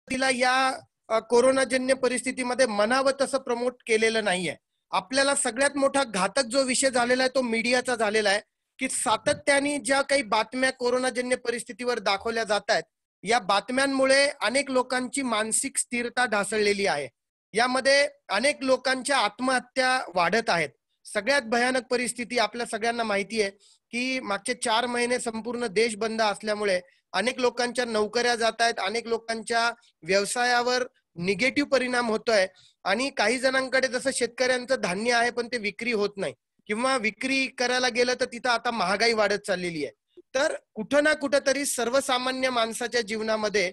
तिला या कोरोनाजन्य परिस्थितीमध्ये म्हणावं तसं प्रमोट केलेलं नाहीये. आपल्याला सगळ्यात मोठा घातक जो विषय झालेला आहे तो मीडियाचा झालेला आहे, की सातत्याने ज्या काही बातम्या कोरोनाजन्य परिस्थितीवर दाखवल्या जात आहेत, या बातम्यांमुळे अनेक लोकांची मानसिक स्थिरता ढासळलेली आहे. यामध्ये अनेक लोकांच्या आत्महत्या वाढत आहेत. सगळ्यात भयानक परिस्थिती आपल्या सगळ्यांना माहिती आहे, की मागचे 4 महिने संपूर्ण देश बंद असल्यामुळे अनेक लोकांच्या नोकऱ्या जात आहेत, अनेक लोकांच्या व्यवसायावर निगेटिव्ह परिणाम होतोय आणि काही जणांकडे जसं शेतकऱ्यांचं धान्य आहे पण ते विक्री होत नाही किंवा विक्री करायला गेलं तर तिथं आता महागाई वाढत चाललेली आहे. तर कुठं ना कुठं तरी सर्वसामान्य माणसाच्या जीवनामध्ये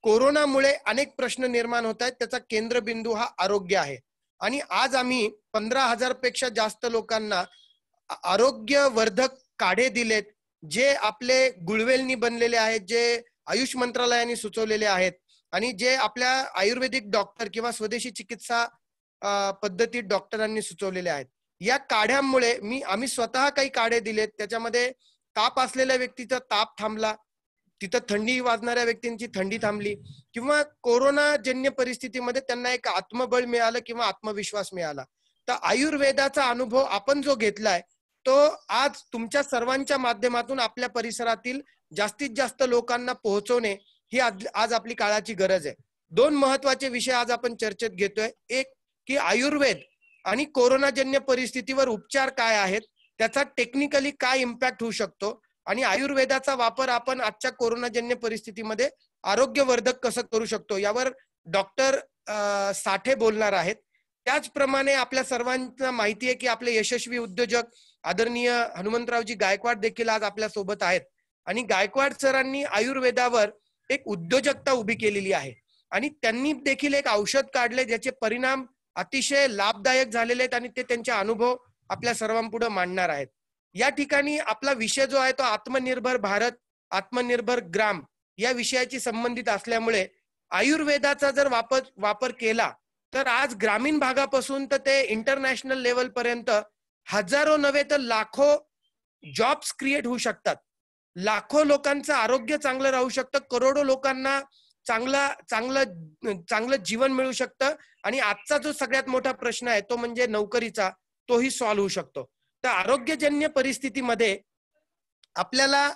कोरोनामुळे अनेक प्रश्न निर्माण होत आहेत. त्याचा केंद्रबिंदू हा आरोग्य आहे. आणि आज आम्ही 15,000 पेक्षा जास्त लोकांना आरोग्यवर्धक काढे दिलेत, जे आपले गुळवेलनी बनलेले आहेत, जे आयुष मंत्रालयाने सुचवलेले आहेत आणि जे आपल्या आयुर्वेदिक डॉक्टर किंवा स्वदेशी चिकित्सा पद्धती डॉक्टरांनी सुचवलेले आहेत. या काढ्यामुळे आम्ही स्वतः काही काढे दिलेत. त्याच्यामध्ये ताप असलेल्या व्यक्तीचा ताप थांबला, तिथं थंडी वाजणाऱ्या व्यक्तींची थंडी थांबली किंवा कोरोनाजन्य परिस्थितीमध्ये त्यांना एक आत्मबळ मिळालं किंवा आत्मविश्वास मिळाला. तर आयुर्वेदाचा अनुभव आपण जो घेतलाय तो आज तुमच्या सर्वांच्या माध्यमातून आपल्या परिसरातील जास्तीत जास्त लोकांना पोहोचवणे ही आज आपली काळाची गरज आहे. 2 महत्वाचे विषय आज आपण चर्चेत घेतोय. एक की आयुर्वेद आणि कोरोनाजन्य परिस्थितीवर उपचार काय आहेत, त्याचा टेक्निकली काय इम्पॅक्ट होऊ शकतो आणि आयुर्वेदाचा वापर आपण आजच्या कोरोनाजन्य परिस्थितीमध्ये आरोग्यवर्धक कसं करू शकतो यावर डॉक्टर साठे बोलणार आहेत. त्याचप्रमाणे आपल्या सर्वांना माहिती आहे की आपले यशस्वी उद्योजक आदरणीय हनुमंतरावजी गायकवाड देखील आज आपल्या सोबत आहेत आणि गायकवाड सरांनी आयुर्वेदावर एक उद्योजकता उभी केलेली आहे आणि त्यांनी देखील एक औषध काढले ज्याचे परिणाम अतिशय लाभदायक झालेले आहेत आणि ते त्यांचे अनुभव आपल्या सर्वांपुढे मांडणार आहेत. या ठिकाणी आपला विषय जो आहे तो आत्मनिर्भर भारत, आत्मनिर्भर ग्राम या विषयाशी संबंधित असल्यामुळे आयुर्वेदाचा जर वापर केला तर आज ग्रामीण भागापासून तर ते इंटरनॅशनल लेवल पर्यंत हजारो नव्हे तर लाखो जॉब्स क्रिएट होऊ शकतात. लाखो लोकांचं आरोग्य चांगलं राहू शकतं, करोडो लोकांना चांगलं जीवन मिळू शकतं आणि आजचा जो सगळ्यात मोठा प्रश्न आहे तो म्हणजे नोकरीचा, तोही सॉल्व्ह होऊ शकतो. तर आरोग्यजन्य परिस्थितीमध्ये आपल्याला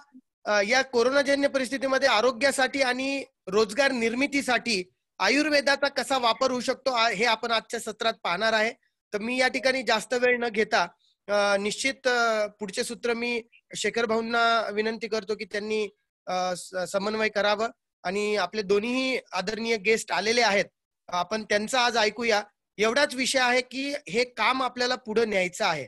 या कोरोनाजन्य परिस्थितीमध्ये आरोग्यासाठी आणि रोजगार निर्मितीसाठी आयुर्वेदाचा कसा वापर होऊ शकतो हे आपण आजच्या सत्रात पाहणार आहे. तर मी या ठिकाणी जास्त वेळ न घेता निश्चित पुढचे सूत्र मी शेखर भाऊंना विनंती करतो की त्यांनी समन्वय करावं आणि आपले दोन्ही आदरणीय गेस्ट आलेले आहेत, आपण त्यांचं आज ऐकूया. एवढाच विषय आहे की हे काम आपल्याला पुढे न्यायचं आहे.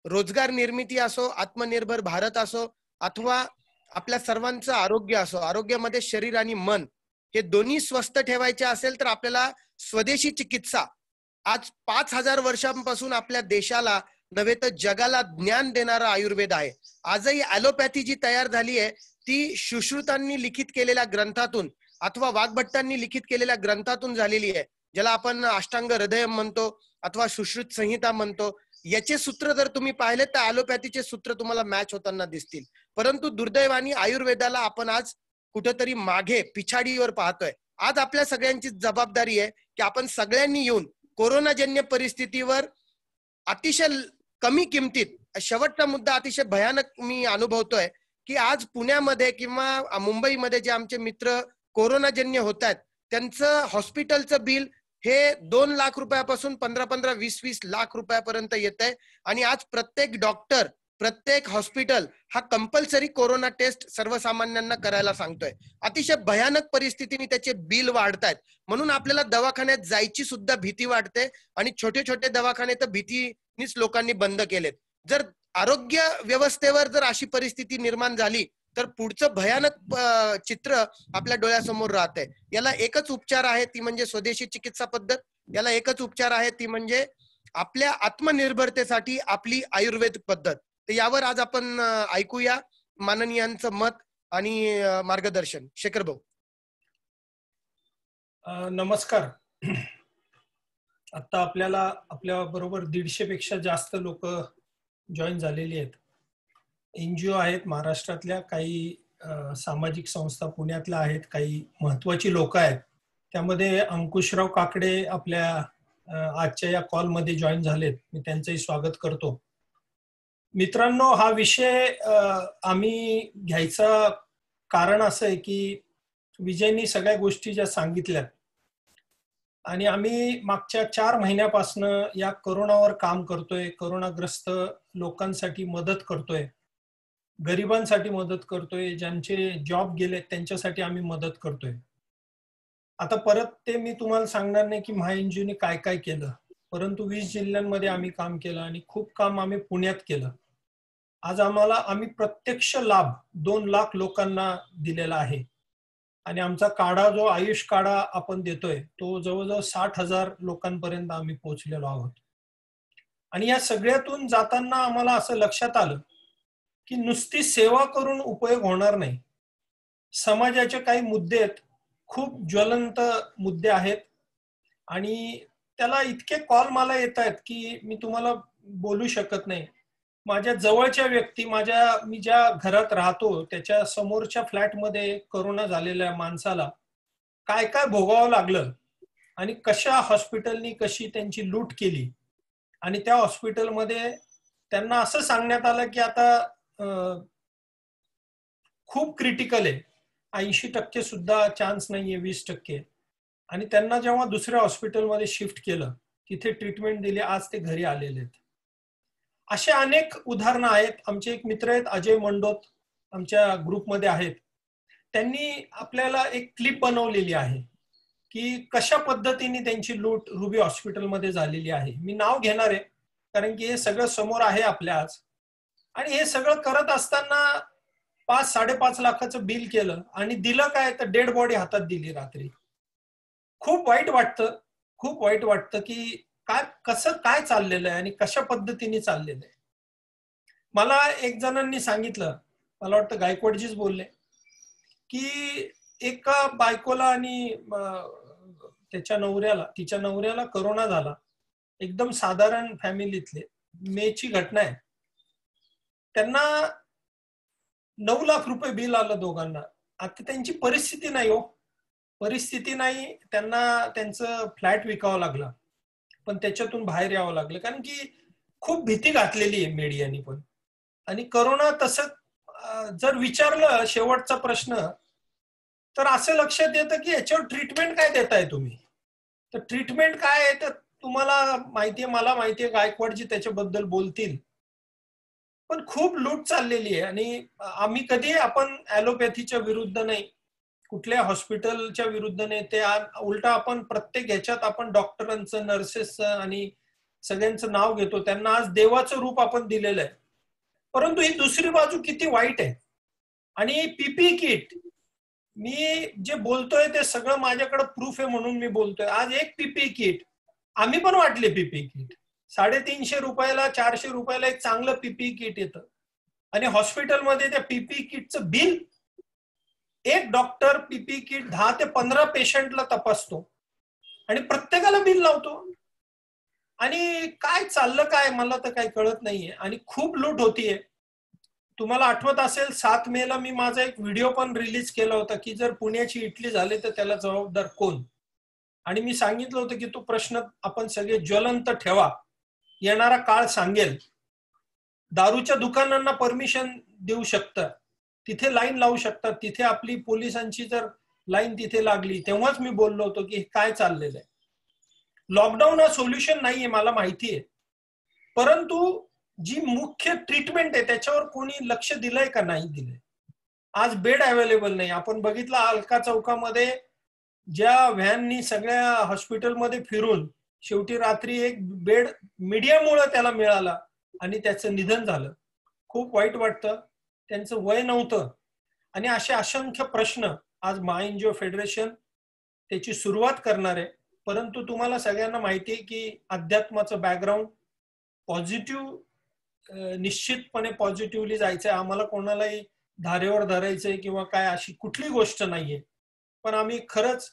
रोजगार निर्मिती असो, आत्मनिर्भर भारत असो अथवा आपल्या सर्वांचं आरोग्य असो, आरोग्यामध्ये शरीर आणि मन हे दोन्ही स्वस्थ ठेवायचे असेल तर आपल्याला स्वदेशी चिकित्सा आज 5,000 वर्षांपासून आपल्या देशाला नव्हे तर जगाला ज्ञान देणारा आयुर्वेद आहे. आजही ॲलोपॅथी जी तयार झाली आहे ती सुश्रुतांनी लिखित केलेल्या ग्रंथातून अथवा वाग्भट्टांनी लिखित केलेल्या ग्रंथातून झालेली आहे, ज्याला आपण अष्टांग हृदय म्हणतो अथवा सुश्रुत संहिता म्हणतो. याचे सूत्र जर तुम्ही पाहिले तर ॲलोपॅथीचे सूत्र तुम्हाला मॅच होताना दिसतील. परंतु दुर्दैवाने आयुर्वेदाला आपण आज कुठेतरी मागे पिछाडीवर पाहतोय. आज आपल्या सगळ्यांची जबाबदारी आहे की आपण सगळ्यांनी येऊन कोरोनाजन्य परिस्थितीवर अतिशय कमी किमतीत, शेवटचा मुद्दा अतिशय भयानक मी अनुभवतोय की आज पुण्यामध्ये किंवा मुंबईमध्ये जे आमचे मित्र कोरोनाजन्य होत आहेत त्यांचं हॉस्पिटलचं बिल हे 2 लाख रुपयापासून 15-15, 20-20 लाख रुपयापर्यंत येत आहे आणि आज प्रत्येक डॉक्टर, प्रत्येक हॉस्पिटल हा कंपल्सरी कोरोना टेस्ट सर्वसामान्यांना करायला सांगतोय. अतिशय भयानक परिस्थितीने त्याचे बिल वाढतायत. म्हणून आपल्याला दवाखान्यात जायची सुद्धा भीती वाटते आणि छोटे छोटे दवाखाने तर भीतीनीच लोकांनी बंद केलेत. जर आरोग्य व्यवस्थेवर जर अशी परिस्थिती निर्माण झाली तर पुढचं भयानक चित्र आपल्या डोळ्यासमोर राहतंय. याला एकच उपचार आहे, ती म्हणजे स्वदेशी चिकित्सा पद्धत. याला एकच उपचार आहे, ती म्हणजे आपल्या आत्मनिर्भरतेसाठी आपली आयुर्वेद पद्धत. तर यावर आज आपण ऐकूया माननीयांचं मत आणि मार्गदर्शन. शेखर भाऊ. नमस्कार. आता आपल्या बरोबर 150 पेक्षा जास्त लोक जॉईन झालेली आहेत. एनजीओ आहेत महाराष्ट्रातल्या, काही सामाजिक संस्था पुण्यातल्या आहेत, काही महत्वाची लोक आहेत त्यामध्ये अंकुशराव काकडे आपल्या आजच्या या कॉलमध्ये जॉईन झालेत. मी त्यांचंही स्वागत करतो. मित्रांनो, हा विषय आम्ही घ्यायचं कारण असं आहे की विजयनी सगळ्या गोष्टी ज्या सांगितल्यात आणि आम्ही मागच्या 4 महिन्यापासून या कोरोनावर काम करतोय. कोरोनाग्रस्त लोकांसाठी मदत करतोय, गरिबांसाठी मदत करतोय, ज्यांचे जॉब गेले त्यांच्यासाठी आम्ही मदत करतोय. आता परत ते मी तुम्हाला सांगणार नाही की महाएनजीओने काय काय केलं, परंतु 20 जिल्ह्यांमध्ये आम्ही काम केलं आणि खूप काम आम्ही पुण्यात केलं. आज आम्ही प्रत्यक्ष लाभ 2 लाख लोकांना दिलेला आहे आणि आमचा काढा जो आयुष काढा आपण देतोय तो जवळजवळ 60,000 लोकांपर्यंत आम्ही पोहोचलेलो आहोत. आणि या सगळ्यातून जाताना आम्हाला असं लक्षात आलं की नुसती सेवा करून उपयोग होणार नाही. समाजाचे काही मुद्दे आहेत, खूप ज्वलंत मुद्दे आहेत आणि त्याला इतके कॉल मला येत आहेत की मी तुम्हाला बोलू शकत नाही. माझ्या जवळच्या व्यक्ती, मी ज्या घरात राहतो त्याच्या समोरच्या फ्लॅटमध्ये कोरोना झालेल्या माणसाला काय काय भोगावं लागलं आणि कशा हॉस्पिटलनी कशी त्यांची लूट केली आणि त्या हॉस्पिटलमध्ये त्यांना असं सांगण्यात आलं की आता खूप क्रिटिकल आहे, 80% सुद्धा चान्स नाहीये, 20%. आणि त्यांना जेव्हा दुसऱ्या हॉस्पिटलमध्ये शिफ्ट केलं, तिथे ट्रीटमेंट दिली, आज ते घरी आलेले आहेत. असे अनेक उदाहरणं आहेत. आमचे एक मित्र आहेत अजय मंडोत, आमच्या ग्रुपमध्ये आहेत. त्यांनी आपल्याला एक क्लिप बनवलेली आहे की कशा पद्धतीने त्यांची लूट रुबी हॉस्पिटलमध्ये झालेली आहे. मी नाव घेणार आहे कारण की हे सगळं समोर आहे आपल्या आज. आणि हे सगळं करत असताना 5-5.5 लाखाचं बिल केलं आणि दिलं काय, तर डेड बॉडी हातात दिली रात्री. खूप वाईट वाटतं, खूप वाईट वाटतं की कसं काय चाललेलं आहे आणि कशा पद्धतीने चाललेलं आहे. मला एक जणांनी सांगितलं, मला वाटतं गायकवाडजीच बोलले, की एका बायकोला आणि तिच्या नवऱ्याला कोरोना झाला. एकदम साधारण फॅमिलीतले, मेची घटना आहे. त्यांना 9 लाख रुपये बिल आलं दोघांना. आता त्यांची परिस्थिती नाही हो, परिस्थिती नाही. त्यांना त्यांचं फ्लॅट विकावं लागला, पण त्याच्यातून बाहेर यावं लागलं कारण की खूप भीती घातलेली आहे मीडियानी पण. आणि कोरोना तसं जर विचारलं शेवटचा प्रश्न, तर असं लक्षात येतं की याच्यावर ट्रीटमेंट काय देताय तुम्ही. तर ट्रीटमेंट काय आहे तर तुम्हाला माहितीये, मला माहितीये, गायकवाडजी त्याच्याबद्दल बोलतील. पण खूप लूट चाललेली आहे आणि आम्ही कधी आपण ॲलोपॅथीच्या विरुद्ध नाही, कुठल्या हॉस्पिटलच्या विरुद्ध नाही. ते उलटा आपण प्रत्येक ह्याच्यात आपण डॉक्टरांचं, नर्सेसचं आणि सगळ्यांचं नाव घेतो. त्यांना आज देवाचं रूप आपण दिलेलं आहे. परंतु ही दुसरी बाजू किती वाईट आहे. आणि पीपी किट, मी जे बोलतोय ते सगळं माझ्याकडे प्रूफ आहे म्हणून मी बोलतोय. आज एक पीपी किट, आम्ही पण वाटले पीपी किट, 350 रुपयाला 400 रुपयाला एक चांगलं पीपी किट येतं. आणि हॉस्पिटलमध्ये त्या पीपी किटचं बिल, एक डॉक्टर पीपी किट 10 ते 15 पेशंटला तपासतो आणि प्रत्येकाला बिल लावतो. आणि काय चाललं काय मला तर काही कळत नाहीये. आणि खूप लूट होतीये. तुम्हाला आठवत असेल 7 मेला मी माझा एक व्हिडिओ पण रिलीज केला होता की जर पुण्याची इटली झाली तर त्याला जबाबदार कोण. आणि मी सांगितलं होतं की तो प्रश्न आपण सगळे ज्वलंत ठेवा, येणारा काळ सांगेल. दारूच्या दुकानांना परमिशन देऊ शकतात, तिथे लाईन लावू शकतात, तिथे आपली पोलिसांची जर लाईन तिथे लागली, तेव्हाच मी बोललो होतो की काय चाललेलं आहे. लॉकडाऊन हा सोल्युशन नाहीये, मला माहिती आहे. परंतु जी मुख्य ट्रीटमेंट आहे त्याच्यावर कोणी लक्ष दिलंय का नाही दिलंय. आज बेड अवेलेबल नाही. आपण बघितलं अलका चौकामध्ये ज्या व्हॅननी सगळ्या हॉस्पिटलमध्ये फिरून शेवटी रात्री एक बेड मीडियामुळे त्याला मिळाला आणि त्याचं निधन झालं. खूप वाईट वाटतं. त्यांचं वय नव्हतं. आणि असे असंख्य प्रश्न आज महाएनजीओ फेडरेशन त्याची सुरुवात करणार आहे. परंतु तुम्हाला सगळ्यांना माहिती आहे की अध्यात्माचं बॅकग्राऊंड पॉझिटिव्ह, निश्चितपणे पॉझिटिव्हली जायचंय. आम्हाला कोणालाही धारेवर धरायचंय किंवा काय अशी कुठली गोष्ट नाहीये. पण आम्ही खरंच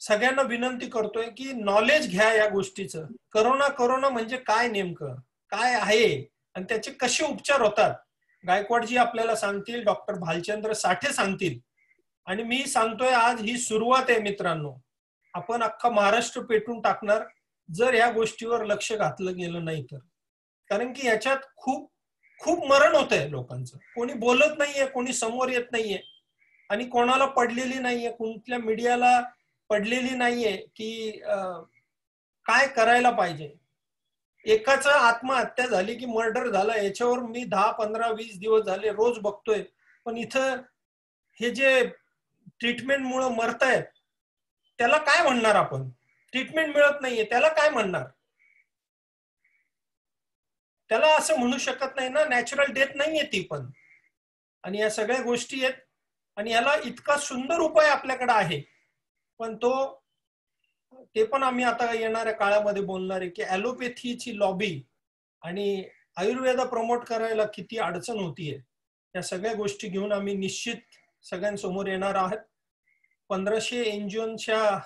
सगळ्यांना विनंती करतोय की नॉलेज घ्या या गोष्टीचं. कोरोना म्हणजे काय, नेमकं काय आहे आणि त्याचे कसे उपचार होतात. गायकवाडजी आपल्याला सांगतील, डॉक्टर भालचंद्र साठे सांगतील. आणि मी सांगतोय आज ही सुरुवात आहे मित्रांनो. आपण अख्खा महाराष्ट्र पेटून टाकणार जर या गोष्टीवर लक्ष घातलं गेलं नाही तर. कारण की याच्यात खूप खूप मरण होत आहे लोकांचं. कोणी बोलत नाहीये, कोणी समोर येत नाहीये आणि कोणाला पडलेली नाहीये, कुठल्या मीडियाला पडलेली नाहीये की काय करायला पाहिजे. एकाच आत्महत्या झाली की मर्डर झाला, याच्यावर मी 10, 15, 20 दिवस झाले रोज बघतोय. पण इथं हे जे ट्रीटमेंटमुळे मरतायत त्याला काय म्हणणार आपण? ट्रीटमेंट मिळत नाहीये त्याला काय म्हणणार? त्याला असं म्हणू शकत नाही ना, नॅचरल डेथ नाहीये ती पण. आणि या सगळ्या गोष्टी आहेत आणि याला इतका सुंदर उपाय आपल्याकडे आहे, पण ते पण आम्ही आता येणाऱ्या काळामध्ये बोलणार आहे की ॲलोपॅथीची लॉबी आणि आयुर्वेद प्रमोट करायला किती अडचण होतीये. या सगळ्या गोष्टी घेऊन आम्ही निश्चित सगळ्यांसमोर येणार आहोत. 1500 एनजीओच्या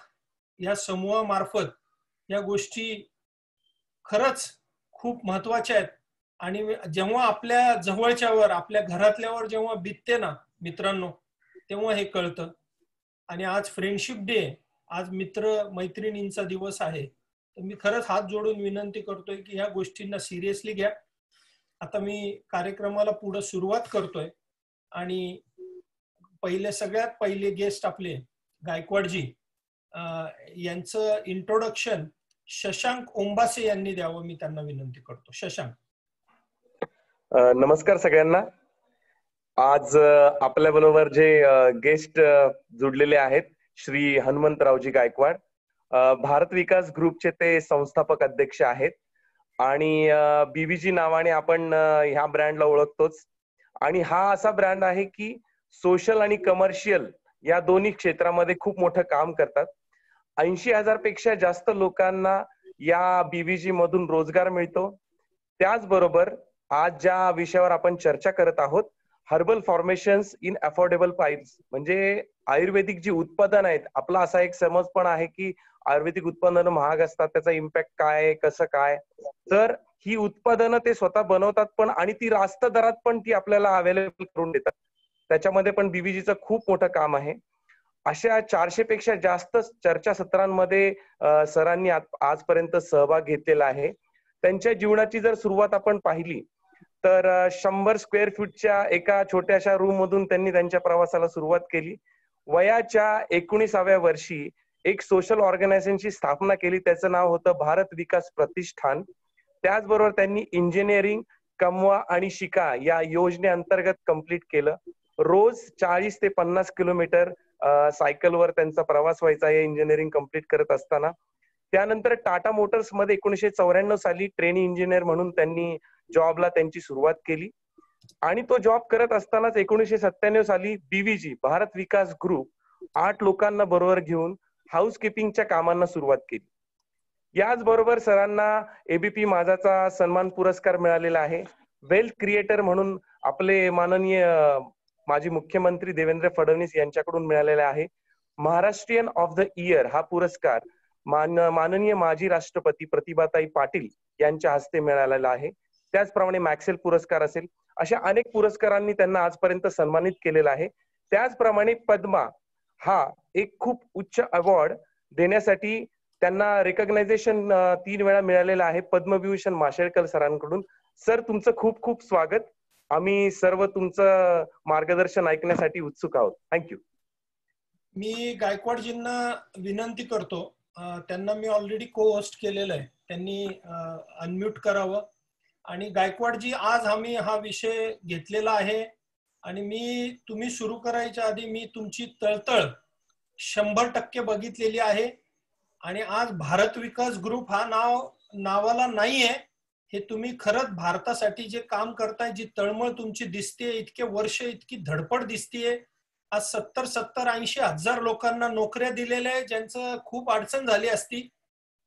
या समूहामार्फत या गोष्टी खरंच खूप महत्वाच्या आहेत. आणि जेव्हा आपल्या जवळच्यावर, आपल्या घरातल्यावर जेव्हा बितते ना मित्रांनो, तेव्हा हे कळतं. आणि आज फ्रेंडशिप डे, आज मित्र मैत्रिणींचा दिवस आहे. तर मी खरंच हात जोडून विनंती करतोय की ह्या गोष्टींना सिरियसली घ्या. आता मी कार्यक्रमाला पुढे सुरुवात करतोय आणि सगळ्यात पहिले गेस्ट आपले गायकवाडजी यांचं इंट्रोडक्शन शशांक ओंबासे यांनी द्यावं, मी त्यांना विनंती करतो. शशांक. नमस्कार सगळ्यांना. आज आपल्या बरोबर जे गेस्ट जुडलेले आहेत, श्री हनुमंतरावजी गायकवाड, भारत विकास ग्रुपचे ते संस्थापक अध्यक्ष आहेत आणि बीव्हीजी नावाने आपण ह्या ब्रँडला ओळखतोच. आणि हा असा ब्रँड आहे की सोशल आणि कमर्शियल या दोन्ही क्षेत्रामध्ये खूप मोठं काम करतात. 80,000 पेक्षा जास्त लोकांना या बीव्हीजी मधून रोजगार मिळतो. त्याचबरोबर आज ज्या विषयावर आपण चर्चा करत आहोत, herbal formations in affordable price, म्हणजे आयुर्वेदिक जी उत्पादन आहेत. आपला असा एक समज पण आहे की आयुर्वेदिक उत्पादनं महाग असतात, त्याचा इम्पॅक्ट काय आहे, कसं काय. तर ही उत्पादनं ते स्वतः बनवतात पण, आणि ती रास्त दरात पण ती आपल्याला अवेलेबल करून देतात. त्याच्यामध्ये पण बीव्हीजीचं खूप मोठं काम आहे. अशा 400 पेक्षा जास्त चर्चासत्रांमध्ये सरांनी आजपर्यंत सहभाग घेतलेला आहे. त्यांच्या जीवनाची जर सुरुवात आपण पाहिली तर 100 स्क्वेअर फूटच्या एका छोट्याशा रूम मधून त्यांनी त्यांच्या प्रवासाला सुरुवात केली. वयाच्या 19व्या वर्षी एक सोशल ऑर्गनायझेशनची स्थापना केली, त्याचं नाव होतं भारत विकास प्रतिष्ठान. त्याचबरोबर त्यांनी इंजिनिअरिंग कमवा आणि शिका या योजनेअंतर्गत कंप्लीट केलं. रोज 40 ते 50 किलोमीटर सायकलवर त्यांचा प्रवास व्हायचा हे इंजिनिअरिंग कंप्लीट करत असताना. त्यानंतर टाटा मोटर्स मध्ये 1994 साली ट्रेनी इंजिनियर म्हणून त्यांनी जॉबला त्यांची सुरुवात केली. आणि तो जॉब करत असतानाच 1997 साली बीव्हीजी भारत विकास ग्रुप 8 लोकांना बरोबर घेऊन हाऊसकीपिंगच्या कामांना सुरुवात केली. याचबरोबर सरांना एबीपी माझाचा सन्मान पुरस्कार मिळालेला आहे. वेल्थ क्रिएटर म्हणून आपले माननीय माजी मुख्यमंत्री देवेंद्र फडणवीस यांच्याकडून मिळालेला आहे. महाराष्ट्रीयन ऑफ द इयर हा पुरस्कार माननीय माजी राष्ट्रपती प्रतिभाताई पाटील यांच्या हस्ते मिळालेला आहे. त्याचप्रमाणे मॅक्सेल पुरस्कार असेल, अशा अनेक पुरस्कारांनी त्यांना आजपर्यंत सन्मानित केलेला आहे. त्याचप्रमाणे पद्मा हा एक खूप उच्च अवॉर्ड देण्यासाठी त्यांना रिकॉग्नायझेशन 3 वेळा मिळालेलं आहे पद्मविभूषण माशेलकर सरांकडून. सर, तुमचं खूप खूप स्वागत. आम्ही सर्व तुमचं मार्गदर्शन ऐकण्यासाठी उत्सुक आहोत. थँक्यू. मी गायकवाडजींना विनंती करतो, त्यांना मी ऑलरेडी को होस्ट केलेलं आहे, त्यांनी अनम्यूट करावं. आणि गायकवाडजी, आज आम्ही हा विषय घेतलेला आहे आणि तुम्ही सुरू करायच्या आधी मी तुमची तळतळ 100% बघितलेली आहे. आणि आज भारत विकास ग्रुप हा नावाला नाहीये, हे तुम्ही खरंच भारतासाठी जे काम करताय, जी तळमळ तुमची दिसते, इतके वर्ष इतकी धडपड दिसतीये. आज 70-80 हजार लोकांना नोकऱ्या दिलेल्या आहे, ज्यांचं खूप अडचण झाली असती.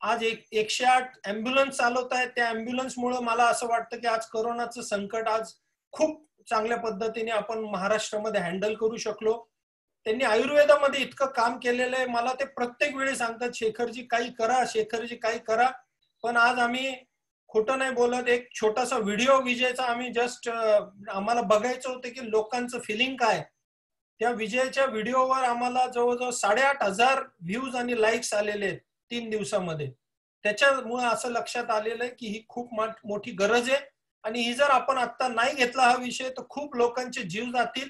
आज 108 अँब्युलन्स चालवत आहेत. त्या अँब्युलन्समुळे मला असं वाटतं की आज कोरोनाचं संकट आज खूप चांगल्या पद्धतीने आपण महाराष्ट्रामध्ये हँडल करू शकलो. त्यांनी आयुर्वेदामध्ये इतकं काम केलेलं आहे. मला ते प्रत्येक वेळी सांगतात, शेखरजी काही करा, शेखरजी काही करा. पण आज आम्ही खोटं नाही बोलत, एक छोटासा व्हिडिओ विजयचा आम्ही जस्ट आम्हाला बघायचं होतं की लोकांचं फिलिंग काय. त्या विजयाच्या व्हिडिओवर आम्हाला जवळजवळ 8,500 व्ह्यूज आणि लाईक्स आलेले आहेत 3 दिवसामध्ये. त्याच्यामुळे असं लक्षात आलेलं आहे की ही खूप मोठी गरज आहे आणि ही जर आपण आता नाही घेतला हा विषय तर खूप लोकांचे जीव जातील.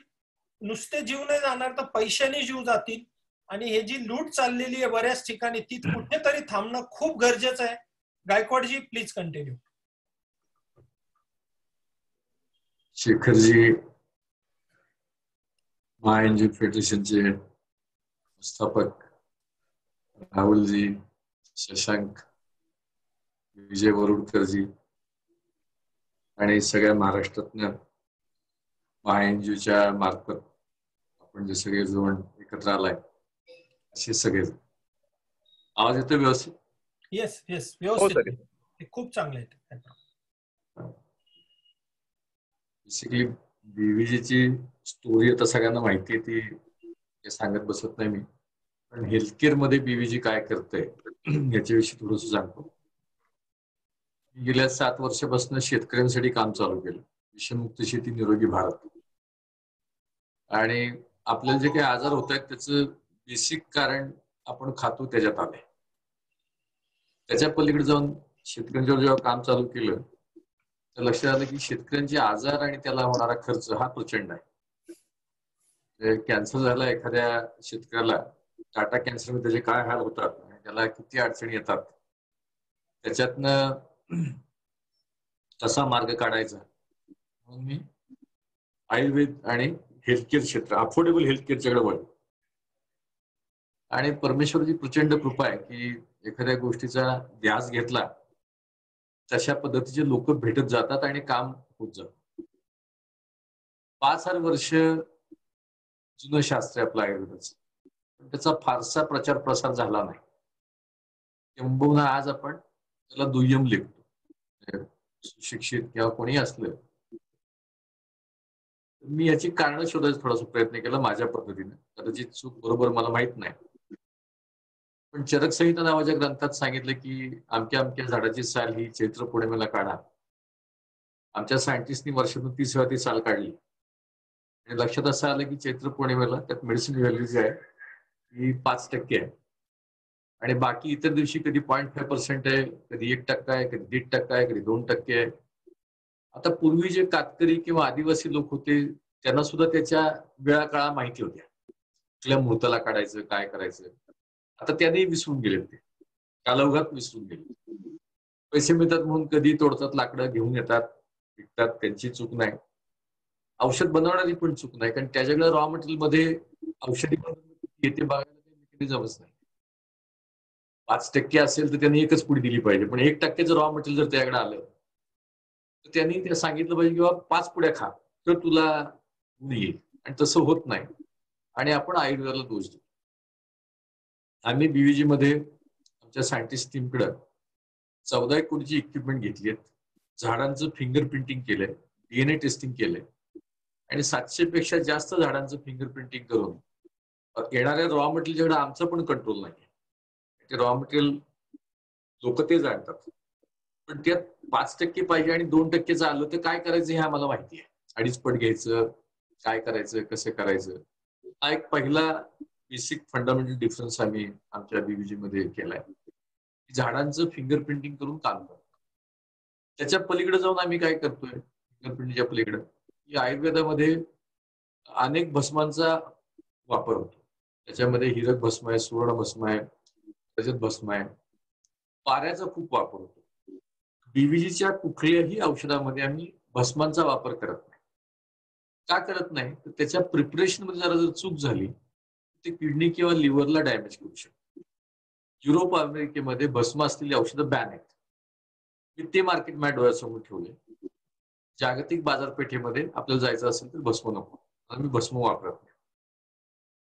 नुसते जीव नाही जाणार तर पैशाने जीव जातील आणि हे जी लूट चाललेली आहे बऱ्याच ठिकाणी ती कुठेतरी थांबणं खूप गरजेचं आहे. गायकवाडजी प्लीज कंटिन्यू. शेखरजी, महाएनजी फेडरेशनचे संस्थापक राहुलजी, शशांक, विजय वरुडकरजी आणि सगळ्या महाराष्ट्रातल्या महाएनजीच्या मार्फत आपण जे सगळे जण एकत्र आलाय असे सगळे. आवाज येतो व्यवस्थित? येस येस व्यवस्थित, खूप चांगलं आहे. बेसिकली बीव्हीजीची स्टोरी आता सगळ्यांना माहिती आहे, ती सांगत बसत नाही मी. पण हेल्थकेअर मध्ये बीव्हीजी काय करतंय याच्याविषयी थोडंसं सांगतो. गेल्या 7 वर्षापासून शेतकऱ्यांसाठी काम चालू केलं, विषमुक्त शेती निरोगी भारत. आणि आपल्याला जे काही आजार होत आहेत त्याचं बेसिक कारण आपण खातो त्याच्यात आलंय. त्याच्या पलीकडे जाऊन शेतकऱ्यांच्यावर जेव्हा काम चालू केलं तर लक्षात आलं की शेतकऱ्यांचे आजार आणि त्याला होणारा खर्च हा प्रचंड आहे. कॅन्सर झाला एखाद्या शेतकऱ्याला, टाटा कॅन्सर मध्ये त्याचे काय हाल होतात आणि त्याला किती अडचणी येतात, त्याच्यातनं कसा मार्ग काढायचा म्हणून मी आयुर्वेद आणि हेल्थकेअर क्षेत्र, अफोर्डेबल हेल्थकेअरच्याकडे वळलो. आणि परमेश्वराची प्रचंड कृपा आहे की एखाद्या गोष्टीचा ध्यास घेतला तशा पद्धतीचे लोक भेटत जातात आणि काम होत जात. 5,000 वर्ष जुनं शास्त्र आपलं आयुर्वेदाचं, पण त्याचा फारसा प्रचार प्रसार झाला नाही. किंबहुना आज आपण त्याला दुय्यम लेखतो. सुशिक्षित किंवा कोणी असलं, मी याची कारण शोधायचा थोडासा प्रयत्न केला माझ्या पद्धतीने. कदाचित चूक बरोबर मला माहित नाही, पण चरक संहिता नावाच्या ग्रंथात सांगितलं की अमक्या अमक्या झाडाची साल ही चैत्र पौर्णिमेला काढा. आमच्या सायंटिस्टनी वर्षातून 30 वेळा ती साल काढली आणि लक्षात असं आलं की चैत्र पौर्णिमेला त्यात मेडिसिन व्हॅल्यू जी आहे ही 5% आहे आणि बाकी इतर दिवशी कधी 0.5% आहे, कधी 1% आहे, कधी 1.5% आहे, कधी 2% आहे. आता पूर्वी जे कातकरी किंवा आदिवासी लोक होते त्यांना सुद्धा त्याच्या वेळा काळा माहिती होत्या, कुठल्या मुहूर्ताला काढायचं, काय करायचं. आता त्याने विसरून गेले, ते कालौघात विसरून गेले. पैसे मिळतात म्हणून कधी तोडतात, लाकडं घेऊन येतात, विकतात, त्यांची चूक नाही. औषध बनवणारी पण चूक नाही, कारण त्याच्याकडे रॉ मटेरियल मध्ये औषधी येते बघायला जमच नाही. 5% असेल तर त्यांनी एकच पुडी दिली पाहिजे, पण 1% रॉ मटेरियल जर त्याकडे आलं तर त्यांनी ते सांगितलं पाहिजे किंवा 5 पुड्या खा तर तुला गुण येईल, आणि तसं होत नाही आणि आपण आयुर्वेदाला दोष देतो. आम्ही बीव्हीजी मध्ये आमच्या सायंटिस्ट टीमकडे 14 कोटीची इक्विपमेंट घेतली आहेत, झाडांचं फिंगर प्रिंटिंग केलंय, डीएनए टेस्टिंग केलंय आणि 700 पेक्षा जास्त झाडांचं फिंगर प्रिंटिंग करून येणाऱ्या रॉ मटेरियलकडे आमचा पण कंट्रोल नाही. ते रॉ मटेरियल लोक ते जाणतात, पण त्यात 5% पाहिजे आणि 2%चं आलं तर काय करायचं हे आम्हाला माहिती आहे. 2.5 पट घ्यायचं, काय करायचं, कसं करायचं, हा एक पहिला बेसिक फंडामेंटल डिफरन्स आम्ही आमच्या बीव्हीजी मध्ये केलाय. झाडांचं फिंगर प्रिंटिंग करून काम करतो. त्याच्या पलीकडे जाऊन आम्ही काय करतोय, फिंगर प्रिंटिंगच्या पलीकडे की आयुर्वेदामध्ये अनेक भस्मांचा वापर होतो. त्याच्यामध्ये हिरक भस्म आहे, सुवर्ण भस्म आहे, रजत भस्म आहे, पाऱ्याचा खूप वापर होतो. बीव्हीजीच्या कुठल्याही औषधामध्ये आम्ही भस्मांचा वापर करत नाही. का करत नाही तर त्याच्या प्रिपरेशन मध्ये जर चूक झाली ते किडनी किंवा लिव्हरला डॅमेज करू शकते. युरोप, अमेरिकेमध्ये भस्म असलेली औषधं बॅन आहेत. मी ते मार्केट माझ्या डोळ्यासमोर ठेवले. जागतिक बाजारपेठेमध्ये आपल्याला जायचं असेल तर भस्म नको, आम्ही भस्म वापरत नाही.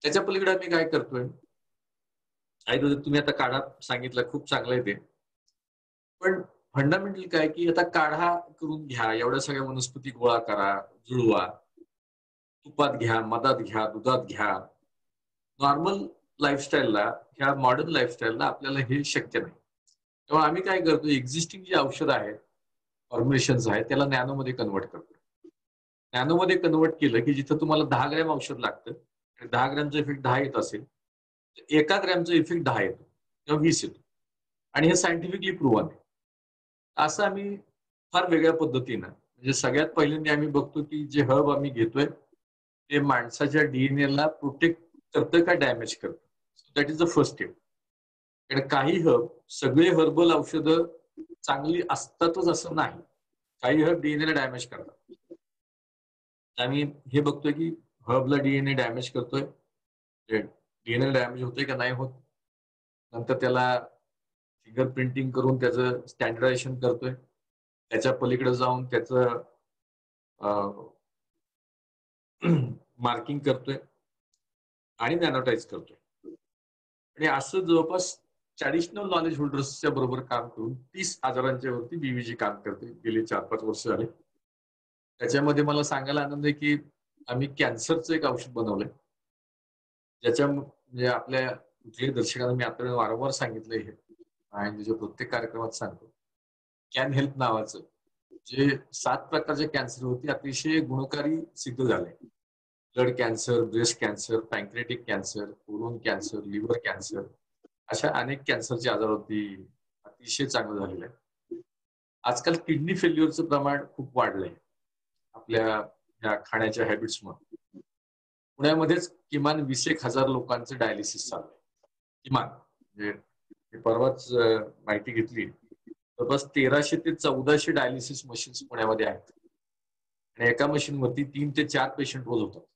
त्याच्या पलीकडे आम्ही काय करतोय, तुम्ही आता काढा सांगितलं, खूप चांगलं आहे ते, पण फंडामेंटल काय की आता काढा करून घ्या, एवढ्या सगळ्या वनस्पती गोळा करा, जुळवा, तुपात घ्या, मधात घ्या, दुधात घ्या. नॉर्मल लाईफस्टाईलला, ह्या मॉडर्न लाईफस्टाईलला आपल्याला हे शक्य नाही. तेव्हा आम्ही काय करतो, एक्झिस्टिंग जे औषध आहेत, फॉर्म्युलेशन्स आहेत, त्याला नॅनोमध्ये कन्वर्ट करतो. नॅनोमध्ये कन्वर्ट केलं की जिथं तुम्हाला 10 ग्रॅम औषध लागतं 10 ग्रॅमचा इफेक्ट 10 येत असेल तर 1 ग्रॅमचा इफेक्ट 10 येतो किंवा 20 येतो. आणि हे सायंटिफिकली प्रूव्हन आहे. असं आम्ही फार वेगळ्या पद्धतीनं म्हणजे सगळ्यात पहिल्यांदा आम्ही बघतो की जे हर्ब आम्ही घेतोय ते माणसाच्या डीएनएला प्रोटेक्ट करतं का डॅमेज करतं. That is the first step. कारण काही हर्ब, सगळे हर्बल औषधं चांगली असतातच असं नाही. काही हर्ब डीएनएला डॅमेज करतात. आम्ही हे बघतोय की हर्बला डीएनए डॅमेज करतोय, डीएनए डॅमेज होतोय का नाही होत. नंतर त्याला फिंगर प्रिंटिंग करून त्याचं स्टँडर्डायझेशन करतोय, त्याच्या पलीकडे जाऊन त्याचं मार्किंग करतोय आणि नॅनोटाईज करतोय. आणि असं जवळपास ट्रॅडिशनल नॉलेज होल्डर्सच्या बरोबर काम करून 30,000 वरती बीव्हीजी काम करते गेली 4-5 वर्ष झाले. त्याच्यामध्ये मला सांगायला आनंद आहे की आम्ही कॅन्सरचं एक औषध बनवलंय, ज्याच्या म्हणजे आपल्या कुठल्याही दर्शकांना मी आता वारंवार सांगितलंय हे आणि त्याच्या प्रत्येक कार्यक्रमात सांगतो. कॅन हेल्प नावाचं जे 7 प्रकारच्या कॅन्सरवरती अतिशय गुणकारी सिद्ध झालंय. Blood cancer, breast cancer, pancreatic cancer, colon cancer, liver cancer, अशा अनेक कॅन्सरच्या आजारावरती अतिशय चांगलं झालेलं आहे. आजकाल किडनी फेल्युअरचं प्रमाण खूप वाढलंय आपल्या या खाण्याच्या हॅबिट्समुळे. पुण्यामध्येच किमान 20,000 लोकांचं डायलिसिस चालू आहे. किमान म्हणजे परवाच माहिती घेतली जवळपास 1300 ते 1400 डायलिसिस मशीन्स पुण्यामध्ये आहेत. आणि एका मशीनवरती 3 ते 4 पेशंट रोज होतात.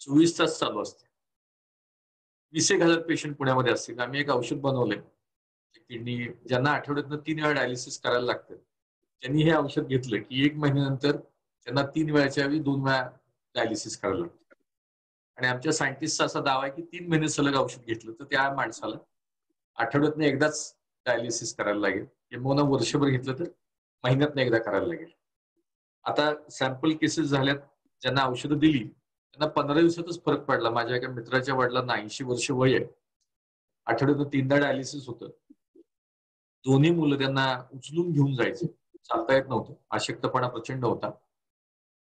24 तास चालू असते. 20,000 पेशंट पुण्यामध्ये असतील. आम्ही एक औषध बनवलंय किडनी ज्यांना आठवड्यातनं 3 वेळा डायलिसिस करायला लागतं, त्यांनी हे औषध घेतलं की 1 महिन्यानंतर त्यांना 3 वेळाच्या ऐवजी 2 वेळा डायलिसिस करायला लागतं. आणि आमच्या सायंटिस्टचा असा दावा आहे की 3 महिने सलग औषध घेतलं तर त्या माणसाला आठवड्यातनं एकदाच डायलिसिस करायला लागेल. किंवा वर्षभर घेतलं तर महिन्यातनं एकदा करायला लागेल. आता सॅम्पल केसेस झाल्यात, ज्यांना औषधं दिली त्यांना 15 दिवसातच फरक पडला. माझ्या एका मित्राच्या वडिलांना 80 वर्ष वय आहे, आठवड्यातनं 3दा डायलिसिस होतं. दोन्ही मुलं त्यांना उचलून घेऊन जायचे, चालता येत नव्हतं, अशक्तपणा प्रचंड होता.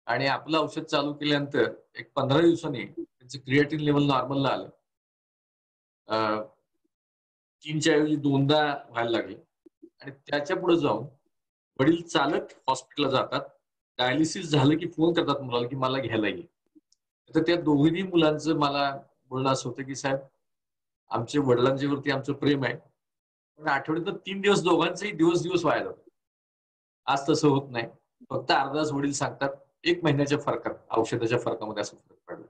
आणि आपलं औषध चालू केल्यानंतर एक 15 दिवसांनी त्यांचं क्रिएटिन लेवल नॉर्मलला आलं. 3च्या ऐवजी 2दा व्हायला लागले. आणि त्याच्या पुढे जाऊन वडील चालत हॉस्पिटलला जातात, डायलिसिस झालं की फोन करतात मुलाला की मला घ्यायला ये. तर त्या दोन्ही मुलांचं मला बोलणं असं होतं की साहेब आमच्या वडिलांच्यावरती आमचं प्रेम आहे, पण आठवड्यातनं 3 दिवस दोघांचेही दिवस वाया जातात. आज तसं होत नाही. फक्त अर्धाच वडील सांगतात 1 महिन्याच्या फरकात, औषधाच्या फरकामध्ये असं फरक पडला.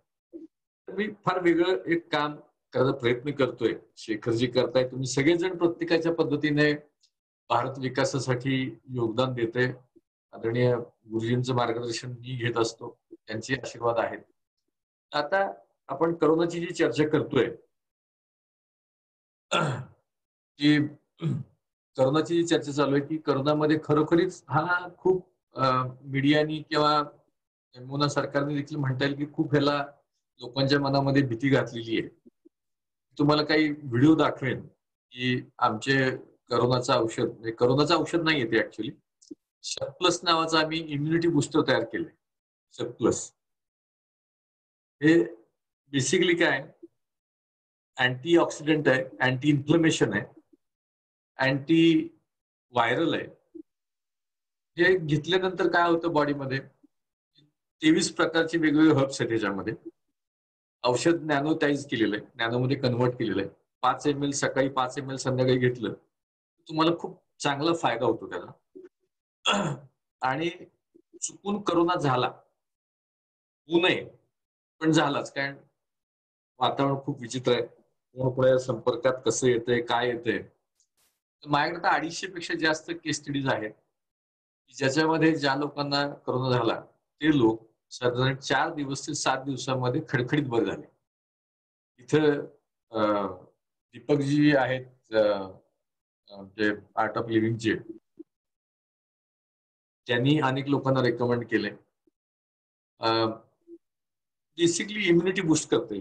तर मी फार वेगळं एक काम करायचा प्रयत्न करतोय. शेखरजी करताय, तुम्ही सगळेजण प्रत्येकाच्या पद्धतीने भारत विकासासाठी योगदान देते. आदरणीय गुरुजींचं मार्गदर्शन मी घेत असतो, त्यांचे आशीर्वाद आहेत. आता आपण करोनाची जी चर्चा करतोय की करोनाची जी चर्चा चालू आहे की करोनामध्ये खरोखरीच हा खूप मीडियानी किंवा मोना सरकारने देखील म्हणता येईल की खूप ह्याला लोकांच्या मनामध्ये भीती घातलेली आहे. तुम्हाला काही व्हिडिओ दाखवेन की आमचे करोनाचं औषध नाही येते ऍक्च्युली. शतप्लस नावाचं आम्ही इम्युनिटी बुस्टर तयार केलंय. शतप्लस हे बेसिकली काय अँटी ऑक्सिडंट आहे, अँटी इन्फ्लमेशन आहे, अँटी व्हायरल आहे. हे घेतल्यानंतर काय होतं बॉडीमध्ये 23 प्रकारचे वेगवेगळे हर्ब्स आहेत त्याच्यामध्ये. औषध नॅनोटाईज केलेलं आहे, नॅनोमध्ये कन्व्हर्ट केलेलं आहे. 5 ml सकाळी, 5 ml संध्याकाळी घेतलं तुम्हाला खूप चांगला फायदा होतो त्याला. आणि चुकून करोना झाला होऊ नये पण झालाच, कारण वातावरण खूप विचित्र आहे. कोणाकोणा संपर्कात कसं येतंय काय येतंय. माझ्याकडे तर 250 पेक्षा जास्त केस स्टडीज आहेत ज्याच्यामध्ये ज्या लोकांना करोना झाला ते लोक साधारण 4 दिवस ते 7 दिवसामध्ये खडखडीत बरे झाले. इथं दीपकजी आहेत जे आर्ट ऑफ लिव्हिंगचे, त्यांनी अनेक लोकांना रेकमेंड केले. बेसिकली इम्युनिटी बूस्ट करते.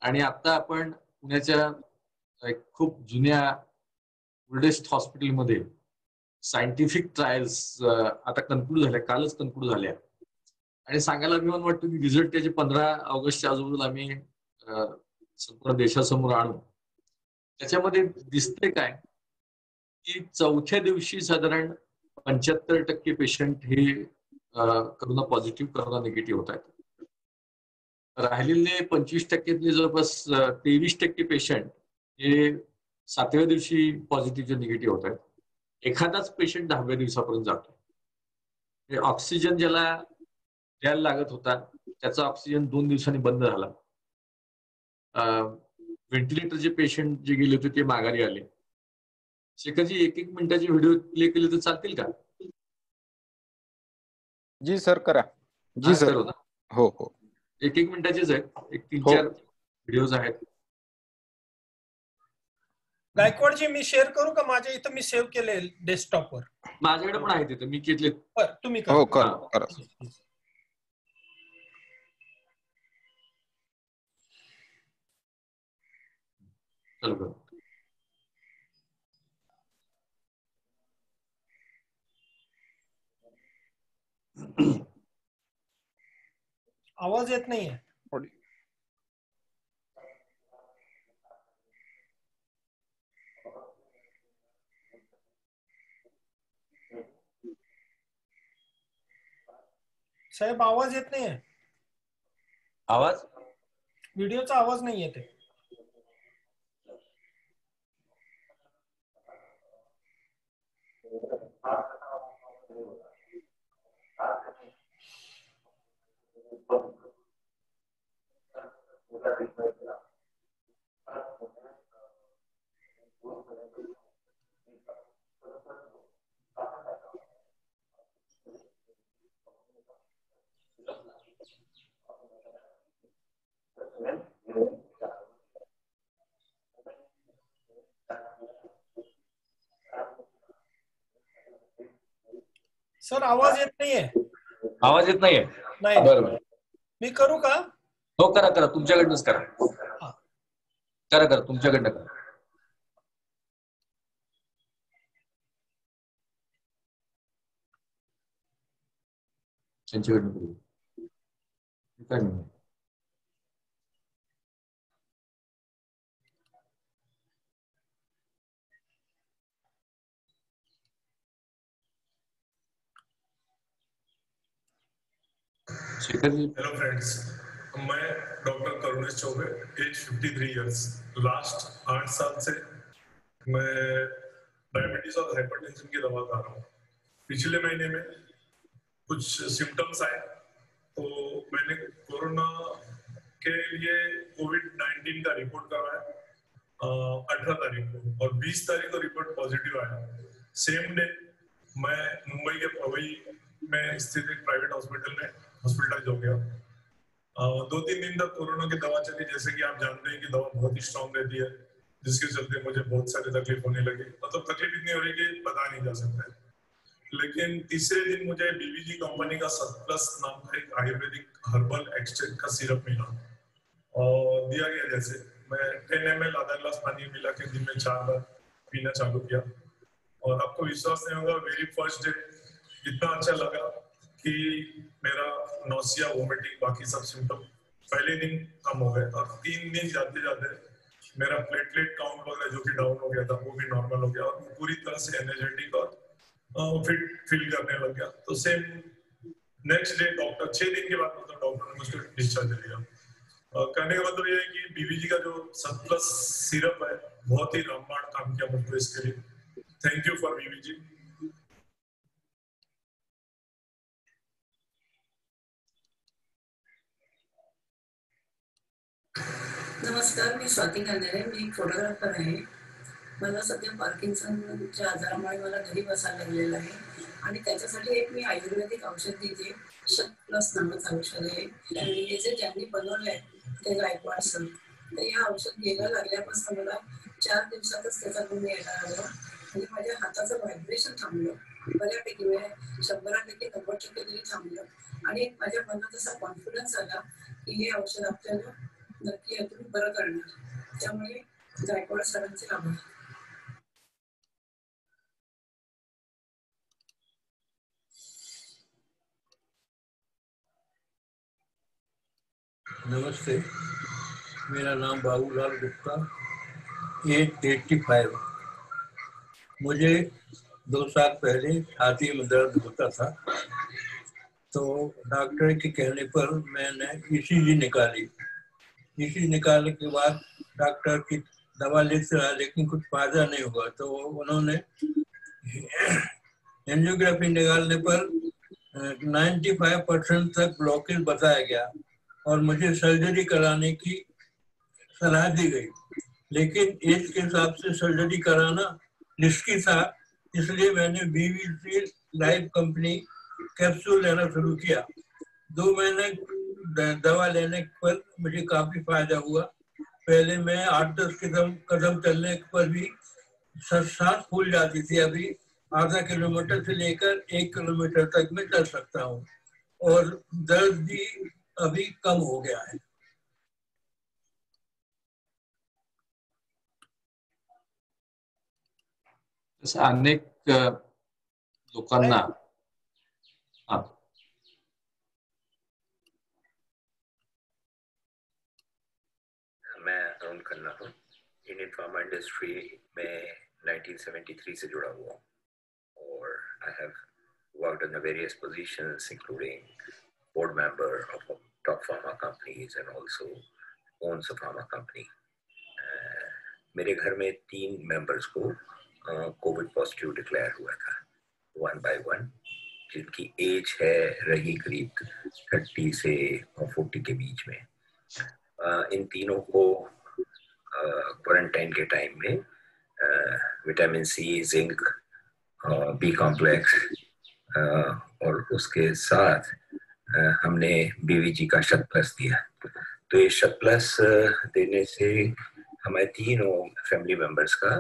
आणि आता आपण पुण्याच्या एक खूप जुन्या ओल्डेस्ट हॉस्पिटलमध्ये सायंटिफिक ट्रायल्स आता कन्क्लूड झाल्या, कालच कन्क्लूड झाल्या. आणि सांगायला अभिमान वाटतो की रिझल्ट त्याचे 15 ऑगस्टच्या आजूबाजूला आम्ही संपूर्ण देशासमोर आणू. त्याच्यामध्ये दिसते काय की चौथ्या दिवशी साधारण 75% पेशंट हे करोना पॉझिटिव्ह करोना निगेटिव्ह होत आहेत. राहिलेले 25% जवळपास 23% पेशंट हे 7व्या दिवशी पॉझिटिव्ह निगेटिव्ह होत आहेत. एखादाच पेशंट 10व्या दिवसापर्यंत जातो. ऑक्सिजन ज्याला द्यायला लागत होता त्याचा ऑक्सिजन 2 दिवसांनी बंद झाला. व्हेंटिलेटरचे पेशंट जे गेले होते ते माघारी आले. शेखरजी 1-1 मिनिटाचे व्हिडिओ प्ले केले तर चालतील का? जी सर करा. जी सर. करू ना. हो हो 1-1 मिनिटाचेच आहेत. 3-4 व्हिडिओज आहेत. गायकवाडजी मी शेअर करू का? माझ्या इथं मी सेव्ह केले डेस्कटॉपवर. माझ्याकडे पण आहेत मी घेतले. तुम्ही हो करा. करा. चालू करू. आवाज येत नाहीये. साहेब आवाज येत नाहीये. आवाज व्हिडिओचा आवाज नाही येते. सर आवाज येत नाहीये. आवाज येत नाहीये. नाही. बरोबर. मी करू का? हो करा तुमच्याकडनंच करा. करा तुमच्याकडनं करा. त्यांच्याकडनं करू. काय नाही. हेलो फ्रेंड्स, मैं doctor Karunesh Choubey, age 53 years. Last 8 साल से मैं डायबिटीज और हाइपरटेंशन की दवा खा रहा हूँ. पिछले महीने में कुछ सिम्टम्स आए तो मैंने कोरोना के लिए कोविड-19 का रिपोर्ट करवाया 18 तारीख को और 20 तारीख को रिपोर्ट पॉजिटिव आया. सेम डे मैं मुंबई के पवई में स्थित एक प्राइवेट हॉस्पिटल में हॉस्पिटलाइज हो गया. 2-3 दिन तक कोरोना की दवा चली. जैसे कि आप जानते हैं कि दवा बहुत ही स्ट्रॉन्ग रहती है, जिसके चलते मुझे बहुत सारी तकलीफ होने लगी. मतलब तकलीफ इतनी हो रही कि बता नहीं जा सकता है. लेकिन तीसरे दिन मुझे बीवीजी कंपनी का सतप्लस नाम का एक आयुर्वेदिक हर्बल एक्सट्रैक्ट का सिरप मिला और दिया गया. जैसे मैं 10 ml आधा गिलास पानी मिला के दिन में 4 बार पीना चालू किया और आपको विश्वास नहीं होगा, वेरी फर्स्ट डे इतना अच्छा लगा कि मेरा नोसिया, वोमिटिंग, बाकी सब सिम्टम पहले दिन कम हो गए और 3 दिन जाते जाते मेरा प्लेटलेट काउंट वगैरह जो कि डाउन हो गया था वो भी नॉर्मल हो गया और पूरी तरह से एनर्जेटिक और फिट फील करने लग गया. तो सेम नेक्स्ट डे डॉक्टर 6 दिन के बाद मतलब डॉक्टर ने मुझको डिस्चार्ज दे दिया. कहने का मतलब ये है कि बीवीजी का जो सतप्लस सिरप है बहुत ही रामबाण काम किया मुझको इसके लिए. Thank you for BVG. नमस्कार, मी स्वाती कांदेरे. मी एक फोटोग्राफर आहे. मला सध्या पार्किन्सनच्या आजारामुळे मला घरी बसायला लागलेलं आहे आणि त्याच्यासाठी एक मी आयुर्वेदिक औषध देते. प्लस नावाचं औषध आहे आणि हे जे ज्यांनी बनवलं आहे ते गायकवाड सर. तर या औषध घ्यायला लागल्यापासून मला 4 दिवसातच त्याचा गुण यायला लागला आणि माझ्या हाताचं व्हायब्रेशन थांबलं. बऱ्यापैकी 100पैकी 90% तरी थांबलं आणि माझ्या मनात असा कॉन्फिडन्स आला की हे औषध आपल्याला नक्की यातून बरं करणार. त्यामुळे गायकवाड सरांचे आभार. नमस्ते, मेरा नाम बाबूलाल गुप्ता, एज 85। मुझे 2 साल पहले छाती में दर्द होता था, तो डॉक्टर के कहने पर मैंने ईसीजी निकाली। ईसीजी निकालने के बाद डॉक्टर की दवा लेते रहा, लेकिन कुछ फायदा नहीं हुआ, तो उन्होंने एंजियोग्राफी निकालने पर 95% तक ब्लॉकेज बताया गया और मुझे सर्जरी कराने की सलाह दी गई। लेकिन एज के हिसाब से सर्जरी कराना रिस्की था, इसलिए मैंने बीवीसी लाइफ कंपनी कैप्सूल लेना शुरू किया। 2 महीने दवा लेने पर मुझे काफी फायदा हुआ। पहले मैं 8-10 कदम चलने पर भी सांस फूल जाती थी, अभी आधा किलोमीटर से लेकर 1 किलोमीटर तक मैं चल सकता हूँ और दर्द भी अभी कम हो गया है। अनेक लोकांना मैं अरुण खन्ना हूँ। इंडियन फार्मा इंडस्ट्री में 1973 से जुड़ा हुआ हूँ और I have worked in various positions including board member of top pharma companies and also owns a pharma company. मेरे घर में 3 मेंबर्स को कोविड पॉजिटिव डिक्लेयर हुआ था, 1 by 1, जिनकी एज है रही करीब 30 से 40 के बीच में। इन तीनों को क्वारंटाइन के टाइम में विटामिन सी, जिंक, बी कॉम्प्लेक्स और उसके साथ हमने बीवीजी का 100+ दिया। तो ये 100+ देने से हमारे तीनों फैमिली मेंबर्स का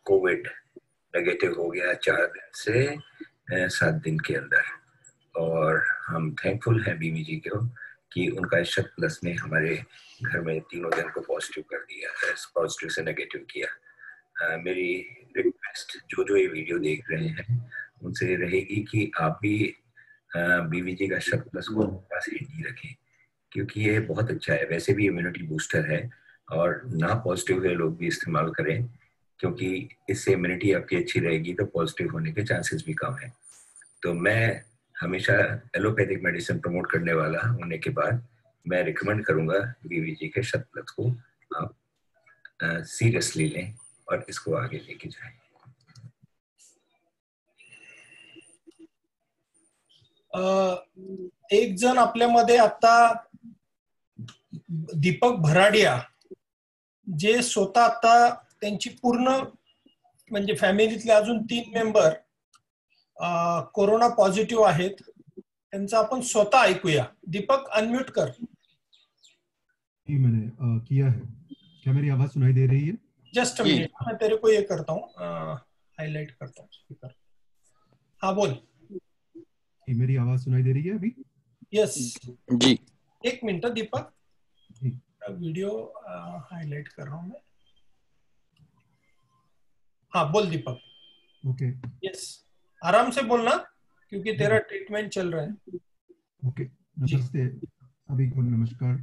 कोविड नेगेटिव हो गया 4 दिन से 7 दिन के अंदर। और हम थैंकफुल हैं बीवीजी को कि उनका 100+ ने हमारे घर में तीनों जन को पॉजिटिव कर दिया, पॉजिटिव से नेगेटिव किया। मेरी रिक्वेस्ट जो ये वीडियो देख रहे हैं उनसे रहेगी कि आप भी बीवीजी का 100+ को पास ही रखें, क्योंकि ये बहुत अच्छा है। वैसे भी इम्यूनिटी बूस्टर है और ना पॉजिटिव हुए लोग भी इस्तेमाल करें, क्योंकि इससे इम्यूनिटी आपकी अच्छी रहेगी तो पॉजिटिव होने के चांसेस भी कम है। तो मैं हमेशा एलोपैथिक मेडिसिन प्रमोट करने वाला होने के बाद मैं रिकमेंड करूंगा बीवीजी के 100+ को आप सिरियसली लें और इसको आगे लेके जाएं। एक जण आपल्यामध्ये आता दीपक भराडिया, जे स्वतः आता त्यांची पूर्ण म्हणजे फॅमिलीतले अजून 3 मेंबर कोरोना पॉझिटिव्ह आहेत, त्यांचं आपण स्वतः ऐकूया। दीपक अनम्यूट कर। मैंने किया है। क्या मेरी आवाज सुनाई दे रही है? जस्ट अ मिनट, मैं तेरे को ये करता हूँ, हाईलाइट करता हूँ स्पीकर। हाँ बोल। मेरी आवाज सुनाई दे रही है अभी? यस जी। 1 मिनट दीपक, वीडियो हाईलाइट कर रहा हूँ मैं। हाँ बोल दीपक। ओके। यस, आराम से बोलना क्योंकि तेरा ट्रीटमेंट चल रहा है। ओके, नमस्ते सभी को, नमस्कार।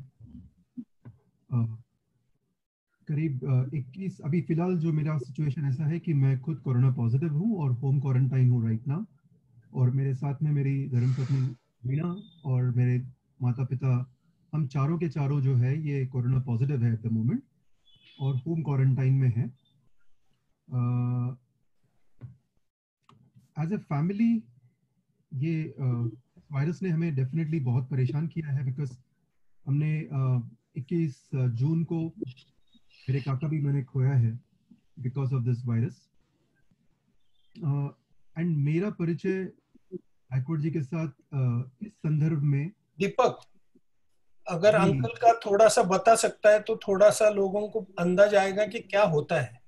करीब 21 अभी फिलहाल जो मेरा सिचुएशन ऐसा है कि मैं खुद कोरोना पॉजिटिव हूँ और होम क्वारंटाइन हूँ राइट नाउ, और मेरे साथ में मेरी धर्मपत्नी वीणा और मेरे माता पिता, हम चारों के चारों जो है ये कोरोना पॉजिटिव है एट द मोमेंट और होम क्वारंटाइन में है। एज ए फैमिली ये वायरस ने हमें डेफिनेटली बहुत परेशान किया है, बिकॉज हमने 21 जून को मेरे काका भी मैंने खोया है because of this virus. End मेरा परिचय गायकवाड़ जी के साथ इस संदर्भ में। दीपक, अगर अंकल का थोड़ा सा बता सकता है तो थोड़ा सा लोगों को अंदाज आएगा कि क्या होता है।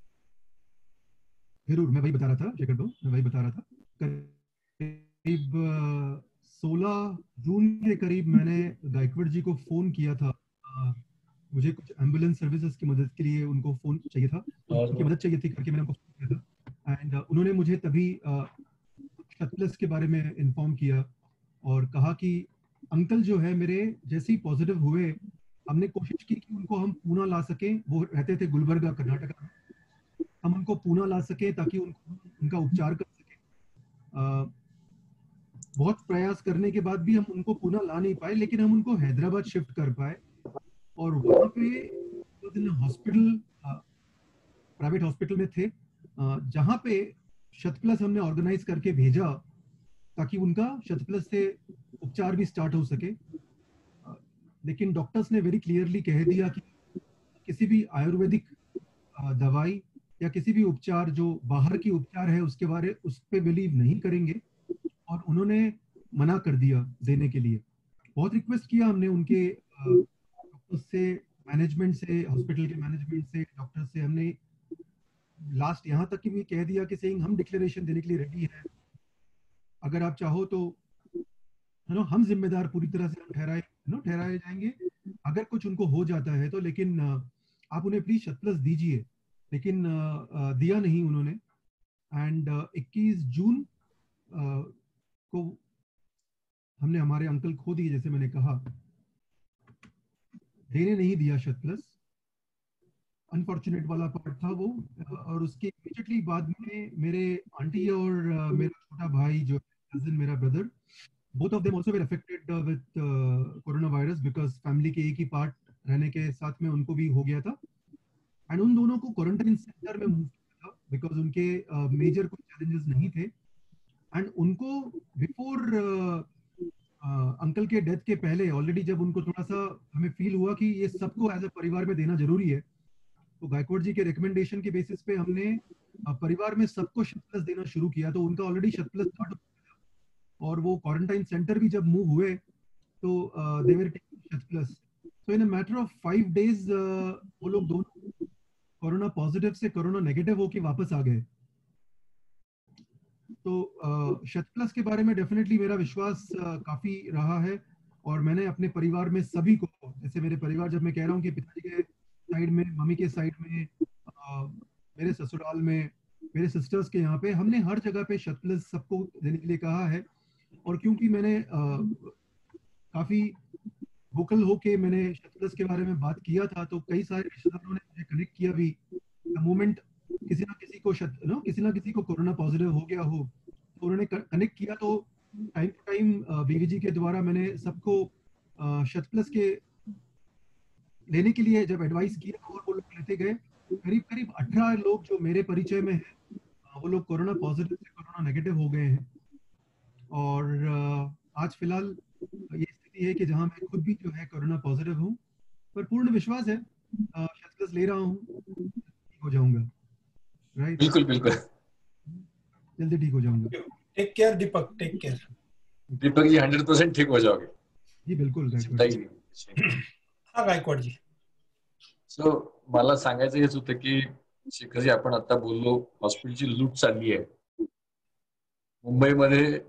जरूर, मैं वही बता रहा था शेखर दो, मैं वही बता रहा था। करीब 16 जून के करीब मैंने गायकवाड़ जी को फोन किया था। मुझे कुछ एम्बुलेंस सर्विसेज की मदद के लिए उनको फोन चाहिए था, उनकी मदद चाहिए थी करके मैंने उनको फोन किया था। एंड उन्होंने मुझे तभी 100+ के बारे में इन्फॉर्म किया और कहा कि अंकल जो है मेरे जैसे ही पॉजिटिव हुए हमने कोशिश की कि उनको हम पूना ला सकें। वो रहते थे गुलबर्गा कर्नाटका में, हम उनको पूना ला सकें ताकि उनका उपचार कर सकें। बहुत प्रयास करने के बाद भी हम उनको पूना ला नहीं पाए, लेकिन हम उनको हैदराबाद शिफ्ट कर पाए। और वहाँ पे हॉस्पिटल, प्राइवेट हॉस्पिटल में थे, जहाँ पे शतप्लस हमने ऑर्गेनाइज करके भेजा ताकि उनका शतप्लस से उपचार भी स्टार्ट हो सके। लेकिन डॉक्टर्स ने वेरी क्लियरली कह दिया कि किसी भी आयुर्वेदिक दवाई या किसी भी उपचार जो बाहर की उपचार है उस पे बिलीव नहीं करेंगे, और उन्होंने मना कर दिया देने के लिए। बहुत रिक्वेस्ट किया हमने उनके डॉक्टर्स से, मैनेजमेंट से, हॉस्पिटल के मैनेजमेंट से, डॉक्टर से। हमने लास्ट यहाँ तक कि भी कह दिया कि सेइंग हम डिक्लेरेशन देने के लिए रेडी हैं, अगर आप चाहो तो हम जिम्मेदार पूरी तरह से हम ठहराए जाएंगे अगर कुछ उनको हो जाता है तो, लेकिन आप उन्हें प्लीज शतप्लस दीजिए। लेकिन दिया नहीं उन्होंने। एंड 21 जून को हमने हमारे अंकल खो दिए, जैसे मैंने कहा, देने नहीं दिया शतप्लस। अनफॉर्चुनेट वाला पार्ट था वो। और उसके इमीडिएटली बाद में मेरे आंटी और मेरा छोटा भाई जो कजिन, मेरा brother, both of them also were affected with coronavirus because family के एक ही पार्ट रहने के साथ में उनको भी हो गया था। एंड उन दोनों को क्वारंटाइन सेंटर में मूव किया था बिकॉज उनके मेजर कोई चैलेंजेस नहीं थे। एंड उनको बिफोर अंकल के डेथ के पहले ऑलरेडी जब उनको थोड़ा सा हमें फील हुआ कि ये सबको एज अ परिवार में देना जरूरी है, तो गायकवाड़ जी के रिकमेंडेशन के बेसिस पे हमने परिवार में सबको शतप्लस देना शुरू किया। तो उनका ऑलरेडी शतप्लस स्टार्ट, और वो क्वारंटाइन सेंटर भी जब मूव हुए तो दे वर टेकिंग शतप्लस। So in a matter of 5 days वो लोग दोनों कोरोना पॉजिटिव से कोरोना नेगेटिव होके वापस आ गए। तो शतप्लस के बारे में डेफिनेटली मेरा विश्वास काफी रहा है। और मैंने अपने परिवार में सभी को, जैसे मेरे परिवार, जब मैं कह रहा हूँ कि पिताजी के साइड में, मम्मी के साइड में, मेरे ससुराल में, मेरे सिस्टर्स के यहाँ पे, हमने हर जगह पे शतप्लस सबको देने के लिए कहा है। और क्योंकि मैंने काफी वोकल होके मैंने शतप्लस के बारे में बात किया था, तो कई सारे रिश्तेदारों ने मुझे कनेक्ट किया भी। द मोमेंट किसी ना किसी को कोरोना पॉजिटिव हो गया हो तो उन्होंने कनेक्ट किया। तो टाइम टू टाइम बीवी जी के द्वारा मैंने सबको शतप्लस के लेने के लिए जब एडवाइस किया और वो लोग लेते गए, करीब 18 लोग जो मेरे परिचय में हैं वो लोग कोरोना पॉजिटिव से कोरोना नेगेटिव हो गए हैं। और आज फिलहाल ये स्थिति है कि जहां मैं खुद भी जो है कोरोना पॉजिटिव हूँ, पर पूर्ण विश्वास है शतप्लस ले रहा हूँ, ठीक हो जाऊंगा। राइट, बिल्कुल बिल्कुल, जल्दी ठीक हो जाऊंगा। Take care Deepak, take care. Deepak ji 100% ठीक हो जाओगे जी बिल्कुल। हा गायकवाड जी। सो मला सांगायचं हेच होतं की शेखरजी, आपण आता बोललो हॉस्पिटलची लूट चालली आहे मुंबईमध्ये।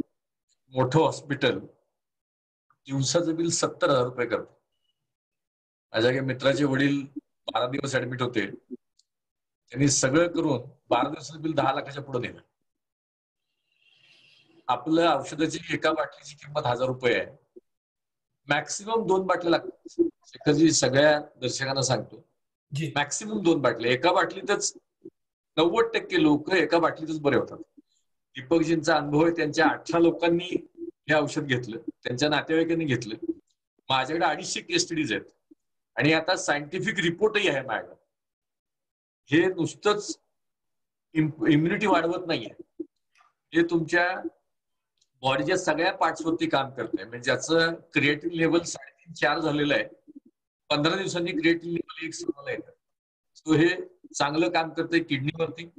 मोठं हॉस्पिटल दिवसाचं बिल 70,000 रुपये करतं। माझ्या काही मित्राचे वडील 12 दिवस ऍडमिट होते, त्यांनी सगळं करून 12 दिवसाचं बिल 10 लाखाच्या पुढे नेलं। आपलं औषधाची एका बाटलीची किंमत 1000 रुपये आहे, मॅक्सिमम 2 बाटल्या लागतात। शेखरजी सगळ्या दर्शकांना सांगतो, मॅक्सिमम 2 बाटल्या, एका बाटलीतच 90% लोक एका बाटलीतच बरे होतात। दीपकजींचा अनुभव आहे, त्यांच्या 18 लोकांनी हे औषध घेतलं, त्यांच्या नातेवाईकांनी घेतलं। माझ्याकडे 250 केस स्टडीज आहेत आणि आता सायंटिफिक रिपोर्टही आहे माझ्याकडे। हे नुसतंच इम्युनिटी वाढवत नाहीये, हे तुमच्या बॉडीच्या सगळ्या पार्ट्सवरती काम करतंय। म्हणजे ज्याचं क्रिएटिन लेवल 3.5-4 झालेलं आहे, 15 दिवसांनी क्रिएटिन लेवल 1 सर्वाला येतं। सो हे चांगलं काम करतंय किडनीवरती,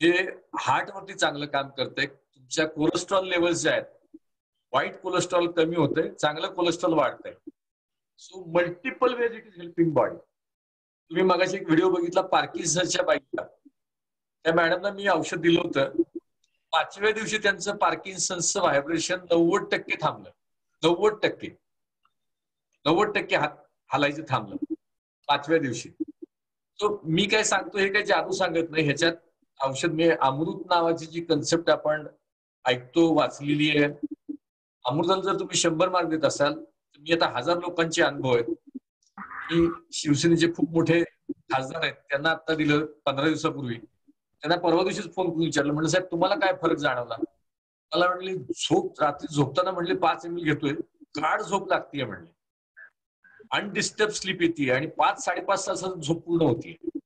हे हार्टवरती चांगलं काम करतंय। तुमच्या कोलेस्ट्रॉल लेवल्स जे आहेत, वाईट कोलेस्ट्रॉल कमी होतंय, चांगलं कोलेस्ट्रॉल वाढतंय। So multiple ways it is helping body. तुम्ही मगाशी एक व्हिडिओ बघितला पार्किन्सनच्या बाईकचा, त्या मॅडमला मी औषध दिलं होतं, 5व्या दिवशी त्यांचं पार्किन्सनचं व्हायब्रेशन 90% थांबलं। 90% हालायचं थांबलं 5व्या दिवशी। सो मी काय सांगतो, हे काही जादू सांगत नाही, ह्याच्यात औषध मी अमृत नावाची जी कन्सेप्ट आपण ऐकतो, वाचलेली आहे। अमृताला जर तुम्ही 100 मार्क देत असाल तर मी आता 1000 लोकांचे अनुभव आहेत, की शिवसेनेचे खूप मोठे खासदार आहेत, त्यांना आता दिलं 15 दिवसापूर्वी. त्यांना परवा दिवशीच फोन करून विचारलं, म्हणलं साहेब तुम्हाला काय फरक जाणवला? मला म्हणले रात्री झोपताना म्हणले 5 ml घेतोय, गाढ झोप लागतीये म्हणले, अनडिस्टर्ब स्लीप येते आणि 5-5.5 तासात झोप पूर्ण होतीये.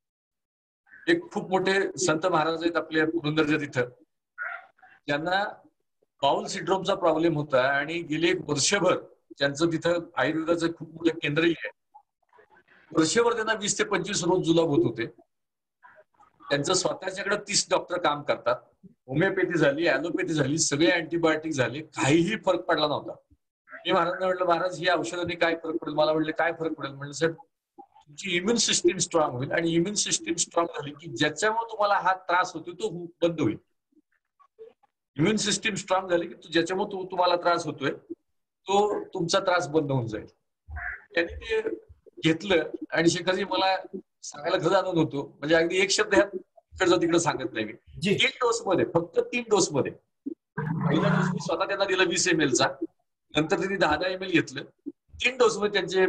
एक खूप मोठे संत महाराज आहेत आपल्या पुरंदरच्या तिथं, त्यांना बाउल सिंड्रोमचा प्रॉब्लेम होता आणि गेले 1 वर्षभर त्यांचं तिथं आयुर्वेदाचं खूप मोठं केंद्रही आहे. वर्षभर त्यांना 20 ते 25 रोज जुलाब होत होते. त्यांचं स्वतःच्याकडे 30 डॉक्टर काम करतात. होमिओपॅथी झाली, ऍलोपॅथी झाली, सगळे अँटीबायोटिक झाले, काहीही फरक पडला नव्हता. मी महाराजांना म्हटलं, महाराज ही औषधांनी काय फरक पडेल? मला म्हटलं काय फरक पडेल? म्हणजे साहेब तुमची इम्युन सिस्टीम स्ट्रॉंग होईल आणि इम्युन सिस्टीम स्ट्रॉंग झाली की ज्याच्यामुळे तुम्हाला हा त्रास होतो तो बंद होईल. इम्युन सिस्टीम स्ट्रॉंग झाली की ज्याच्यामुळे तुम्हाला त्रास होतोय तो तुमचा त्रास बंद होऊन जाईल. त्यांनी ते घेतलं आणि शेखरजी मला सांगायला खरं आनंद होतो, म्हणजे अगदी एक शब्द ह्यात इकडचं तिकडं सांगत नाही मी. 3 डोस मध्ये, फक्त 3 डोस मध्ये. पहिला डोस मी स्वतः त्यांना दिला 20 ml चा, नंतर त्यांनी 10 ml घेतलं. 3 डोस मध्ये त्यांचे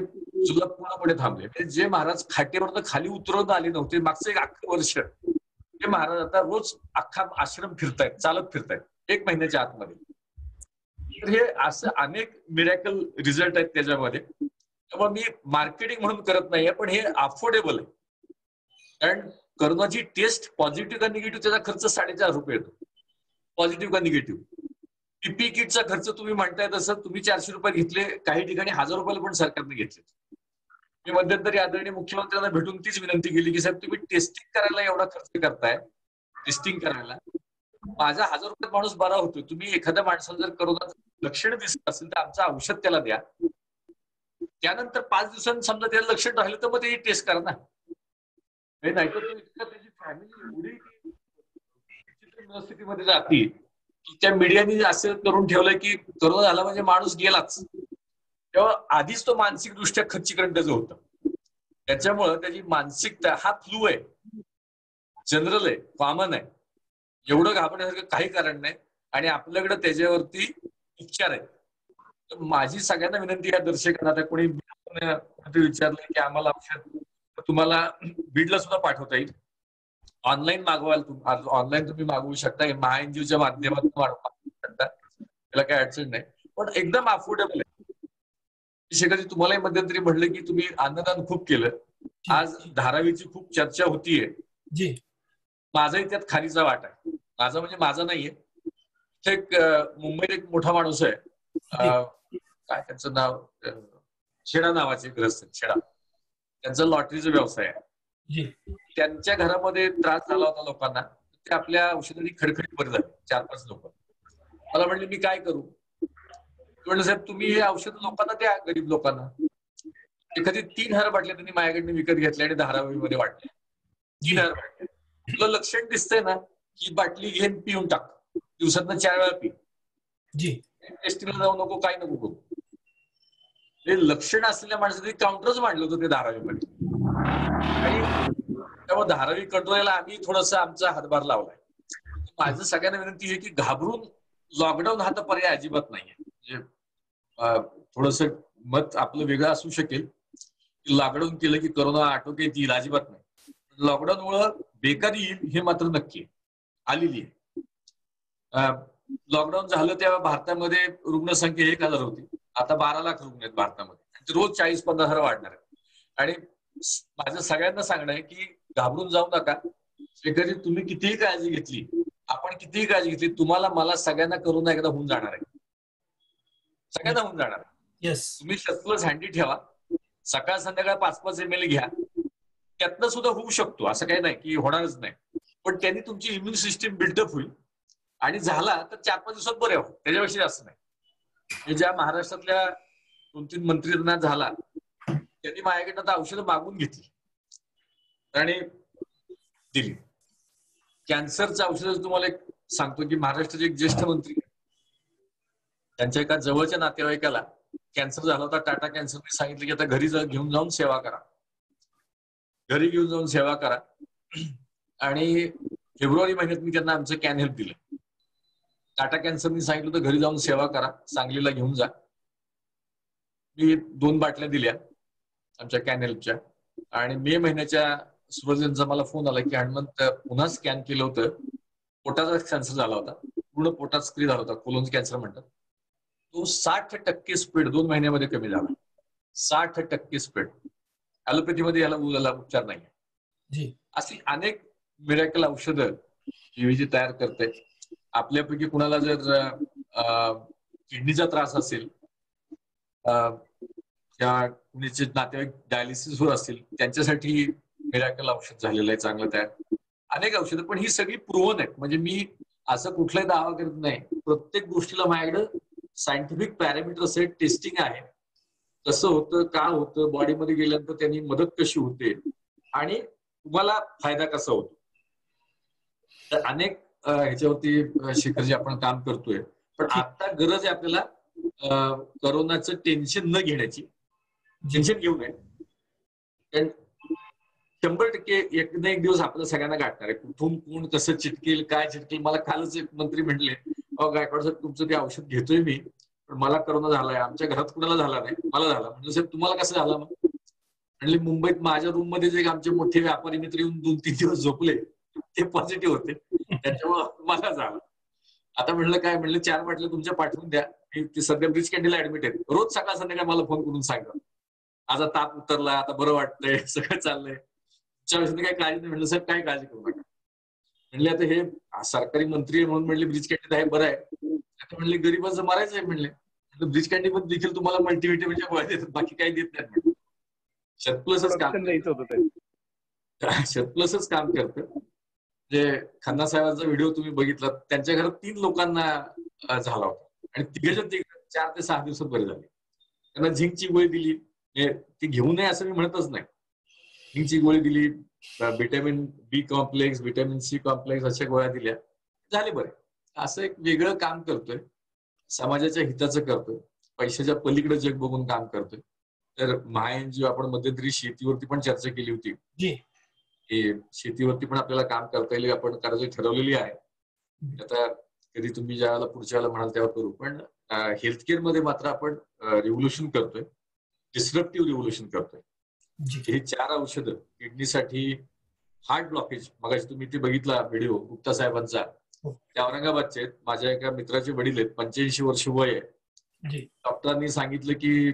जुलाब पूर्णपणे थांबले. जे महाराज खाटेवरनं खाली उतरवून आले नव्हते मागचं 1 वर्ष, ते महाराज आता रोज अख्खा आश्रम फिरतायत, चालत फिरतायत 1 महिन्याच्या आतमध्ये. तर हे असं अनेक मिरॅकल रिझल्ट आहेत त्याच्यामध्ये. त्यामुळे मी मार्केटिंग म्हणून करत नाहीये, पण हे अफोर्डेबल आहे. कारण कोरोनाची टेस्ट पॉझिटिव्ह का निगेटिव्ह त्याचा खर्च 4.5 रुपये येतो, पॉझिटिव्ह का निगेटिव्ह. पीपी किटचा खर्च तुम्ही म्हणताय तसं तुम्ही 400 रुपये घेतले, काही ठिकाणी 1000 रुपयाला पण सरकारने घेतले. मी मध्यंतरी आदरणीय मुख्यमंत्र्यांना भेटून तीच विनंती केली की साहेब तुम्ही टेस्टिंग करायला एवढा खर्च करताय, टेस्टिंग करायला माझा 1000 रुपयात माणूस बरा होतो, तुम्ही एखाद्या माणसाला जर करोनाचं लक्षण दिसत असेल तर आमचं औषध त्याला द्या, त्यानंतर 5 दिवसांनी समजा त्याला लक्षण राहिलं तर मग त्याची टेस्ट करा ना. नाही तर त्याची फॅमिली एवढी मनस्थितीमध्ये जाते की त्या मीडियाने असं करून ठेवलंय की करोना झाला म्हणजे माणूस गेलाच. तेव्हा आधीच तो मानसिक दृष्ट्या खच्चीकरण त्याचं होतं. त्याच्यामुळं त्याची मानसिकता, हा फ्लू आहे, जनरल आहे, कॉमन आहे, एवढं घाबरण्यासारखं काही कारण नाही आणि आपल्याकडे त्याच्यावरती उपचार आहेत. तर माझी सगळ्यांना विनंती आहे दर्शकांना, आता कोणी विचारलं की आम्हाला औषध तुम्हाला बीडला सुद्धा पाठवता येईल, ऑनलाईन मागवाल, ऑनलाईन तुम्ही मागवू शकता, महाएनजीओच्या माध्यमातून मागवू शकता, त्याला काही अडचण नाही, पण एकदम अफोर्डेबल आहे. शेखरजी तुम्हालाही मध्यंतरी म्हणलं की तुम्ही अन्नदान खूप केलं, आज धारावीची खूप चर्चा होतीये. माझाही त्यात खालीचा वाटा आहे. माझा म्हणजे माझा नाहीये, एक मुंबईत एक मोठा माणूस आहे, काय त्यांचं नाव, छेडा नावाचे ग्रस्त, छेडा, त्यांचा लॉटरीचा व्यवसाय आहे. त्यांच्या घरामध्ये त्रास झाला होता लोकांना, ते आपल्या औषधांनी खडखडीत बरे झाले 4-5 लोक. मला म्हणले मी काय करू? म्हणलं साहेब तुम्ही हे औषध लोकांना द्या, गरीब लोकांना. एखादी 3,000 बाटल्या त्यांनी माझ्याकडनं विकत घेतल्या आणि धारावीमध्ये वाटल्या. 3,000 बाटल्या. तुला लक्षण दिसतंय ना, ही बाटली घेऊन पिऊन टाक, दिवसातनं 4 वेळा पी, टेस्टिंगला जाऊ नको, काय नको करू. हे लक्षण असलेल्या माणसाने काउंटरच मांडलं होतं ते धारावीमध्ये. आणि त्यामुळे धारावी कंट्रोलला आम्ही थोडस आमचा हातभार लावलाय. माझं सगळ्यांना विनंती आहे की घाबरून लॉकडाऊन हा तर पर्याय अजिबात नाहीये. म्हणजे थोडस मत आपलं वेगळं असू शकेल की लॉकडाऊन केलं की करोना आटोक्यात येईल, अजिबात नाही. लॉकडाऊन मुळे बेकारी येईल हे मात्र नक्की आलेली आहे. लॉकडाऊन झालं तेव्हा भारतामध्ये रुग्णसंख्या 1,000 होती, आता 12 लाख रुग्ण आहेत भारतामध्ये, रोज 40-50 हजार वाढणार आहेत. आणि माझं सगळ्यांना सांगणं आहे की घाबरून जाऊ नका. शेखरजी तुम्ही कितीही काळजी घेतली, आपण कितीही काळजी घेतली, तुम्हाला मला सगळ्यांना करोना एकदा होऊन जाणार आहे, सगळ्यांना होऊन जाणार आहे. तुम्ही शतप्लस हँडी ठेवा, सकाळ संध्याकाळ 5-5 ml घ्या, त्यातनं सुद्धा होऊ शकतो, असं काही नाही की होणारच नाही, पण त्यांनी तुमची इम्युन सिस्टीम बिल्डअप होईल आणि झाला तर 4-5 दिवसात बरे हो, त्याच्यापेक्षा जास्त नाही. ज्या महाराष्ट्रातल्या 2-3 मंत्र्यांना झाला त्यांनी माझ्याकडनं आता औषधं मागून घेतली आणि दिली. कॅन्सरचं औषध तुम्हाला एक सांगतो की महाराष्ट्राचे एक ज्येष्ठ मंत्री, त्यांच्या एका जवळच्या नातेवाईकाला कॅन्सर झाला होता, टाटा कॅन्सरने सांगितलं की आता घरी घेऊन जाऊन सेवा करा, घरी घेऊन जाऊन सेवा करा. आणि फेब्रुवारी महिन्यात मी त्यांना आमचं कॅन हेल्प दिलं. टाटा कॅन्सरने सांगितलं तर घरी जाऊन सेवा करा, सांगलीला घेऊन जा. मी 2 बाटल्या दिल्या आमच्या कॅनेलच्या, आणि मे महिन्याच्या सुरुवातीला मला फोन आला की हनुमंत पुन्हा स्कॅन केलं होतं, पोटाचा कॅन्सर झाला होता, पूर्ण पोटात स्क्री झाला होता, कोलोन कॅन्सर म्हणतात, तो 60% स्पीड 2 महिन्यामध्ये कमी झाला. 60% स्पीड. ॲलोपॅथीमध्ये याला उपचार नाही. अशी अनेक मिरॅकल औषधं बीव्हीजी तयार करते. आपल्यापैकी कुणाला जर किडनीचा त्रास असेल, त्या कुणीचे नातेवाईक डायलिसिसवर असतील, त्यांच्यासाठी मिरॅकल औषध झालेलं आहे चांगलं तयार. अनेक औषधं, पण ही सगळी प्रूव्हन आहेत. म्हणजे मी असं कुठलाही दावा करत नाही. प्रत्येक गोष्टीला माझ्याकडे सायंटिफिक पॅरामीटर्स आहेत, टेस्टिंग आहे. कसं होतं, का होतं, बॉडीमध्ये गेल्यानंतर त्यांनी मदत कशी होते आणि तुम्हाला फायदा कसा होतो. तर अनेक ह्याच्यावरती शेखरजी आपण काम करतोय. पण आता गरज आहे आपल्याला करोनाचं टेन्शन न घेण्याची. टेन्शन घेऊ नये, कारण 100% एक ना एक दिवस आपल्याला सगळ्यांना गाठणार आहे. कुठून कोण कसं चिटकेल, काय चिटकेल. मला कालच एक मंत्री म्हणले, गायकवाड साहेब तुमचं ते औषध घेतोय मी, पण मला करोना झालाय, आमच्या घरात कुणाला झाला नाही, मला झाला. म्हणजे साहेब तुम्हाला कसं झाला मग? म्हणले मुंबईत माझ्या रूम मध्ये जे आमचे मोठे व्यापारी मित्र येऊन 2-3 दिवस झोपले, ते पॉझिटिव्ह होते, त्याच्यामुळे मला झालं. आता म्हणलं काय, म्हणलं 4 बाटल्या तुमच्या पाठवून द्या, ते सध्या ब्रिज कॅन्डीला ऍडमिट आहेत, रोज सकाळ संध्याकाळ मला फोन करून सांगा आता ताप उतरला, आता बरं वाटतंय, सगळं चाललंय, तुमच्या विषयी काही काळजी नाही. म्हणलं साहेब काय काळजी करू नका. म्हणले आता हे सरकारी मंत्री आहे म्हणून म्हणले ब्रिज कॅन्डी आहे, बरं आहे. आता म्हणले गरीबाचं मारायचं आहे. म्हणले ब्रिज कॅन्डी मध्ये देखील तुम्हाला मल्टीव्हिटॅमिनच्या गोळ्या देतात, बाकी काही देत नाही. शतप्लसच काम द्यायचं होतं, शतप्लसच काम करतं. जे खन्ना साहेबांचा व्हिडिओ तुम्ही बघितला, त्यांच्या घरात 3 लोकांना झाला होता आणि तिघेच्या 4 ते 6 दिवसात बरे झाले. त्यांना झिंकची गोळी दिली, ती घेऊ नये असं मी म्हणतच नाही. झिंकची गोळी दिली, व्हिटॅमिन बी कॉम्प्लेक्स, व्हिटॅमिन सी कॉम्प्लेक्स अशा गोळ्या दिल्या, झाले बरे. असं एक वेगळं काम करतोय, समाजाच्या हिताचं करतोय, पैशाच्या पलीकडे जग बघून काम करतोय. तर महाएनजीओ आपण मध्यंतरी शेतीवरती पण चर्चा केली होती, की शेतीवरती पण आपल्याला काम करता येईल, आपण करायची ठरवलेली आहे. आता कधी तुम्ही ज्या वेळेला पुढच्या वेळेला म्हणाल तेव्हा करू. पण हेल्थकेअर मध्ये मात्र आपण रिव्होल्युशन करतोय, डिस्ट्रक्टिव्ह रिव्होल्युशन करतोय. हे 4 औषधं किडनीसाठी, हार्ट ब्लॉकेज, मगाशी तुम्ही ते बघितला व्हिडिओ गुप्ता साहेबांचा, त्या औरंगाबादचे आहेत. माझ्या एका मित्राचे वडील आहेत, 85 वर्ष वय आहे. डॉक्टरांनी सांगितलं की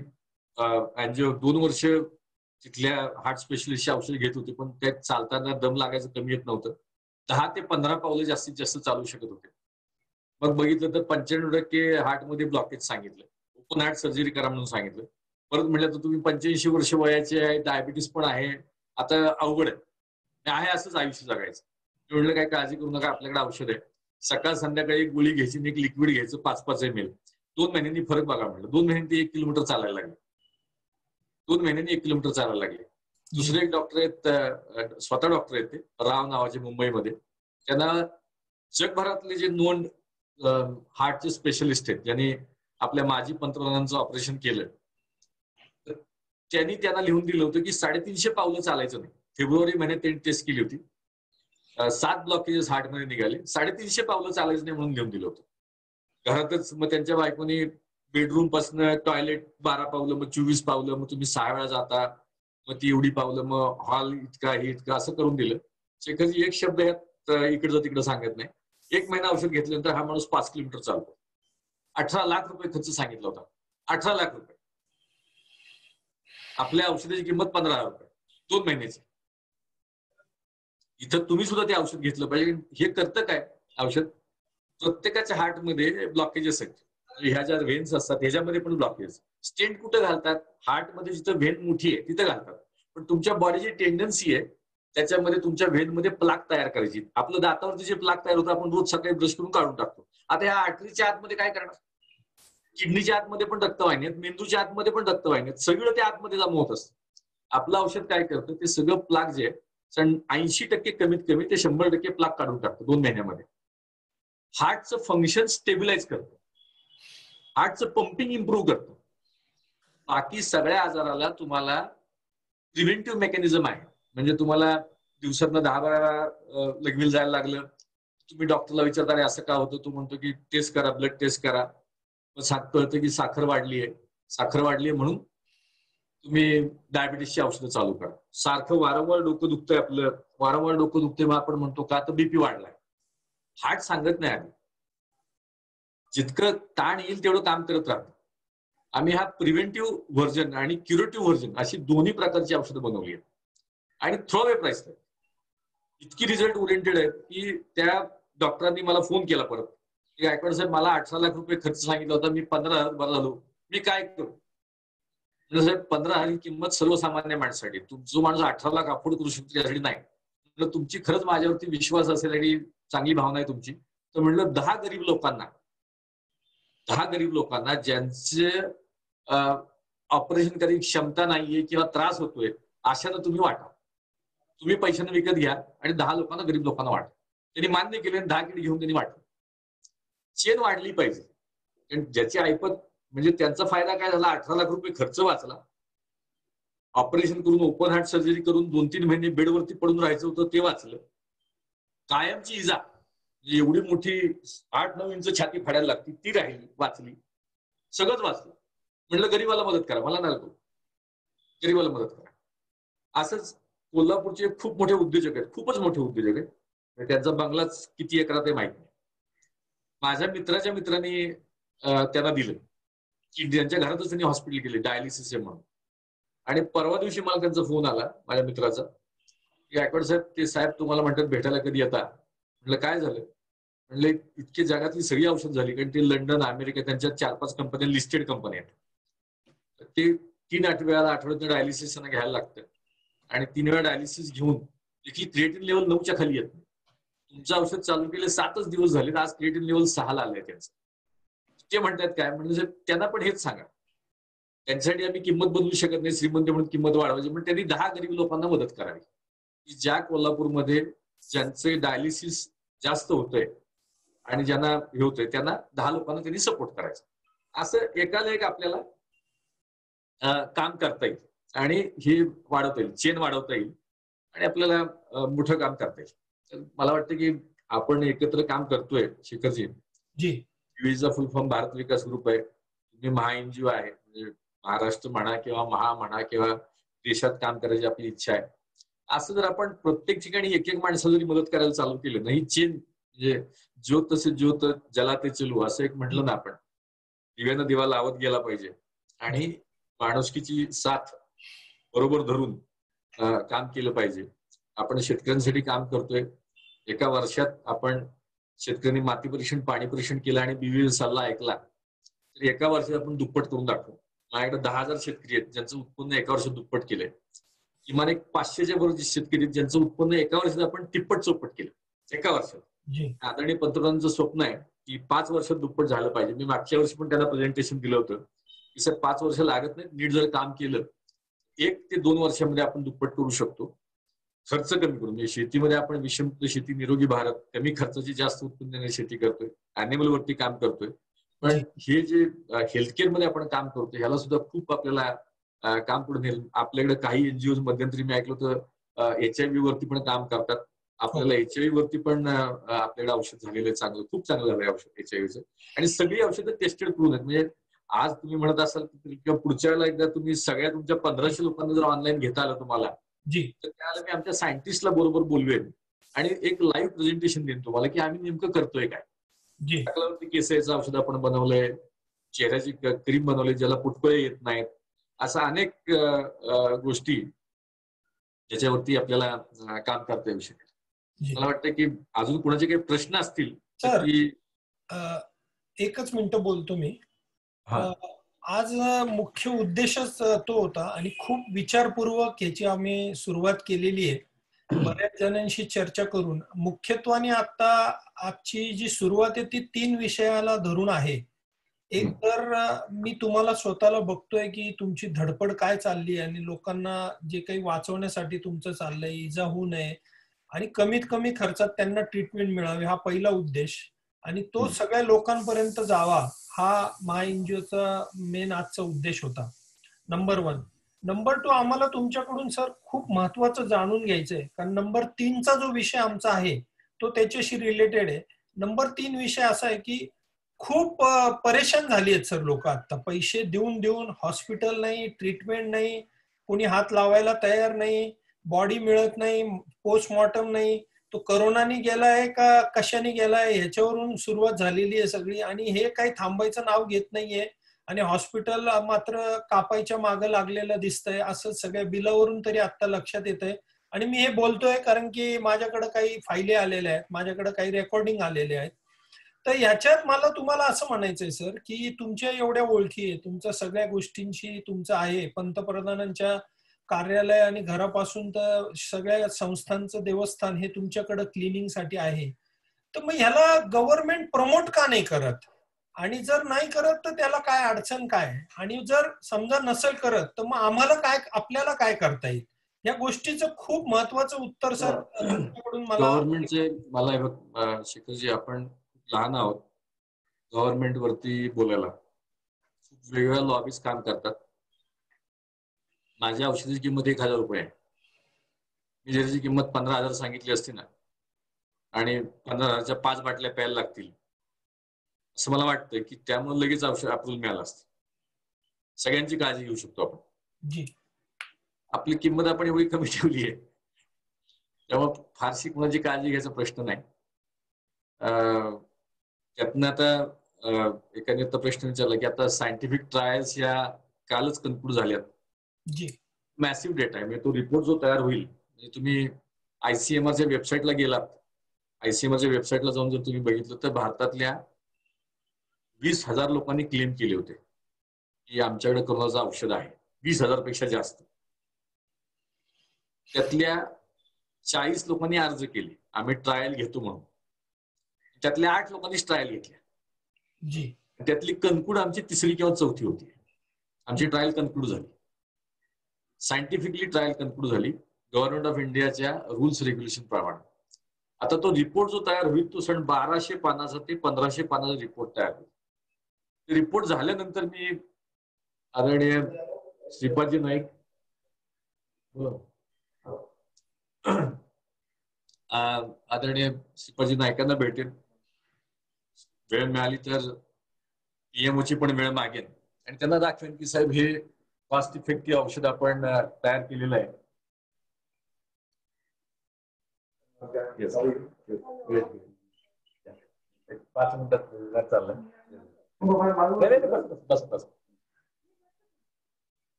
अँजिओ 2 वर्ष तिथल्या हार्ट स्पेशलिस्टची औषध घेत होते, पण त्यात चालताना दम लागायचं कमी येत नव्हतं. 10 ते 15 पावलं जास्तीत जास्त चालू शकत होते. मग बघितलं तर 95% हार्टमध्ये ब्लॉकेज सांगितलं, ओपन हार्ट सर्जरी करा म्हणून सांगितलं. परत म्हटलं तर तुम्ही 85 वर्ष वयाचे आहे, डायबिटीस पण आहे, आता अवघड आहे असंच आयुष्य जगायचं. म्हटलं काय काळजी करू नका, आपल्याकडे औषध आहे, सकाळ संध्याकाळी एक गोळी घ्यायची, एक लिक्विड घ्यायचं 5-5 ml. 2 महिन्यांनी फरक बघा म्हटलं. 2 महिन्यांनी 1 किलोमीटर चालायला लागले. 2 महिन्यांनी 1 किलोमीटर चालायला लागले. दुसरे एक डॉक्टर आहेत, स्वतः डॉक्टर आहेत ते, राव नावाचे, मुंबईमध्ये. त्यांना जगभरातले जे नोंद हार्टचे स्पेशलिस्ट आहेत, ज्यांनी आपल्या माजी पंतप्रधानांचं ऑपरेशन केलं, त्यांनी त्यांना लिहून दिलं होतं की 350 पावलं चालायचं नाही. फेब्रुवारी महिन्यात त्यांनी टेस्ट केली होती, 7 ब्लॉकेजेस हार्टमध्ये निघाले, 350 पावलं चालायचं नाही म्हणून लिहून दिलं होतं. घरातच मग त्यांच्या बायकोनी बेडरूम पासून टॉयलेट 12 पावलं, मग 24 पावलं, मग तुम्ही 6 वेळा जाता, मग ती एवढी पावलं, मग हॉल इतका, हे इतकं, असं करून दिलं. शेखरजी एक शब्द यात इकडचं तिकडं सांगत नाही. 1 महिना औषध घेतल्यानंतर हा माणूस 5 किलोमीटर चालतो. 18 लाख रुपये खर्च सांगितला होता, 18 लाख रुपये. आपल्या औषधाची किंमत 15,000 रुपये 2 महिन्याची. इथं तुम्ही सुद्धा ते औषध घेतलं पाहिजे. हे करतं काय औषध? प्रत्येकाच्या हार्टमध्ये ब्लॉकेजेस आहेत, ह्या ज्या व्हेन्स असतात ह्याच्यामध्ये पण ब्लॉकेज. स्टेंट कुठं घालतात? हार्टमध्ये जिथं व्हेन मोठी आहे तिथं घालतात. पण तुमच्या बॉडीची टेंडन्सी आहे त्याच्यामध्ये तुमच्या व्हेनमध्ये प्लाक तयार करायची. आपलं दातावरती जे प्लाक तयार होतं आपण रोज सकाळी ब्रश करून काढून टाकतो. आता ह्या आर्टरीच्या आतमध्ये काय करणार? किडनीच्या आतमध्ये पण रक्तवाहिनी आहेत, मेंदूच्या आतमध्ये पण रक्तवाहिनी आहेत, सगळं ते आतमध्ये जमा होत असतं. आपलं औषध काय करतं, ते सगळं प्लाक जे आहे 80% कमीत कमी ते 100% प्लाक काढून टाकतं 2 महिन्यामध्ये. हार्टचं फंक्शन स्टेबिलाइज करतं, हार्टचं पंपिंग इम्प्रूव्ह करतं. बाकी सगळ्या आजाराला तुम्हाला प्रिव्हेंटिव्ह मेकॅनिझम आहे. म्हणजे तुम्हाला दिवसातनं 10-12 लघवीला जायला लागलं, तुम्ही डॉक्टरला विचारता अरे असं का होतं, तो म्हणतो की टेस्ट करा, ब्लड टेस्ट करा. मग कळतं की साखर वाढली आहे म्हणून तुम्ही डायबिटीसची औषधं चालू करा. सारखं वारंवार डोकं दुखतंय आपलं, वारंवार डोकं दुखतंय, मग आपण म्हणतो का तर बीपी वाढलाय. हार्ट सांगत नाही आम्ही. जितकं ताण येईल तेवढं काम करत राहतो. आम्ही हा प्रिव्हेंटिव्ह व्हर्जन आणि क्युरेटिव्ह व्हर्जन अशी दोन्ही प्रकारची औषधं बनवली आहेत आणि थ्रोअवे प्राइस आहे. इतकी रिझल्ट ओरिएंटेड आहे की त्या डॉक्टरांनी मला फोन केला परत की गायकवाड साहेब मला 18 लाख रुपये खर्च सांगितला होता, मी 15,000 बरं झालो, मी काय करू? साहेब 15,000 ही किंमत सर्वसामान्य माणसासाठी, जो माणूस 18 लाख अफोर्ड करू शकतो त्यासाठी नाही. म्हटलं तुमची खरंच माझ्यावरती विश्वास असेल आणि चांगली भावना आहे तुमची, तर म्हणलं 10 गरीब लोकांना ज्यांचे ऑपरेशन करायची क्षमता नाहीये किंवा त्रास होतोय अशानं तुम्ही वाटा. तुम्ही पैशाने विकत घ्या आणि 10 लोकांना, गरीब लोकांना वाटा. त्यांनी मान्य केले आणि 10 किट घेऊन त्यांनी वाटलं. चेन वाढली पाहिजे. ज्याची ऐपत म्हणजे त्यांचा फायदा काय झाला, 18 लाख रुपये खर्च वाचला. ऑपरेशन करून ओपन हार्ट सर्जरी करून 2-3 महिने बेडवरती पडून राहायचं होतं ते वाचलं. कायमची इजा एवढी मोठी 8-9 इंच छाती फाडायला लागती ती राहिली, वाचली. सगळंच वाचलं. म्हटलं गरीबाला मदत करा, मला नाही नको, गरीबाला मदत करा. असंच कोल्हापूरचे खूप मोठे उद्योजक आहेत, खूपच मोठे उद्योजक आहेत. त्यांचा बंगलाच किती एकरात आहे माहित नाही. माझ्या मित्राच्या मित्रांनी त्यांना दिलं की त्यांच्या घरातच त्यांनी हॉस्पिटल केले, डायलिसिस आहे म्हणून. आणि परवा दिवशी मला त्यांचा फोन आला माझ्या मित्राचा की गायकवाड साहेब, ते साहेब तुम्हाला म्हणतात भेटायला कधी येता? म्हटलं काय झालं? म्हणले इतकी जगातली सगळी औषध झाली, कारण ते लंडन, अमेरिका, त्यांच्या 4-5 कंपन्या लिस्टेड कंपन्या आहेत. ते 3 आठवड्यात डायलिसिस त्यांना घ्यायला लागतं आणि 3 वेळा डायलिसिस घेऊन देखील क्रिएटिन लेवल 9च्या खाली येत नाही. तुमचं औषध चालू केले 7च दिवस झाले, आज क्रिएटिन लेवल 6ला आलंय त्यांचं. ते म्हणतात काय, म्हणजे त्यांना पण हेच सांगा, त्यांच्यासाठी आम्ही किंमत बदलू शकत नाही, श्रीमंत म्हणून किंमत वाढवायची, पण त्यांनी 10 गरीब लोकांना मदत करावी. की ज्या कोल्हापूरमध्ये ज्यांचे डायलिसिस जास्त होतंय आणि ज्यांना हे होतंय त्यांना 10 लोकांना त्यांनी सपोर्ट करायचं. असं एकाला एक आपल्याला काम करता येईल आणि हे वाढवता येईल, चेन वाढवता येईल आणि आपल्याला मोठं काम करता येईल. तर मला वाटतं की आपण एकत्र काम करतोय शेखरजी. चा फुल फॉर्म भारत विकास ग्रुप आहे. तुम्ही महा एनजीओ आहे, म्हणजे महाराष्ट्र म्हणा किंवा महा म्हणा किंवा देशात काम करायची आपली इच्छा आहे. असं जर आपण प्रत्येक ठिकाणी एक माणसाला जरी मदत करायला चालू केलं ना, ही चेन म्हणजे ज्योत तसे ज्योत जला ते चलू असं एक म्हटलं ना आपण, दिव्यानं दिवा लावत गेला पाहिजे आणि माणुसकीची साथ बरोबर धरून काम केलं पाहिजे. आपण शेतकऱ्यांसाठी काम करतोय. एका वर्षात आपण शेतकऱ्यांनी माती परीक्षण, पाणी परीक्षण केलं आणि बीवी सल्ला ऐकला तर एका वर्षात आपण दुप्पट करून दाखवू. माझ्याकडे 10,000 शेतकरी आहेत ज्यांचं उत्पन्न एका वर्षात दुप्पट केलंय. किमान एक 500च्या बरोबर शेतकरी आहेत ज्यांचं उत्पन्न एका वर्षात आपण तिप्पट चौपट केलं एका वर्षात. आदरणीय पंतप्रधानांचं स्वप्न आहे की 5 वर्षात दुप्पट झालं पाहिजे. मी मागच्या वर्षी पण त्यांना प्रेझेंटेशन दिलं होतं की सर 5 वर्ष लागत नाही, नीट जर काम केलं 1 ते 2 वर्षामध्ये आपण दुप्पट करू शकतो. खर्च कमी करून, म्हणजे शेतीमध्ये आपण विषमुक्त शेती, निरोगी भारत, कमी खर्चाची जास्त उत्पन्न देणारी शेती करतोय, अॅनिमल वरती काम करतोय. पण हे जे हेल्थकेअर मध्ये आपण काम करतोय ह्याला सुद्धा खूप आपल्याला काम करून येईल. आपल्याकडे काही एनजीओ मध्यंतरी मी ऐकलं तर HIV वरती पण काम करतात. आपल्याला HIV वरती पण आपल्याकडे औषध झालेलं आहे, चांगलं, खूप चांगलं झालंय औषध HIVचं. आणि सगळी औषधं टेस्टेड करून आहेत. म्हणजे आज तुम्ही म्हणत असाल किंवा पुढच्या वेळेला एकदा तुम्ही सगळ्या तुमच्या 1500 लोकांना जर ऑनलाईन घेता आलं तुम्हाला, तर त्याला मी आमच्या सायंटिस्टला बरोबर बोलवेन आणि एक लाईव्ह प्रेझेंटेशन देईन तुम्हाला की आम्ही नेमकं करतोय काय. केसाचं औषध आपण बनवलंय, चेहऱ्याची क्रीम बनवली ज्याला पुटकळे येत नाहीत, अशा अनेक गोष्टी ज्याच्यावरती आपल्याला काम करता येऊ शकेल. मला वाटतं की अजून कुणाचे काही प्रश्न असतील तर एकच मिनिट बोलतो मी. आज मुख्य उद्देशच तो होता आणि खूप विचारपूर्वक याची आम्ही सुरुवात केलेली आहे. बऱ्याच जणांशी चर्चा करून मुख्यत्वाने आता आजची जी सुरुवात आहे ती 3 विषयाला धरून आहे. एक तर मी तुम्हाला स्वतःला बघतोय की तुमची धडपड काय चालली आणि लोकांना जे काही वाचवण्यासाठी तुमचं चाललंय, इजा होऊ नये आणि कमीत कमी खर्चात त्यांना ट्रीटमेंट मिळावी, हा पहिला उद्देश. आणि तो सगळ्या लोकांपर्यंत जावा हा महा एनजीओचा मेन आजचा उद्देश होता. नंबर 1. नंबर 2, आम्हाला तुमच्याकडून सर खूप महत्वाचं जाणून घ्यायचंय, कारण नंबर 3चा जो विषय आमचा आहे तो त्याच्याशी रिलेटेड आहे. नंबर 3 विषय असा आहे की खूप परेशान झाली आहेत सर लोक. आता पैसे देऊन देऊन हॉस्पिटल नाही, ट्रीटमेंट नाही, कोणी हात लावायला तयार नाही, बॉडी मिळत नाही, पोस्टमॉर्टम नाही, तो करोनाने गेलाय का कशाने गेलाय ह्याच्यावरून सुरुवात झालेली आहे सगळी. आणि हे काही थांबायचं नाव घेत नाहीये आणि हॉस्पिटल मात्र कापायच्या मागे लागलेलं दिसतंय, असं सगळ्या बिलावरून तरी आता लक्षात येत आहे. आणि मी हे बोलतोय कारण की माझ्याकडे काही फायले आलेल्या आहेत, माझ्याकडे काही रेकॉर्डिंग आलेले आहेत. तर ह्याच्यात मला तुम्हाला असं म्हणायचंय सर की तुमच्या एवढ्या ओळखी आहे, तुमच्या सगळ्या गोष्टींशी तुमचं आहे, पंतप्रधानांच्या कार्यालय आणि घरापासून तर सगळ्या संस्थांचं देवस्थान हे तुमच्याकडे क्लिनिंगसाठी आहे. तर मग ह्याला गव्हर्नमेंट प्रमोट का नाही करत? आणि जर नाही करत तर त्याला काय अडचण काय? आणि जर समजा नसेल करत तर मग आम्हाला काय, आपल्याला काय करता येईल? या गोष्टीचं खूप महत्वाचं उत्तर सर तुमच्याकडून मला. गव्हर्नमेंटचे मला शेखरजी, आपण लहान आहोत गव्हर्नमेंट वरती बोलायला. खूप वेगवेगळ्या लॉबीज काम करतात. माझ्या औषधाची किंमत 1000 रुपये आहे. मी ज्याची किंमत 15,000 सांगितली असती ना आणि 15,000च्या 5 बाटल्या प्यायला लागतील असं मला वाटतं की त्यामुळे लगेच औषध अप्रूव्हल मिळालं असतं. सगळ्यांची काळजी घेऊ शकतो आपण. आपली किंमत आपण एवढी कमी ठेवली आहे त्यामुळे फारशी कोणाची काळजी घ्यायचा प्रश्न नाही. त्यातनं आता एकाने आता प्रश्न विचारला की आता सायंटिफिक ट्रायल्स या कालच कन्क्लूड झाल्यात. मॅसिव्ह डेटा आहे, म्हणजे तो रिपोर्ट जो तयार होईल, म्हणजे तुम्ही ICMRच्या वेबसाईटला गेलात, ICMRच्या वेबसाईटला जाऊन जर तुम्ही बघितलं तर भारतातल्या 20,000 लोकांनी क्लेम केले होते की आमच्याकडे कोरोनाचं औषध आहे. 20,000 पेक्षा जास्त. त्यातल्या 40 लोकांनी अर्ज केले आम्ही ट्रायल घेतो म्हणून. त्यातल्या 8 लोकांनीच ट्रायल घेतल्या. त्यातली कन्क्लूड आमची 3री किंवा 4थी होती. आमची ट्रायल कन्क्लूड झाली, सायंटिफिकली ट्रायल कन्क्लूड झाली गव्हर्नमेंट ऑफ इंडियाच्या रूल्स रेग्युलेशन प्रमाणे. आता तो रिपोर्ट जो तयार होईल तो 1200 पानाचा ते 1500 पानाचा रिपोर्ट तयार होईल. रिपोर्ट झाल्यानंतर मी आदरणीय श्रीपादजी नाईक, आदरणीय श्रीपादजी नाईकांना भेटेन. वेळ मिळाली तर PMOची पण वेळ मागेन आणि त्यांना दाखवेन की साहेब हे कॉस्ट इफेक्टिव्ह औषध आपण तयार केलेलं आहे. 5 मिनिटात चाललंय.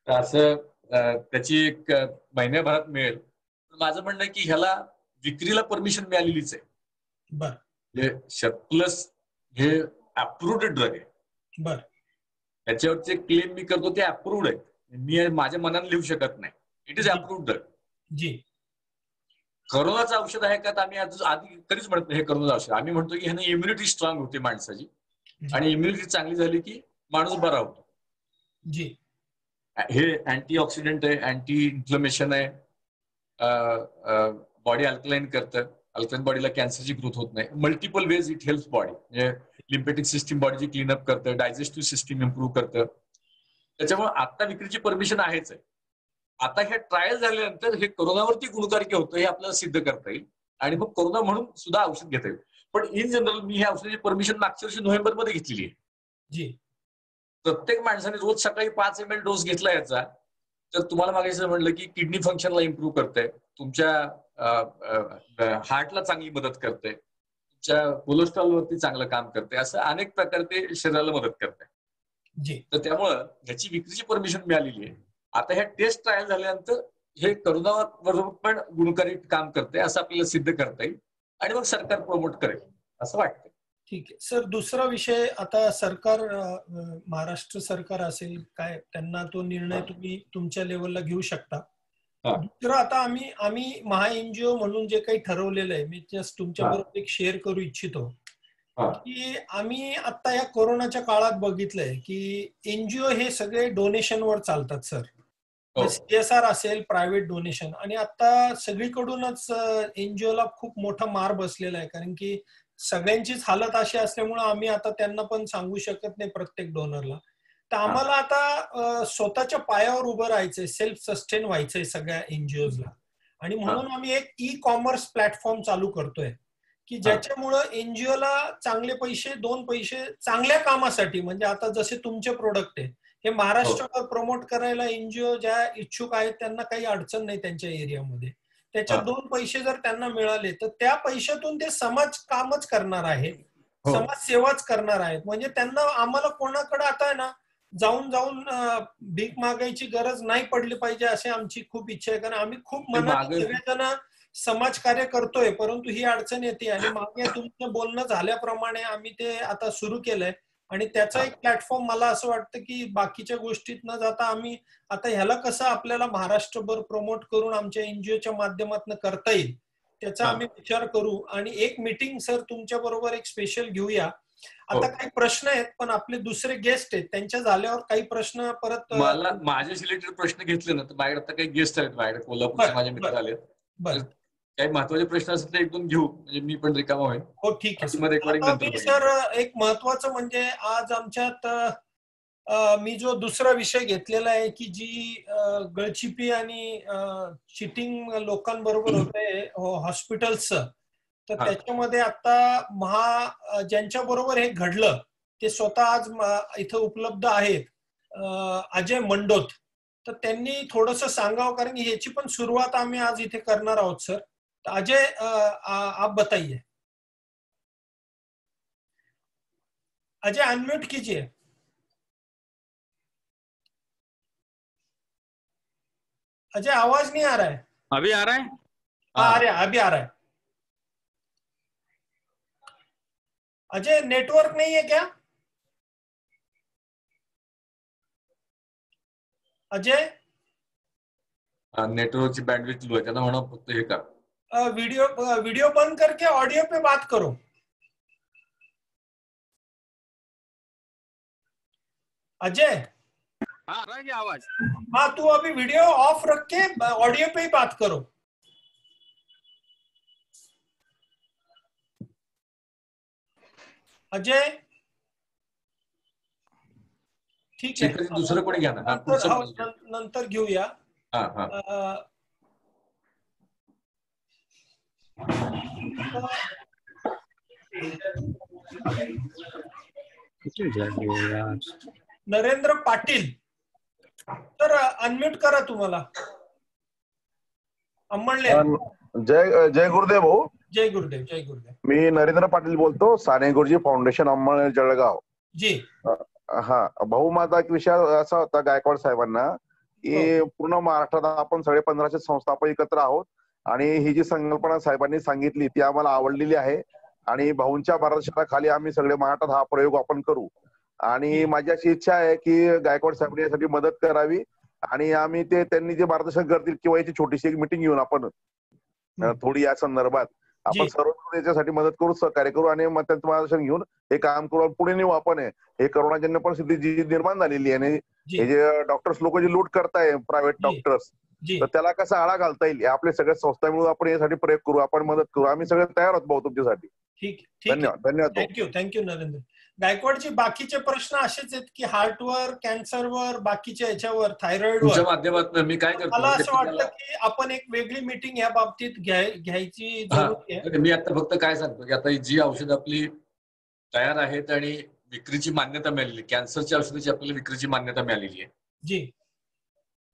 असं त्याची एक महिन्याभरात मिळेल. माझं म्हणणं आहे की ह्याला विक्रीला परमिशन मिळालेलीच आहे. प्लस हे अप्रूव्ड ड्रग आहे. त्याच्यावरचे क्लेम मी करतो ते अप्रूव्ड आहे. मी माझ्या मनाने लिहू शकत नाही. It is approved drug. करोनाचं औषध आहे का? तर आम्ही आधी कधीच म्हणत नाही हे करोनाचं औषध. आम्ही म्हणतो की ह्याने इम्युनिटी स्ट्रॉंग होते माणसाची आणि इम्युनिटी चांगली झाली की माणूस बरा होतो. हे अँटी ऑक्सिडंट आहे, अँटी इन्फ्लमेशन आहे, बॉडी अल्कलाइन करतं. अल्कलाइन बॉडीला कॅन्सरची ग्रोथ होत नाही. Multiple ways it helps body. म्हणजे लिम्फेटिक सिस्टीम बॉडीची क्लीनअप करतं, डायजेस्टिव्ह सिस्टीम इम्प्रूव्ह करतं. त्याच्यामुळे आता विक्रीची परमिशन आहेच आहे. आता ह्या ट्रायल झाल्यानंतर हे कोरोनावरती गुणकारी होतं हे आपल्याला सिद्ध करता येईल आणि मग कोरोना म्हणून सुद्धा औषध घेता येईल. पण इन जनरल मी ह्या औषधाची परमिशन मागच्या वर्षी नोव्हेंबरमध्ये घेतलेली आहे. प्रत्येक माणसाने रोज सकाळी 5 ml डोस घेतला याचा तर तुम्हाला मागायचं म्हणलं की किडनी फंक्शनला इम्प्रूव्ह करते, तुमच्या हार्टला चांगली मदत करते, तुमच्या कोलेस्ट्रॉलवरती चांगलं काम करते, असं अनेक प्रकारे ते शरीराला मदत करते. तर त्यामुळं ह्याची विक्रीची परमिशन मिळालेली आहे. आता ह्या टेस्ट ट्रायल झाल्यानंतर हे करोनाबरोबर पण गुणकारी काम करते असं आपल्याला सिद्ध करता येईल आणि मग सरकार प्रमोट करेल असं वाटतं. ठीक आहे सर. दुसरा विषय, आता सरकार, महाराष्ट्र सरकार असेल काय, त्यांना तो निर्णय तुम्ही तुमच्या लेवलला घेऊ शकता. दुसरं, आता आम्ही महा NGO म्हणून जे काही ठरवलेलं आहे, मी जस्ट तुमच्या बरोबर एक शेअर करू इच्छितो की आम्ही आता या कोरोनाच्या काळात बघितलंय की NGO हे सगळे डोनेशनवर चालतात सर. CSR असेल, प्रायव्हेट डोनेशन, आणि आता सगळीकडूनच NGOला खूप मोठा मार बसलेला आहे कारण की सगळ्यांचीच हालत अशी असल्यामुळे आम्ही आता त्यांना पण सांगू शकत नाही प्रत्येक डोनरला. तर आम्हाला आता स्वतःच्या पायावर उभं राहायचंय, सेल्फ सस्टेन व्हायचंय सगळ्या NGOजला. आणि म्हणून आम्ही एक ई-कॉमर्स प्लॅटफॉर्म चालू करतोय की ज्याच्यामुळं एनजीओला चांगले पैसे, 2 पैसे चांगल्या कामासाठी, म्हणजे आता जसे तुमचे प्रोडक्ट आहे हे महाराष्ट्रावर प्रमोट करायला एनजीओ ज्या इच्छुक आहेत त्यांना काही अडचण नाही त्यांच्या एरियामध्ये. त्याच्यात 2 पैसे जर त्यांना मिळाले तर त्या पैशातून ते समाज कामच करणार आहेत, समाजसेवाच करणार आहेत. म्हणजे त्यांना आम्हाला कोणाकडे आता आहे ना जाऊन भीक मागायची गरज नाही पडली पाहिजे अशी आमची खूप इच्छा आहे. कारण आम्ही खूप मनात सगळेजण समाजकार्य करतोय, परंतु ही अडचण येते. आणि मागे तुमचं बोलणं झाल्याप्रमाणे आम्ही ते आता सुरू केलंय आणि त्याचा एक प्लॅटफॉर्म मला असं वाटतं की बाकीच्या गोष्टीत न जाता आम्ही आता ह्याला कसं आपल्याला महाराष्ट्रभर प्रमोट करून आमच्या एनजीओच्या माध्यमातून करता येईल त्याचा आम्ही विचार करू. आणि एक मीटिंग सर तुमच्या बरोबर एक स्पेशल घेऊया. आता काही प्रश्न आहेत पण आपले दुसरे गेस्ट आहेत त्यांच्या झाल्यावर काही प्रश्न परत मला माझे सिलेक्टेड प्रश्न घेतले ना तर माझ्याकडे आता काही गेस्ट आहेत, माझ्याकडे कोल्हापूरचे माझे मित्र आले, काही महत्वाचे प्रश्न असतील तर एकदम घेऊ, म्हणजे मी पण रिकामा होईल. हो ठीक आहे सर. एक महत्वाचं म्हणजे आज आमच्यात मी जो दुसरा विषय घेतलेला आहे की जी गळचिपी आणि चिटिंग लोकांबरोबर होते हॉस्पिटल्सचं, तर त्याच्यामध्ये आता ज्यांच्या बरोबर हे घडलं ते स्वतः आज इथं उपलब्ध आहेत, अजय मंडोत. तर त्यांनी थोडंसं सांगावं कारण की ह्याची पण सुरुवात आम्ही आज इथे करणार आहोत सर. तो अजय आप बताइए. अजय अनम्यूट कीजिए. अजय आवाज नहीं आ रहा है. अभी आ रहा है? हाँ आ रहा है, अभी आ रहा है. अजय नेटवर्क नहीं है क्या? अजय नेटवर्कची बँडविड्थ लो आहे त्यांना म्हणा फक्त हे कर. वीडियो बंद करके ऑडियो पे बात करो. अजय हाँ, आ रहा है क्या आवाज? हाँ तू अभी वीडियो ऑफ रख के ऑडियो पे ही बात करो. अजय ठीक आहे, दुसरं कोणी घ्या ना, नंतर घेऊया. नरेंद्र पाटील तर अनम्यूट करा तुम्हाला. अंमळले. जय गुरुदेव भाऊ. जय गुरुदेव. जय गुरुदेव. मी नरेंद्र पाटील बोलतो, साने गुरुजी फाउंडेशन अंमळनेर जळगाव. जी हा भाऊ, माझा एक विषय असा होता गायकवाड साहेबांना की पूर्ण महाराष्ट्रात आपण 1550 संस्थापक एकत्र आहोत आणि ही जी संकल्पना साहेबांनी सांगितली ती आम्हाला आवडलेली आहे आणि भाऊंच्या मार्गदर्शनाखाली आम्ही सगळे महाराष्ट्रात हा प्रयोग आपण करू. आणि माझी अशी इच्छा आहे की गायकवाड साहेबांनी यासाठी मदत करावी आणि आम्ही त्यांनी जे मार्गदर्शन करतील किंवा याची छोटीशी एक मिटिंग घेऊन आपण थोडी या संदर्भात आपण सर्व याच्यासाठी मदत करू, सहकार्य करू आणि मग त्यांचं मार्गदर्शन घेऊन हे काम करू, पुढे नेऊ आपण. हे करोनाजन्य परिस्थिती जी निर्माण झालेली आहे आणि हे जे डॉक्टर्स लोक जे लूट करताय प्रायव्हेट डॉक्टर्स, तर त्याला कसा आळा घालता येईल आपले सगळ्या संस्था मिळून आपण यासाठी प्रयोग करू, आपण मदत करू. आम्ही सगळे तयार आहोत भाऊ तुमच्यासाठी. ठीक. धन्यवाद. थँक्यू नरेंद्र. गायकवाडचे बाकीचे प्रश्न असेच आहेत की हार्टवर, कॅन्सरवर, बाकीच्या याच्यावर, थायरॉइडवर माध्यमातून मी काय करतो, मला असं वाटतं की आपण एक वेगळी मीटिंग या बाबतीत घ्यायची जरूर आहे. मी आता फक्त काय सांगतो की आता जी औषध आपली तयार आहेत आणि विक्रीची मान्यता मिळालेली, कॅन्सरच्या औषधाची आपल्याला विक्रीची मान्यता मिळालेली आहे. जी.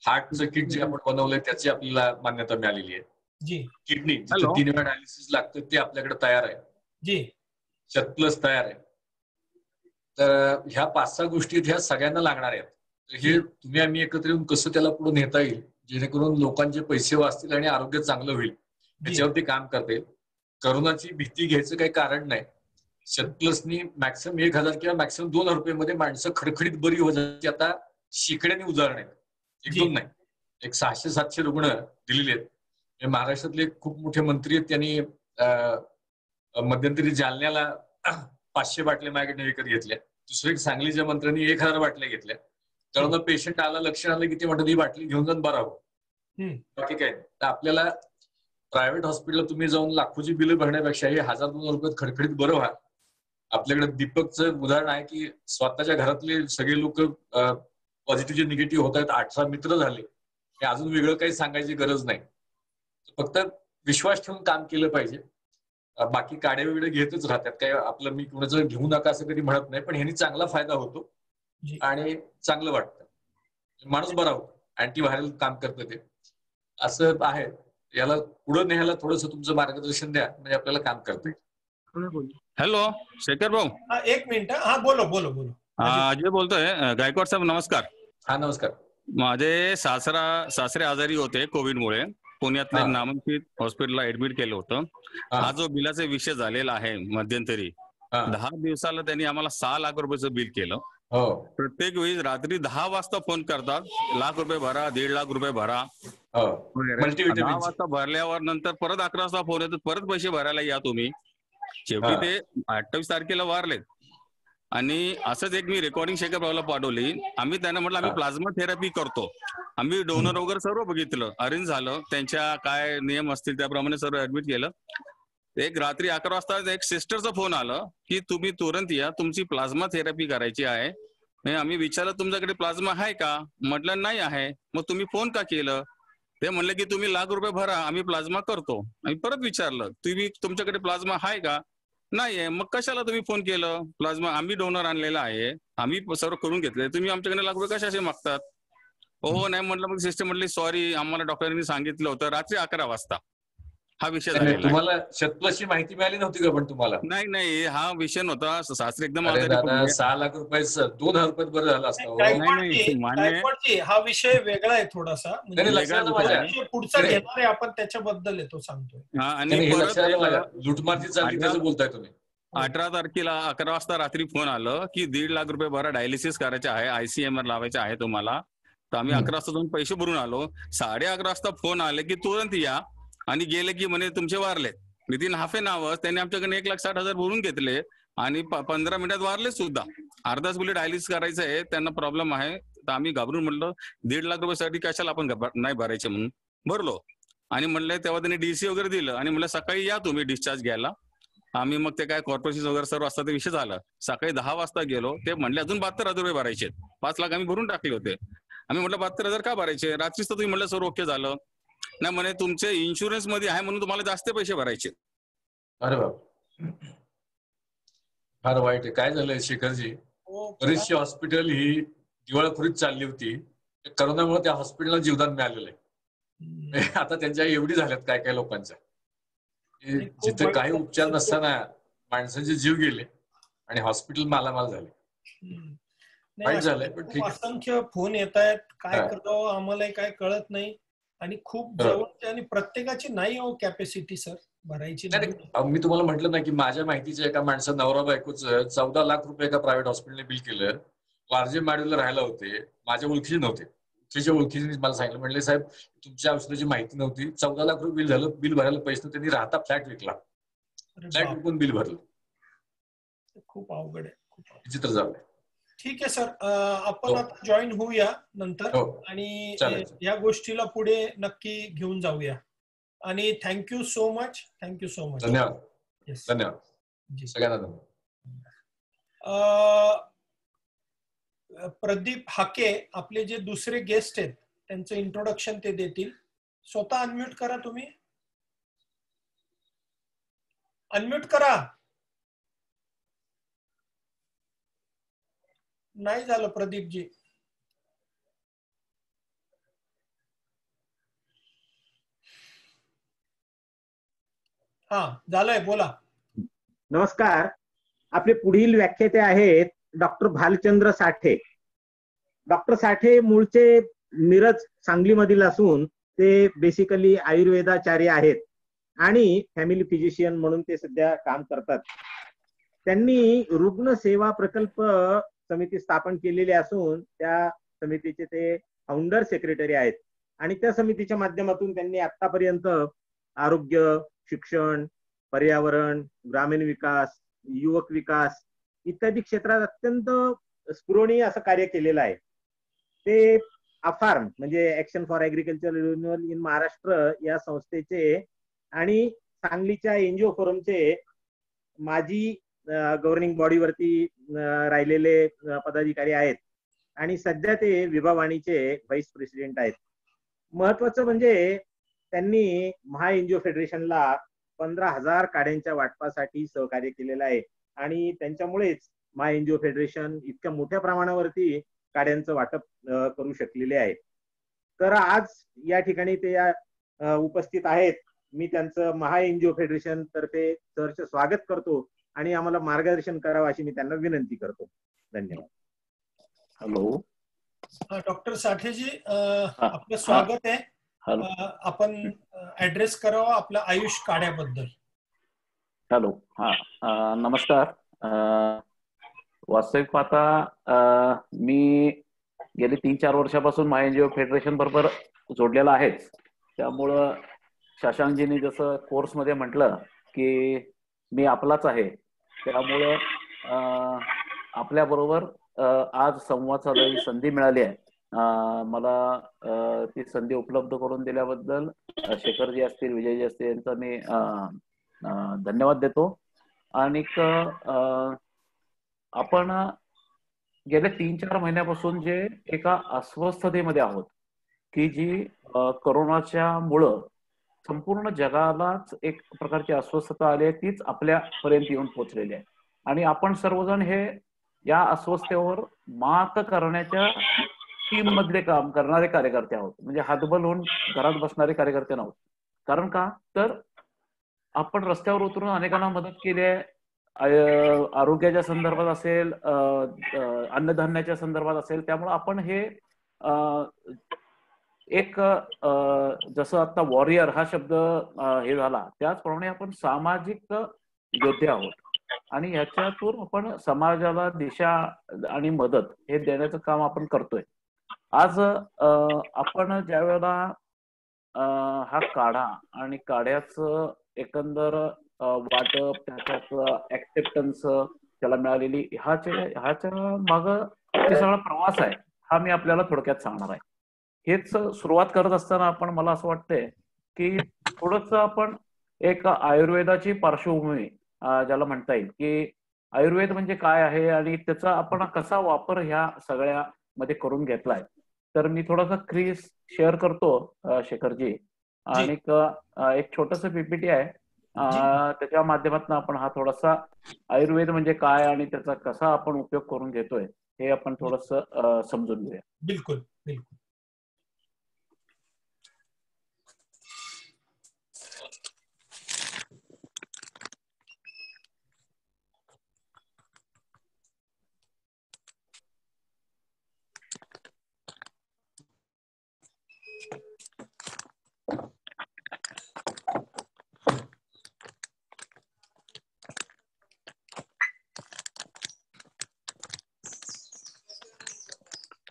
हार्टचं किट जे आपण बनवलंय त्याची आपल्याला मान्यता मिळालेली आहे. जी. किडनी 3 वेळा डायलिसिस लागतं ते आपल्याकडे तयार आहे. जी. शतप्लस तयार आहे. तर ह्या 5-6 गोष्टी ह्या सगळ्यांना लागणार आहेत. हे तुम्ही आम्ही एकत्र येऊन कसं त्याला पुढे नेता येईल जेणेकरून लोकांचे पैसे वाचतील आणि आरोग्य चांगलं होईल याच्यावरती काम करता येईल. करोनाची भीती घ्यायचं काही कारण नाही. शतप्लसनी मॅक्सिमम 1000 किंवा मॅक्सिमम 2000 रुपयामध्ये माणसं खडखडीत बरी होत जायची आता शिकण्याने उदाहरण आहेत. 1-2 नाही, एक 600-700 रुग्ण दिलेले आहेत. महाराष्ट्रातले खूप मोठे मंत्री आहेत, त्यांनी मध्यंतरी जालन्याला 500 बाटल्या माझ्याकडे विकत घेतल्या. दुसरे सांगलीच्या मंत्र्यांनी 1000 बाटल्या घेतल्या. त्यामुळे पेशंट आला, लक्षण आलं की ते म्हणतात ही बाटली घेऊन जाऊन बरा हो. बाकी काय तर आपल्याला प्रायव्हेट हॉस्पिटल तुम्ही जाऊन लाखोची बिलं भरण्यापेक्षा हे 1000-2000 रुपयात खडखडीत बरं व्हा. आपल्याकडे दीपकचं उदाहरण आहे की स्वतःच्या घरातले सगळे लोक पॉझिटिव्ह निगेटिव्ह होत आहेत, 18 मित्र झाले. हे अजून वेगळं काही सांगायची गरज नाही, फक्त विश्वास ठेवून काम केलं पाहिजे. बाकी काढे वगैरे घेतच राहतात, काय आपलं मी कुणाचं घेऊ नका असं कधी म्हणत नाही, पण ह्यांनी चांगला फायदा होतो आणि चांगलं वाटतं, माणूस बरा होतो, अँटीव्हायरल काम करतं ते, असं आहे. याला पुढे न्यायला थोडस तुमचं मार्गदर्शन द्या, म्हणजे आपल्याला काम करता येईल. हॅलो शेखर भाऊ. एक मिनिट. हा बोलो बोलो बोलो. अजय बोलतोय. गायकवाड साहेब नमस्कार. हा नमस्कार. माझे सासरे आजारी होते कोविडमुळे, पुण्यातल्या नामांकित हॉस्पिटलला ऍडमिट केलं होतं. हा जो बिलाचा विषय झालेला आहे मध्यंतरी 10 दिवसाला त्यांनी आम्हाला 6 लाख रुपयाचं बिल केलं. प्रत्येक वेळी रात्री 10 वाजता फोन करतात, लाख रुपये भरा, 1.5 लाख रुपये भरा. 10 वाजता भरल्यावर नंतर परत 11 वाजता फोन येतो, परत पैसे भरायला या तुम्ही. शेवटी ते 28 तारखेला वारलेत. आणि असंच एक मी रेकॉर्डिंग शेखर भाऊला पाठवली. आम्ही त्यांना म्हटलं आम्ही प्लाझ्मा थेरपी करतो, आम्ही डोनर वगैरे सर्व बघितलं, अरेंज झालं, त्यांच्या काय नियम असतील त्याप्रमाणे सर्व ऍडमिट केलं. एक रात्री 11 वाजता एक सिस्टरचा फोन आला की तुम्ही तुरंत या, तुमची प्लाझ्मा थेरपी करायची आहे. आम्ही विचारलं तुमच्याकडे प्लाझ्मा आहे का, म्हटलं नाही आहे. मग तुम्ही फोन का केलं? ते म्हणले की तुम्ही 1 लाख रुपये भरा, आम्ही प्लाझ्मा करतो. आम्ही परत विचारलं तुमच्याकडे प्लाझ्मा आहे का, नाहीये. मग कशाला तुम्ही फोन केलं? प्लाझ्मा आम्ही डोनर आणलेला आहे, आम्ही सर्व करून घेतले, तुम्ही आमच्याकडे 1 लाख रुपये कशाचे मागतात? हो नाही म्हटलं. मग सिस्टर म्हटली सॉरी, आम्हाला डॉक्टरांनी सांगितलं होतं. रात्री 11 वाजता हा विषय झालेला. तुम्हाला शतप्लसची माहिती मिळाली नव्हती का पण तुम्हाला? नाही हा विषय नव्हता. सासरे एकदम 6 लाख रुपये 2,000 रुपयात बरं झालं असतं. हा विषय वेगळा आहे थोडासा, पुढचा घेणार आहे आपण, त्याच्याबद्दल येतो सांगतोय. आणि लुटमारची चालली त्याचं बोलताय तुम्ही. 18 तारखेला 11 वाजता रात्री फोन आलं की 1.5 लाख रुपये भरा, डायलिसिस करायचे आहे, ICMR लावायचे आहे तुम्हाला. तर आम्ही 11 वाजता जाऊन पैसे भरून आलो. 11:30 वाजता फोन आले की तुरंत या, आणि गेले की म्हणे तुमचे वारले. विदिन हाफ एन आवर त्यांनी आमच्याकडे 1,60,000 भरून घेतले आणि 15 मिनिटात वारले सुद्धा. अर्धाच बुलेट डायलिसिस करायचं आहे, त्यांना प्रॉब्लेम आहे. तर आम्ही घाबरून म्हटलं 1.5 लाख रुपयासाठी कशाला आपण नाही भरायचे म्हणून भरलो. आणि म्हणलं तेव्हा त्यांनी DC वगैरे दिलं आणि म्हणलं सकाळी या तुम्ही डिस्चार्ज घ्यायला. आम्ही मग ते काय कॉर्पोरेशन वगैरे सर्व असता ते विषय झाला. सकाळी 10 वाजता गेलो, ते म्हणले अजून 72,000 रुपये भरायचे. 5 लाख आम्ही भरून टाकले होते. आम्ही म्हटलं 72,000 का भरायचे? रात्रीच तर तुम्ही म्हणलं सर्व ओके झालं. नाही म्हणे तुमचे इन्शुरन्स मध्ये आहे म्हणून तुम्हाला जास्त पैसे भरायचे. अरे बाप, फार वाईट आहे. काय झालंय शेखरजी, बरीचशी हॉस्पिटल ही दिवाळखोरीत चालली होती. करोनामुळे त्या हॉस्पिटलला जीवदान मिळालेलं आहे. आता त्यांच्या एवढी झाल्यात काय काय लोकांच्या, जिथे काही उपचार नसताना माणसांचे जीव गेले आणि हॉस्पिटल मालामाल झाले. वाईट झालंय, पण ठीक आहे. असंख्य फोन येत आहेत, काय करतो आम्हाला काय कळत नाही. आणि खूप जवळ, आणि प्रत्येकाची नाही हो कॅपॅसिटी सर भरायची. मी तुम्हाला म्हटलं ना की माझ्या माहितीच्या एका माणसं नवरा बायकोच 14 लाख रुपये एका प्रायव्हेट हॉस्पिटलने बिल केलं. वारजे माडूला राहायला होते, माझ्या ओळखीचे नव्हते, तिच्या ओळखीने मला सांगितलं, म्हणले साहेब तुमच्या औषधाची माहिती नव्हती, 14 लाख रुपये बिल झालं, बिल भरायला पैसे नव्हते, त्यांनी राहता फ्लॅट विकला, फ्लॅट विकून बिल भरलं. खूप अवघड आहे, खूप विचित्र झालं. ठीक आहे सर, आपण आता जॉईन होऊया नंतर आणि या गोष्टीला पुढे नक्की घेऊन जाऊया. आणि thank you so much, thank you so much. धन्यवाद. धन्यवाद सगळ्यांना. प्रदीप हाके आपले जे दुसरे गेस्ट आहेत त्यांचं इंट्रोडक्शन ते देतील. स्वतः अनम्यूट करा, तुम्ही अनम्यूट करा. नाही झालं प्रदीपजी. हा झालंय, बोला. नमस्कार. आपले पुढील व्याख्याते आहेत डॉक्टर भालचंद्र साठे. डॉक्टर साठे मूळचे मिरज सांगलीमधील असून ते बेसिकली आयुर्वेदाचार्य आहेत आणि फॅमिली फिजिशियन म्हणून ते सध्या काम करतात. त्यांनी रुग्ण सेवा प्रकल्प समिती स्थापन केलेली असून त्या समितीचे ते फाउंडर सेक्रेटरी आहेत. आणि त्या समितीच्या माध्यमातून त्यांनी आतापर्यंत आरोग्य, शिक्षण, पर्यावरण, ग्रामीण विकास, युवक विकास इत्यादी क्षेत्रात अत्यंत स्फुरणीय असं कार्य केलेलं आहे. ते अफार्म म्हणजे action for agriculture renewal in Maharashtra या संस्थेचे आणि सांगलीच्या NGO फोरमचे माजी गव्हर्निंग बॉडीवरती राहिलेले पदाधिकारी आहेत आणि सध्या ते विभावाणीचे व्हाईस प्रेसिडेंट आहेत. महत्वाचं म्हणजे त्यांनी महा NGO फेडरेशनला 15,000 काड्यांच्या वाटपासाठी सहकार्य केलेलं आहे आणि त्यांच्यामुळेच माय एनजीओ फेडरेशन इतक्या मोठ्या प्रमाणावरती काड्यांचं वाटप करू शकलेले आहे. तर आज या ठिकाणी ते उपस्थित आहेत. मी त्यांचं महा एनजीओ फेडरेशन तर्फे सहर्ष स्वागत करतो आणि आम्हाला मार्गदर्शन करावं अशी मी त्यांना विनंती करतो. धन्यवाद. हॅलो डॉक्टर साठेजी, आपलं स्वागत आहे. आपण ऍड्रेस करावा आपल्या आयुष काड्याबद्दल. हॅलो, हा नमस्कार. वास्तविक पाहता मी गेली 3-4 वर्षापासून माय एनजीओ फेडरेशन बरोबर जोडलेला आहेच. त्यामुळं शशांकजींनी जसं कोर्समध्ये म्हटलं की मी आपलाच आहे, त्यामुळं आपल्या बरोबर आज संवाद साधायची संधी मिळाली आहे. मला ती संधी उपलब्ध करून दिल्याबद्दल शेखरजी असतील, विजयजी असतील यांचा मी धन्यवाद देतो. आणि आपण गेल्या 3-4 महिन्यापासून जे एका अस्वस्थतेमध्ये आहोत की जी कोरोनाच्या मुळे संपूर्ण जगालाच एक प्रकारची अस्वस्थता आली आहे, तीच आपल्यापर्यंत येऊन पोहोचलेली आहे. आणि आपण सर्वजण हे या अस्वस्थतेवर मात करण्याच्या टीम मधले काम करणारे कार्यकर्ते आहोत. म्हणजे हातबल होऊन घरात बसणारे कार्यकर्ते नव्हते. कारण का तर आपण रस्त्यावर उतरून अनेकांना मदत केली आहे. आरोग्याच्या संदर्भात असेल, अन्नधान्याच्या संदर्भात असेल. त्यामुळे आपण हे एक जसं आता वॉरियर हा शब्द हे झाला, त्याचप्रमाणे आपण सामाजिक योद्धे आहोत आणि ह्याच्यातून आपण समाजाला दिशा आणि मदत हे देण्याचं काम आपण करतोय. आज आपण ज्या वेळेला हा काढा आणि काढ्याचं एकंदर वाटप, त्याच्यात ऍक्सेप्टन्स त्याला मिळालेली, ह्याच्या माग ते सगळा प्रवास आहे, हा मी आपल्याला थोडक्यात सांगणार आहे. हेच सुरुवात करत असताना आपण मला असं वाटतंय की थोडंसं आपण एक आयुर्वेदाची पार्श्वभूमी ज्याला म्हणता येईल की आयुर्वेद म्हणजे काय आहे आणि त्याचा आपण कसा वापर ह्या सगळ्या मध्ये करून घेतलाय. तर मी थोडासा क्रीज शेअर करतो शेखरजी, आणि एक छोटस पीपीटी आहे, त्याच्या माध्यमातून आपण हा थोडासा आयुर्वेद म्हणजे काय आणि त्याचा कसा आपण उपयोग करून घेतोय हे आपण थोडस समजून घेऊया. बिलकुल बिलकुल.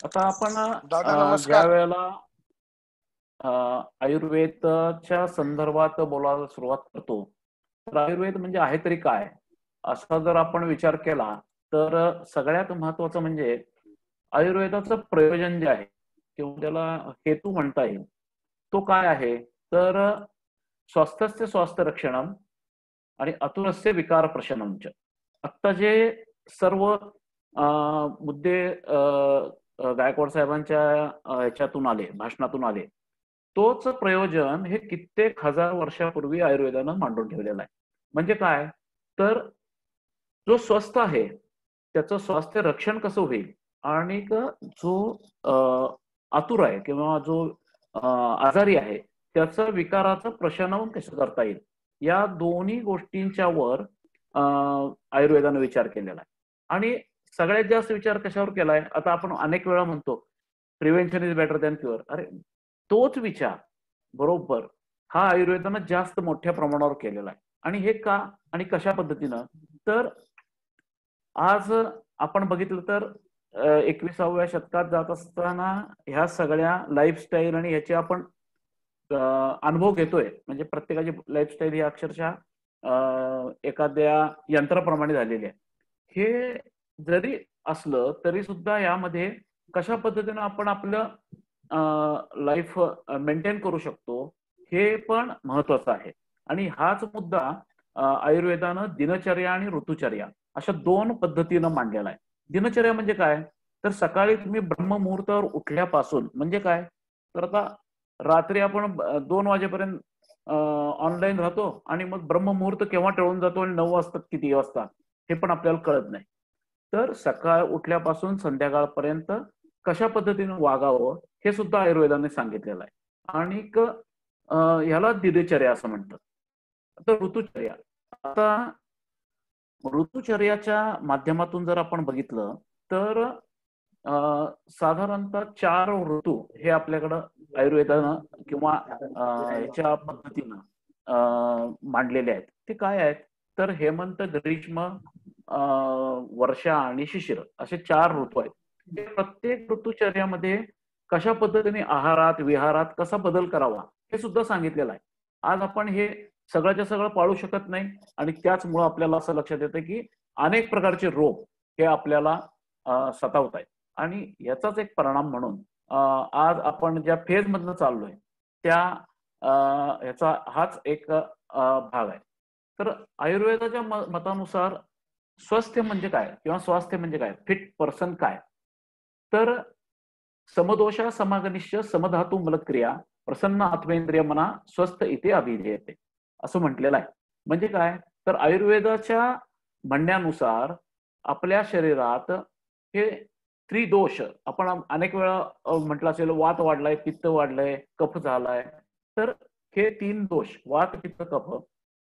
आता आपण ज्या वेळेला आयुर्वेदाच्या संदर्भात बोलायला सुरुवात करतो, तर आयुर्वेद म्हणजे आहे तरी काय असा जर आपण विचार केला तर सगळ्यात महत्वाचं म्हणजे आयुर्वेदाचं प्रयोजन जे आहे किंवा त्याला हेतू म्हणता येईल तो काय आहे, तर स्वस्थस्य स्वास्थ्य रक्षणम आणि अतुरस्य विकार प्रशमनम. आता जे सर्व मुद्दे गायकवाड साहेबांच्या ह्याच्यातून आले, भाषणातून आले, तोच प्रयोजन हे कित्येक हजार वर्षापूर्वी आयुर्वेदानं मांडून ठेवलेलं आहे. म्हणजे काय तर जो स्वस्थ आहे त्याचं स्वास्थ्य रक्षण कसं होईल आणि जो आतुर आहे किंवा जो आजारी आहे त्याचं विकाराचं प्रशमन कसं करता येईल, या दोन्ही गोष्टींच्या वर आयुर्वेदानं विचार केलेला आहे. आणि सगळ्यात जास्त विचार कशावर केलाय, आता आपण अनेक वेळा म्हणतो prevention is better than cure. अरे तोच विचार बरोबर हा आयुर्वेदानं जास्त मोठ्या प्रमाणावर केलेला आहे. आणि हे का आणि कशा पद्धतीनं, तर आज आपण बघितलं तर 21व्या शतकात जात असताना ह्या सगळ्या लाईफस्टाईल आणि ह्याचे आपण अनुभव घेतोय. म्हणजे प्रत्येकाची लाईफस्टाईल ही अक्षरशः एखाद्या यंत्राप्रमाणे झालेली आहे. हे जरी असलं तरी सुद्धा यामध्ये कशा पद्धतीनं आपण आपलं लाईफ मेंटेन करू शकतो हे पण महत्वाचं आहे. आणि हाच मुद्दा आयुर्वेदानं दिनचर्या आणि ऋतुचर्या अशा 2 पद्धतीनं मांडलेला आहे. दिनचर्या म्हणजे काय, तर सकाळी तुम्ही ब्रह्ममुहूर्तावर उठल्यापासून, म्हणजे काय तर आता रात्री आपण 2 वाजेपर्यंत ऑनलाईन राहतो आणि मग ब्रह्ममुहूर्त केव्हा टळून जातो आणि 9 वाजता किती वाजता हे पण आपल्याला कळत नाही. तर सकाळ उठल्यापासून संध्याकाळपर्यंत कशा पद्धतीने वागावं हे सुद्धा आयुर्वेदाने सांगितलेलं आहे. आणि ह्याला दिनचर्या असं म्हणतात. आता ऋतुचर्या, आता ऋतुचर्याच्या माध्यमातून जर आपण बघितलं तर साधारणतः 4 ऋतू हे आपल्याकडं आयुर्वेदानं किंवा याच्या पद्धतीनं मांडलेले आहेत. ते काय आहेत तर हेमंत, ग्रीष्म, वर्षा आणि शिशिर असे 4 ऋतू आहेत. प्रत्येक ऋतुचर्यामध्ये कशा पद्धतीने आहारात विहारात कसा बदल करावा हे सुद्धा सांगितलेलं आहे. आज आपण हे सगळ्याच्या सगळं पाळू शकत नाही आणि त्याचमुळं आपल्याला असं लक्षात येतं की अनेक प्रकारचे रोग हे आपल्याला सतावत आहेत. आणि याचाच एक परिणाम म्हणून आज आपण ज्या फेज मधनं चाललोय त्या ह्याचा हाच एक भाग आहे. तर आयुर्वेदाच्या मतानुसार स्वास्थ्य म्हणजे काय किंवा स्वास्थ्य म्हणजे काय, फिट पर्सन काय, तर समदोषा समागनिष्य समधातू मलक्रिया प्रसन्न आत्मेंद्रिय मना स्वस्थ इथे अभिधेयते असं म्हटलेलं आहे. म्हणजे काय तर आयुर्वेदाच्या म्हणण्यानुसार आपल्या शरीरात हे त्रिदोष, आपण अनेक वेळा म्हटलं असेल वात वाढलाय, पित्त वाढलंय, कफ झालाय, तर हे 3 दोष वात पित्त कफ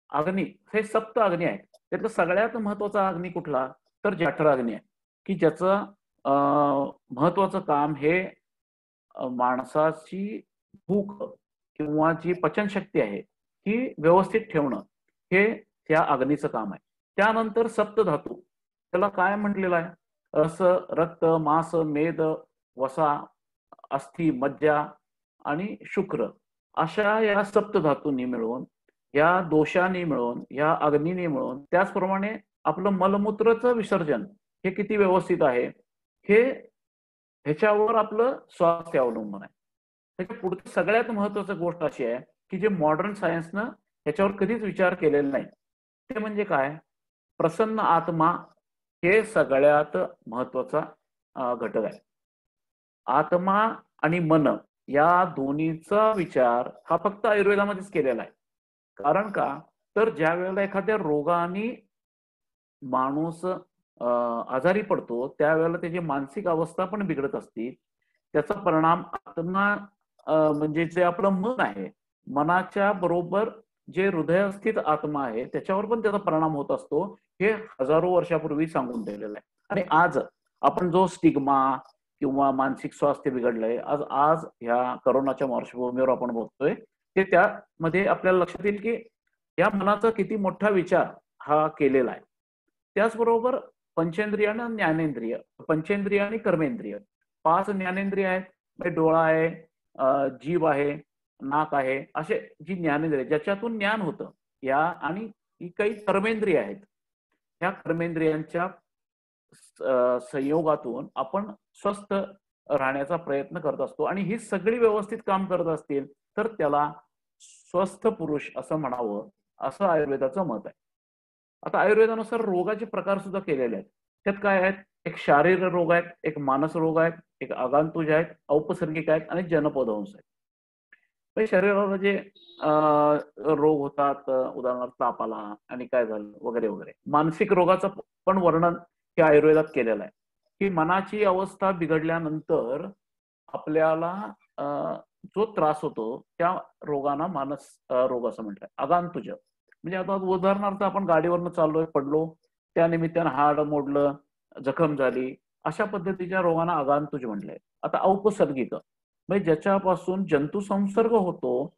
अग्नी हे सप्त अग्नी आहेत. त्यातलं सगळ्यात महत्वाचा अग्नी कुठला तर जठर अग्नी आहे की ज्याचं महत्वाचं काम हे माणसाची भूक किंवा जी पचनशक्ती आहे ही व्यवस्थित ठेवणं हे त्या अग्नीचं काम आहे. त्यानंतर सप्तधातू, त्याला काय म्हटलेलं आहे, रस, रक्त, मांस, मेद, वसा, अस्थि, मज्जा आणि शुक्र अशा या सप्तधातूंनी मिळून, या दोषांनी मिळून, या अग्नीने मिळून, त्याचप्रमाणे आपलं मलमूत्रचं विसर्जन हे किती व्यवस्थित आहे हे ह्याच्यावर आपलं स्वास्थ्य अवलंबून आहे. त्याच्या पुढची सगळ्यात महत्वाची गोष्ट अशी आहे की जे मॉडर्न सायन्सनं ह्याच्यावर कधीच विचार केलेला नाही, ते म्हणजे काय, प्रसन्न आत्मा हे सगळ्यात महत्वाचा घटक आहे. आत्मा आणि मन या दोन्हीचा विचार हा फक्त आयुर्वेदामध्येच केलेला आहे. कारण का तर ज्या वेळेला एखाद्या रोगाने माणूस आजारी पडतो त्यावेळेला त्याची मानसिक अवस्था पण बिघडत असते. त्याचा परिणाम आत्मा म्हणजे जे आपलं मन आहे, मनाच्या बरोबर जे हृदयस्थित आत्मा आहे त्याच्यावर पण त्याचा परिणाम होत असतो. हे हजारो वर्षापूर्वी सांगून ठेवलेलं आहे. आणि आज आपण जो स्टिग्मा किंवा मानसिक स्वास्थ्य बिघडलंय आज ह्या करोनाच्या पार्श्वभूमीवर आपण बघतोय ते त्यामध्ये आपल्याला लक्षात येईल की या मनाचा किती मोठा विचार हा केलेला आहे. त्याचबरोबर पंचेंद्रिय आणि ज्ञानेंद्रिय, पंचेंद्रिय आणि कर्मेंद्रिय, 5 ज्ञानेंद्रिय आहेत. म्हणजे डोळा आहे, जीभ आहे, नाक आहे, असे जी ज्ञानेंद्रिय ज्याच्यातून ज्ञान होतं या, आणि ही काही कर्मेंद्रिय आहेत. ह्या कर्मेंद्रियांच्या संयोगातून आपण स्वस्थ राहण्याचा प्रयत्न करत असतो. आणि ही सगळी व्यवस्थित काम करत असतील तर त्याला स्वस्थ पुरुष असं म्हणावं, असं आयुर्वेदाचं मत आहे. आता आयुर्वेदानुसार रोगाचे प्रकार सुद्धा केलेले आहेत. त्यात काय आहेत, एक शारीरिक रोग आहेत, एक मानस रोग आहेत, एक आगांतुज आहेत, औपसर्गिक आहेत आणि जनपदंश आहेत. शरीराला जे रोग होतात, उदाहरणार्थ ताप आला आणि काय झालं वगैरे वगैरे. मानसिक रोगाचं पण वर्णन हे आयुर्वेदात केलेलं आहे की मनाची अवस्था बिघडल्यानंतर आपल्याला जो त्रास होतो त्या रोगांना मानस रोग असं म्हटलंय. आगांतुज म्हणजे आता उदाहरणार्थ आपण गाडीवरनं चाललोय, पडलो, त्या निमित्तानं हाड मोडलं, जखम झाली, अशा पद्धतीच्या रोगांना आगांतुज म्हटलंय. आता औपसर्गिक म्हणजे ज्याच्यापासून जंतू संसर्ग होतो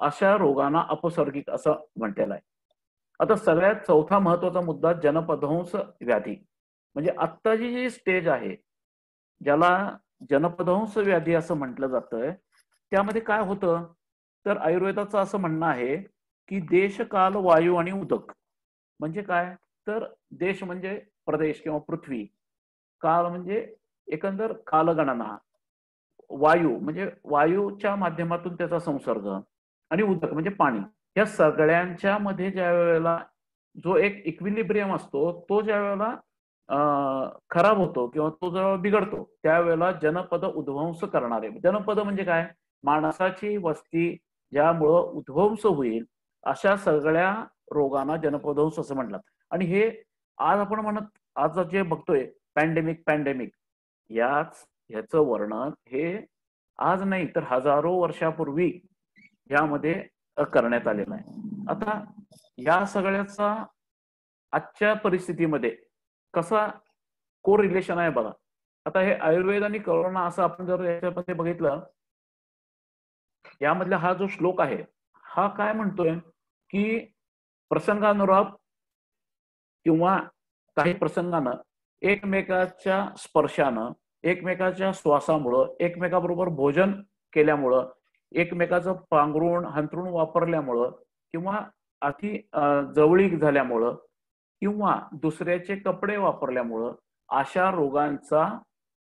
अशा रोगांना अपसर्गिक असं म्हटलेलं आहे. आता सगळ्यात चौथा महत्वाचा मुद्दा जनपदंश व्याधी. म्हणजे आत्ताची जी स्टेज आहे ज्याला जनपदंश व्याधी असं म्हटलं जातंय, त्यामध्ये काय होतं तर आयुर्वेदाचं असं म्हणणं आहे की देश, काल, वायू आणि उदक. म्हणजे काय तर देश म्हणजे प्रदेश किंवा पृथ्वी, काल म्हणजे एकंदर कालगणना, वायू म्हणजे वायूच्या माध्यमातून त्याचा संसर्ग, आणि उदक म्हणजे पाणी. या सगळ्यांच्या मध्ये ज्या वेळेला जो एक इक्विलिब्रियम असतो तो ज्या वेळेला खराब होतो किंवा तो जेव्हा बिघडतो त्यावेळेला जनपद उद्ध्वंस करणारे. जनपद म्हणजे काय, माणसाची वस्ती ज्यामुळं उद्ध्वंस होईल अशा सगळ्या रोगांना जनपदोंस असं म्हणतात. आणि हे आज आपण आज जे बघतोय पॅन्डेमिक ह्याचं वर्णन हे आज नाही तर हजारो वर्षापूर्वी यामध्ये करण्यात आलेलं आहे. आता या सगळ्याचा आजच्या परिस्थितीमध्ये कसा को रिलेशन आहे बघा. आता हे आयुर्वेद आणि कोरोना असं आपण जर याच्यामध्ये बघितलं, यामधला हा जो श्लोक आहे हा काय म्हणतोय की प्रसंगानुरूप किंवा काही प्रसंगानं एकमेकाच्या स्पर्शानं, एकमेकाच्या श्वासामुळं, एकमेकाबरोबर भोजन केल्यामुळं, एकमेकाचं पांघरूण हंतरूण वापरल्यामुळं किंवा अति जवळीक झाल्यामुळं किंवा दुसऱ्याचे कपडे वापरल्यामुळं अशा रोगांचा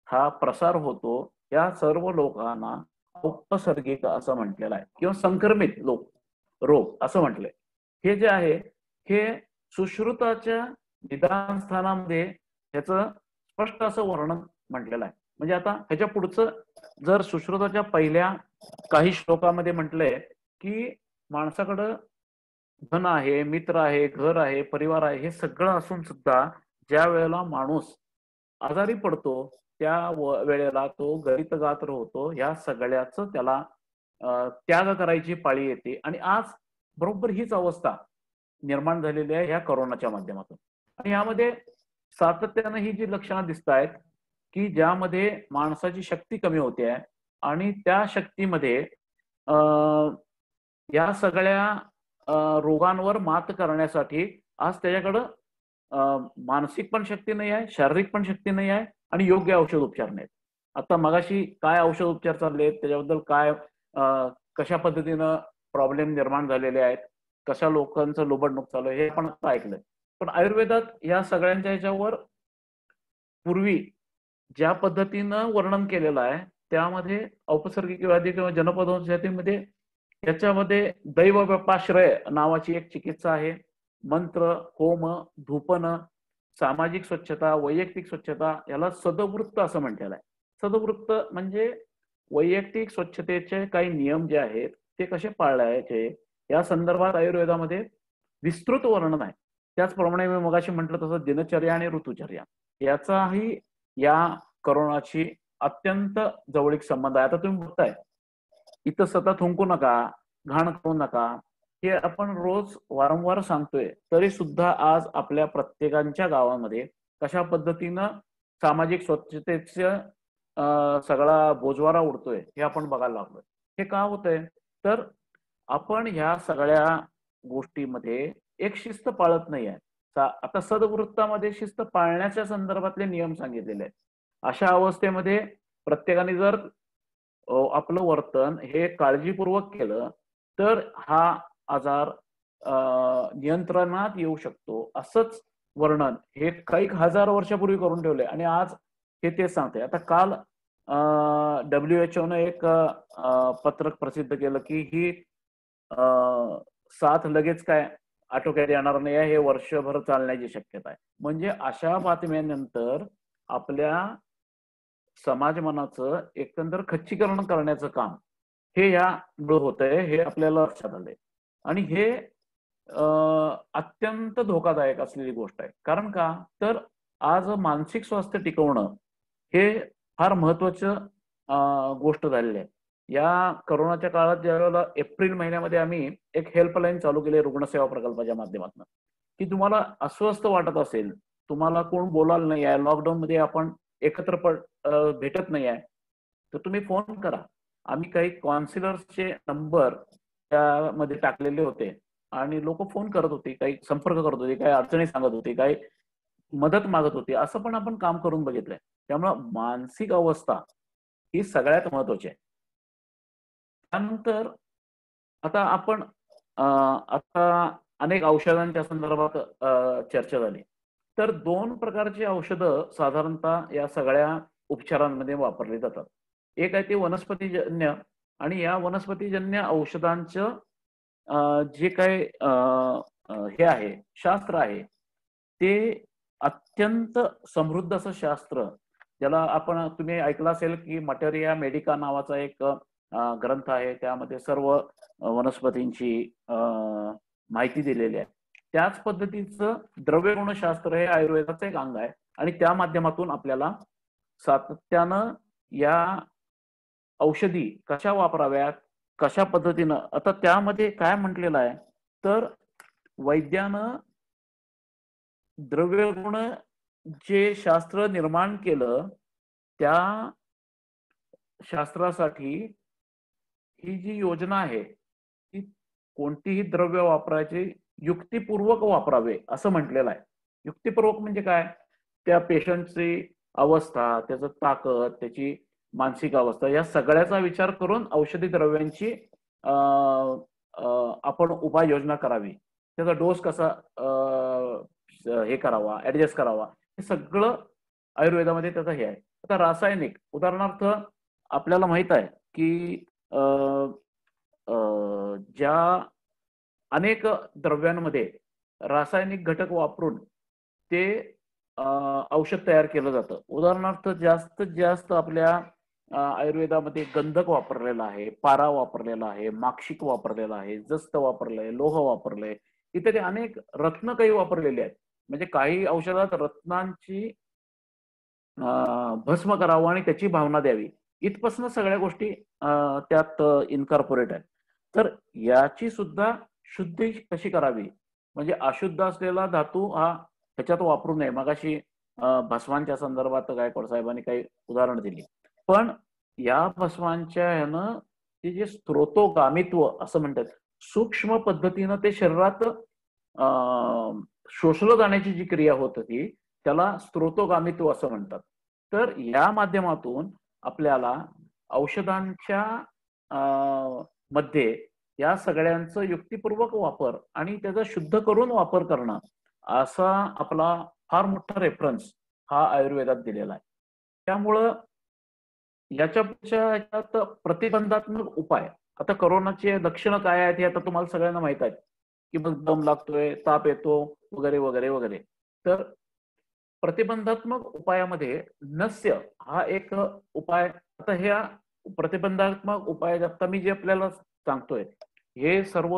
हा प्रसार होतो. या सर्व लोकांना उपसर्गिक असं म्हटलेलं आहे किंवा संक्रमित रोग असं म्हटलंय. हे जे आहे हे सुश्रुताच्या निदान स्थानामध्ये ह्याचं स्पष्ट असं वर्णन म्हटलेलं आहे. म्हणजे आता ह्याच्या पुढचं जर सुश्रुताच्या पहिल्या काही श्लोकामध्ये म्हटलंय की माणसाकडं धन आहे, मित्र आहे, घर आहे, परिवार आहे, हे सगळं असून सुद्धा ज्या वेळेला माणूस आजारी पडतो त्या वेळेला तो गरीत गात्र होतो. ह्या सगळ्याच त्याला त्याग करायची पाळी येते. आणि आज बरोबर हीच अवस्था निर्माण झालेली आहे ह्या कोरोनाच्या माध्यमातून. आणि यामध्ये सातत्यानं ही जी लक्षणं दिसत आहेत की ज्यामध्ये माणसाची शक्ती कमी होते आहे आणि त्या शक्तीमध्ये या सगळ्या रोगांवर मात करण्यासाठी आज त्याच्याकडं मानसिक पण शक्ती नाही आहे, शारीरिक पण शक्ती नाही आहे आणि योग्य औषध उपचार नाहीत. आता मगाशी काय औषध उपचार चालले आहेत त्याच्याबद्दल काय कशा पद्धतीनं प्रॉब्लेम निर्माण झालेले आहेत, कशा लोकांचं लोबडणूक चालू आहे हे आपण ऐकलंय. पण आयुर्वेदात या सगळ्यांच्या ह्याच्यावर पूर्वी ज्या पद्धतीनं वर्णन केलेलं आहे त्यामध्ये औपसर्गिक व्याधी किंवा जनपदोंमध्ये याच्यामध्ये दैवव्यपाश्रय नावाची एक चिकित्सा आहे. मंत्र, होम, धूपन, सामाजिक स्वच्छता, वैयक्तिक स्वच्छता याला सदवृत्त असं म्हटलेलं आहे. सदवृत्त म्हणजे वैयक्तिक स्वच्छतेचे काही नियम जे आहेत ते कसे पाळायचे या संदर्भात आयुर्वेदामध्ये विस्तृत वर्णन आहे. त्याचप्रमाणे मी मगाशी म्हटलं तसं दिनचर्या आणि ऋतुचर्या याचाही या कोरोनाची अत्यंत जवळीक संबंध आहे. आता तुम्ही बघताय इथं सतत थुंकू नका, घाण करू नका, हे आपण रोज वारंवार सांगतोय तरी सुद्धा आज आपल्या प्रत्येकाच्या गावामध्ये कशा पद्धतीनं सामाजिक स्वच्छतेचा सगळा बोजवारा उडतोय हे आपण बघायला लागलोय. हे का होतंय तर आपण ह्या सगळ्या गोष्टीमध्ये एक शिस्त पाळत नाही आहे. आता सदवृत्तामध्ये शिस्त पाळण्याच्या संदर्भातले नियम सांगितलेले आहेत. अशा अवस्थेमध्ये प्रत्येकाने जर आपलं वर्तन हे काळजीपूर्वक केलं तर हा आजार नियंत्रणात येऊ शकतो. असंच वर्णन हे काही हजार वर्षापूर्वी करून ठेवले आणि आज हे तेच सांगते. आता काल WHO ने एक पत्रक प्रसिद्ध केलं की ही साथ लगेच काय आटोक्यात येणार नाही आहे, हे वर्षभर चालण्याची शक्यता आहे. म्हणजे अशा बातम्यानंतर आपल्या समाज मनाचं एकंदर खच्चीकरण करण्याचं काम हे यामुळे होतंय हे आपल्याला लक्षात आलंय. आणि हे अत्यंत धोकादायक असलेली गोष्ट आहे. कारण का तर आज मानसिक स्वास्थ्य टिकवणं हे फार महत्वाचं गोष्ट झालेली आहे. या कोरोनाच्या काळात ज्यावेळेला एप्रिल महिन्यामध्ये आम्ही एक हेल्पलाईन चालू केली रुग्णसेवा प्रकल्पाच्या माध्यमातून की तुम्हाला अस्वस्थ वाटत असेल, तुम्हाला कोण बोलायला नाही आहे, लॉकडाऊन मध्ये आपण एकत्र भेटत नाही आहे तर तुम्ही फोन करा. आम्ही काही काउन्सिलर्सचे नंबर त्यामध्ये टाकलेले होते आणि लोक फोन करत होते, काही संपर्क करत होते, काही अडचणी सांगत होते, काही मदत मागत होते. असं पण आपण काम करून बघितलंय. त्यामुळं मानसिक अवस्था ही सगळ्यात महत्वाची आहे. त्यानंतर आता आपण आता अनेक औषधांच्या संदर्भात चर्चा झाली तर 2 प्रकारची औषधं साधारणतः या सगळ्या उपचारांमध्ये वापरली जातात. एक आहे ते वनस्पतीजन्य आणि या वनस्पतीजन्य औषधांचं जे काही हे आहे शास्त्र आहे ते अत्यंत समृद्ध असं शास्त्र, ज्याला तुम्ही ऐकलं असेल की मटेरिया मेडिका नावाचा एक ग्रंथ आहे, त्यामध्ये सर्व वनस्पतींची माहिती दिलेली आहे. त्याच पद्धतीचं द्रव्यगुणशास्त्र हे आयुर्वेदाचं एक अंग आहे आणि त्या माध्यमातून आपल्याला सातत्यानं या औषधी कशा वापराव्यात, कशा पद्धतीनं, आता त्यामध्ये काय म्हटलेलं आहे तर वैद्यानं द्रव्यगुण जे शास्त्र निर्माण केलं त्या शास्त्रासाठी ही जी योजना आहे ती कोणतीही द्रव्य वापरायचे युक्तिपूर्वक वापरावे असं म्हटलेलं आहे. युक्तिपूर्वक म्हणजे काय, त्या पेशंटची अवस्था, त्याचं ताकद, त्याची मानसिक अवस्था या सगळ्याचा विचार करून औषधी द्रव्यांची आपण उपाययोजना करावी, त्याचा डोस कसा हे करावा, ऍडजस्ट करावा, हे सगळं आयुर्वेदामध्ये त्याचं हे आहे. आता रासायनिक उदाहरणार्थ आपल्याला माहित आहे की ज्या अनेक द्रव्यांमध्ये रासायनिक घटक वापरून ते औषध तयार केलं जातं. उदाहरणार्थ जास्तीत जास्त आपल्या आयुर्वेदामध्ये गंधक वापरलेला आहे, पारा वापरलेला आहे, माक्षिक वापरलेला आहे, जस्त वापरलंय, लोह वापरलंय, इत्यादी अनेक रत्न काही वापरलेले आहेत. म्हणजे काही औषधात रत्नांची भस्म करावं आणि त्याची भावना द्यावी, इथपासून सगळ्या गोष्टी त्यात इन्कॉर्पोरेट आहेत. तर याची सुद्धा शुद्धी कशी करावी, म्हणजे अशुद्ध असलेला धातू हा ह्याच्यात वापरू नये. मगाशी भस्मांच्या संदर्भात गायकवाड साहेबांनी काही उदाहरण दिली, पण या भस्मांच्या ह्यानं ते जे स्त्रोतोगामित्व असं म्हणतात, सूक्ष्म पद्धतीनं ते शरीरात शोषलं जाण्याची जी क्रिया होत होती त्याला स्त्रोतोगामित्व असं म्हणतात. तर या माध्यमातून आपल्याला औषधांच्या मध्ये या सगळ्यांचं युक्तिपूर्वक वापर आणि त्याचा शुद्ध करून वापर करणं असा आपला फार मोठा रेफरन्स हा आयुर्वेदात दिलेला आहे. त्यामुळं याच्यात प्रतिबंधात्मक उपाय, आता कोरोनाचे लक्षणं काय आहेत हे आता तुम्हाला सगळ्यांना माहित आहेत की मग दम लागतोय, ताप येतो वगैरे वगैरे वगैरे. तर प्रतिबंधात्मक उपायामध्ये नस्य हा एक उपाय. आता ह्या प्रतिबंधात्मक उपाय आता मी जे आपल्याला सांगतोय हे सर्व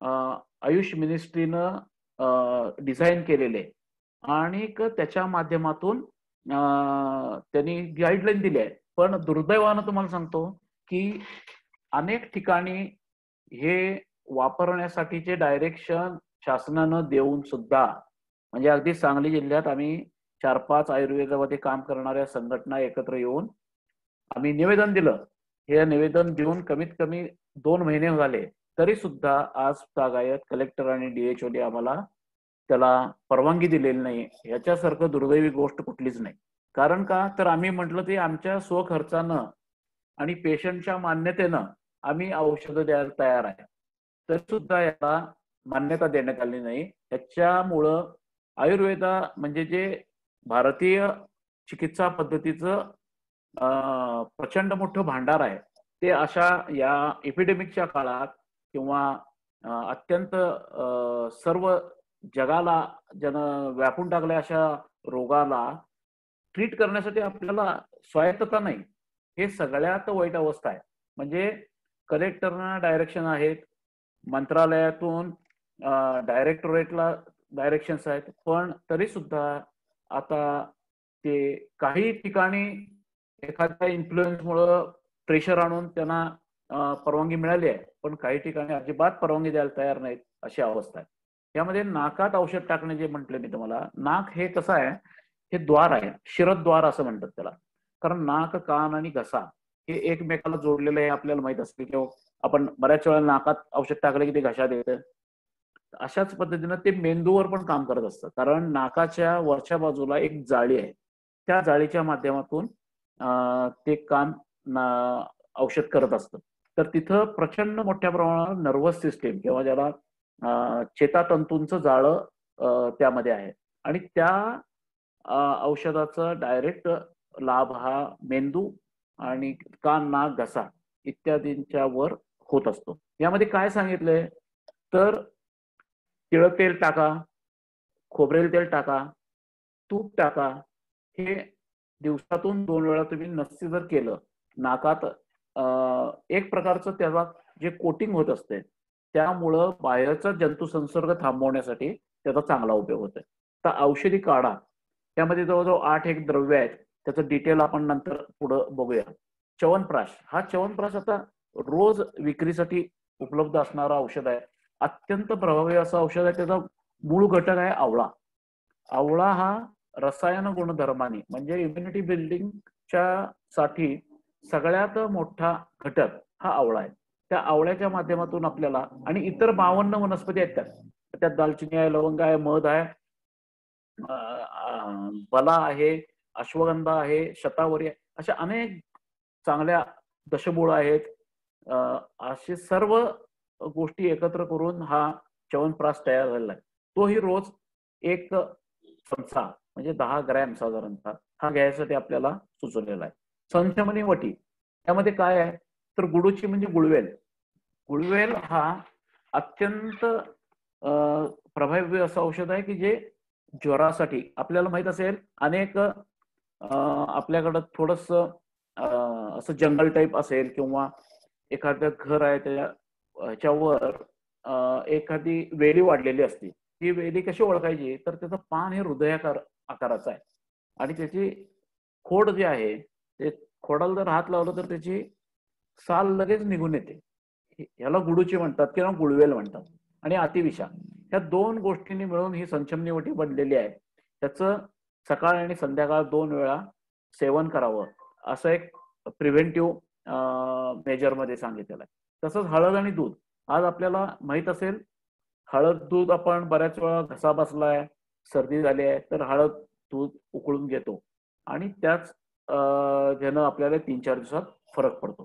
आयुष मिनिस्ट्रीनं डिझाईन केलेले आणि त्याच्या माध्यमातून त्यांनी गाईडलाईन दिली आहे. पण दुर्दैवानं तुम्हाला सांगतो की अनेक ठिकाणी हे वापरण्यासाठीचे डायरेक्शन शासनानं देऊन सुद्धा, म्हणजे अगदी सांगली जिल्ह्यात आम्ही 4-5 आयुर्वेदामध्ये काम करणाऱ्या संघटना एकत्र येऊन आम्ही निवेदन दिलं. हे निवेदन देऊन कमीत कमी 2 महिने झाले, तरी सुद्धा आज तागायत कलेक्टर आणि DHOने आम्हाला त्याला परवानगी दिलेली नाही. याच्यासारखं दुर्दैवी गोष्ट कुठलीच नाही. कारण का, तर आम्ही म्हटलं ते आमच्या स्वखर्चानं आणि पेशंटच्या मान्यतेनं आम्ही औषधं द्यायला तयार आहे, तरी सुद्धा याला मान्यता देण्यात आली नाही. त्याच्यामुळं आयुर्वेदा म्हणजे जे भारतीय चिकित्सा पद्धतीचं प्रचंड मोठं भांडार आहे ते अशा या एपिडेमिकच्या काळात किंवा अत्यंत सर्व जगाला व्यापून टाकल्या अशा रोगाला ट्रीट करण्यासाठी आपल्याला स्वायत्तता नाही. हे सगळ्यात वाईट अवस्था आहे. म्हणजे कलेक्टरना डायरेक्शन आहेत, मंत्रालयातून डायरेक्टोरेटला डायरेक्शन्स आहेत, पण तरी सुद्धा आता ते काही ठिकाणी एखाद्या इन्फ्लुएन्समुळं प्रेशर आणून त्यांना परवानगी मिळाली आहे, पण काही ठिकाणी अजिबात परवानगी द्यायला तयार नाहीत, अशी अवस्था आहे. यामध्ये नाकात औषध टाकणे जे म्हटले मी तुम्हाला, नाक हे कसं आहे, हे द्वार आहे, शिरद्वार असं म्हणतात त्याला. कारण नाक, कान आणि घसा हे एकमेकाला जोडलेलं आहे. आपल्याला माहित असते किंवा आपण बऱ्याच वेळा नाकात औषध टाकलं की ते घशात येतं. अशाच पद्धतीनं ते मेंदूवर पण काम करत असतं, कारण नाकाच्या वरच्या बाजूला एक जाळी आहे, त्या जाळीच्या माध्यमातून ते काम औषध करत असतं. तर तिथं प्रचंड मोठ्या प्रमाणात नर्व्हस सिस्टीम किंवा ज्याला चेतातंतूंचं जाळं त्यामध्ये आहे आणि त्या औषधाचा डायरेक्ट लाभ हा मेंदू आणि कान, नाक, घसा इत्यादींच्या वर होत असतो. यामध्ये काय सांगितलंय तर तिळ तेल टाका, खोबरेल तेल टाका, तूप टाका. हे दिवसातून 2 वेळा तुम्ही नक्की जर केलं, नाकात एक प्रकारचं त्याला जे कोटिंग होत असते त्यामुळं बाहेरचा जंतुसंसर्ग थांबवण्यासाठी त्याचा चांगला उपयोग होतोय. तर औषधी काढा त्यामध्ये जवळजवळ 8 एक द्रव्य आहेत, त्याचं डिटेल आपण नंतर पुढं बघूया. च्यवनप्राश, हा च्यवनप्राश आता रोज विक्रीसाठी उपलब्ध असणारा औषध आहे. अत्यंत प्रभावी असं औषध आहे. त्याचा मूळ घटक आहे आवळा. आवळा हा रसायन गुणधर्माने म्हणजे इम्युनिटी बिल्डिंगच्या साठी सगळ्यात मोठा घटक हा आवळा आहे. त्या आवळ्याच्या माध्यमातून आपल्याला आणि इतर 52 वनस्पती आहेत त्यात दालचिनी आहे, लवंग आहे, मध आहे, बला आहे, अश्वगंधा आहे, शतावरी आहे, अशा अनेक चांगल्या दशमूळ आहेत. असे सर्व गोष्टी एकत्र करून हा च्यवनप्राश तयार झालेला आहे. तोही रोज एक चमचा म्हणजे 10 ग्रॅम साधारणतः हा घ्यायसाठी आपल्याला सुचवलेला आहे. संशमनी वटी त्यामध्ये काय आहे तर गुडूची म्हणजे गुळवेल. गुळवेल हा अत्यंत प्रभावी असं औषध आहे की जे ज्वरासाठी आपल्याला माहित असेल अनेक आपल्याकडं थोडस असं जंगल टाईप असेल किंवा एखादं घर आहे ह्याच्यावर एखादी वेली वाढलेली असते. ही वेली कशी ओळखायची तर त्याचं पान हे हृदयाकार आकाराचं आहे आणि त्याची खोड जी आहे ते खोडाला जर हात लावला तर त्याची साल लगेच निघून येते. ह्याला गुडूची म्हणतात किंवा गुळवेल म्हणतात. आणि अतिविषा ह्या 2 गोष्टींनी मिळून ही संशमनी वटी बनलेली आहे. त्याचं सकाळ आणि संध्याकाळ 2 वेळा सेवन करावं असं एक प्रिव्हेंटिव्ह मेजरमध्ये सांगितलेलं आहे. तसंच हळद आणि दूध. आज आपल्याला माहित असेल हळद दूध आपण बऱ्याच वेळा घसा बसलाय, सर्दी झाली आहे तर हळद दूध उकळून घेतो आणि त्याच ज्यानं आपल्याला 3-4 दिवसात फरक पडतो.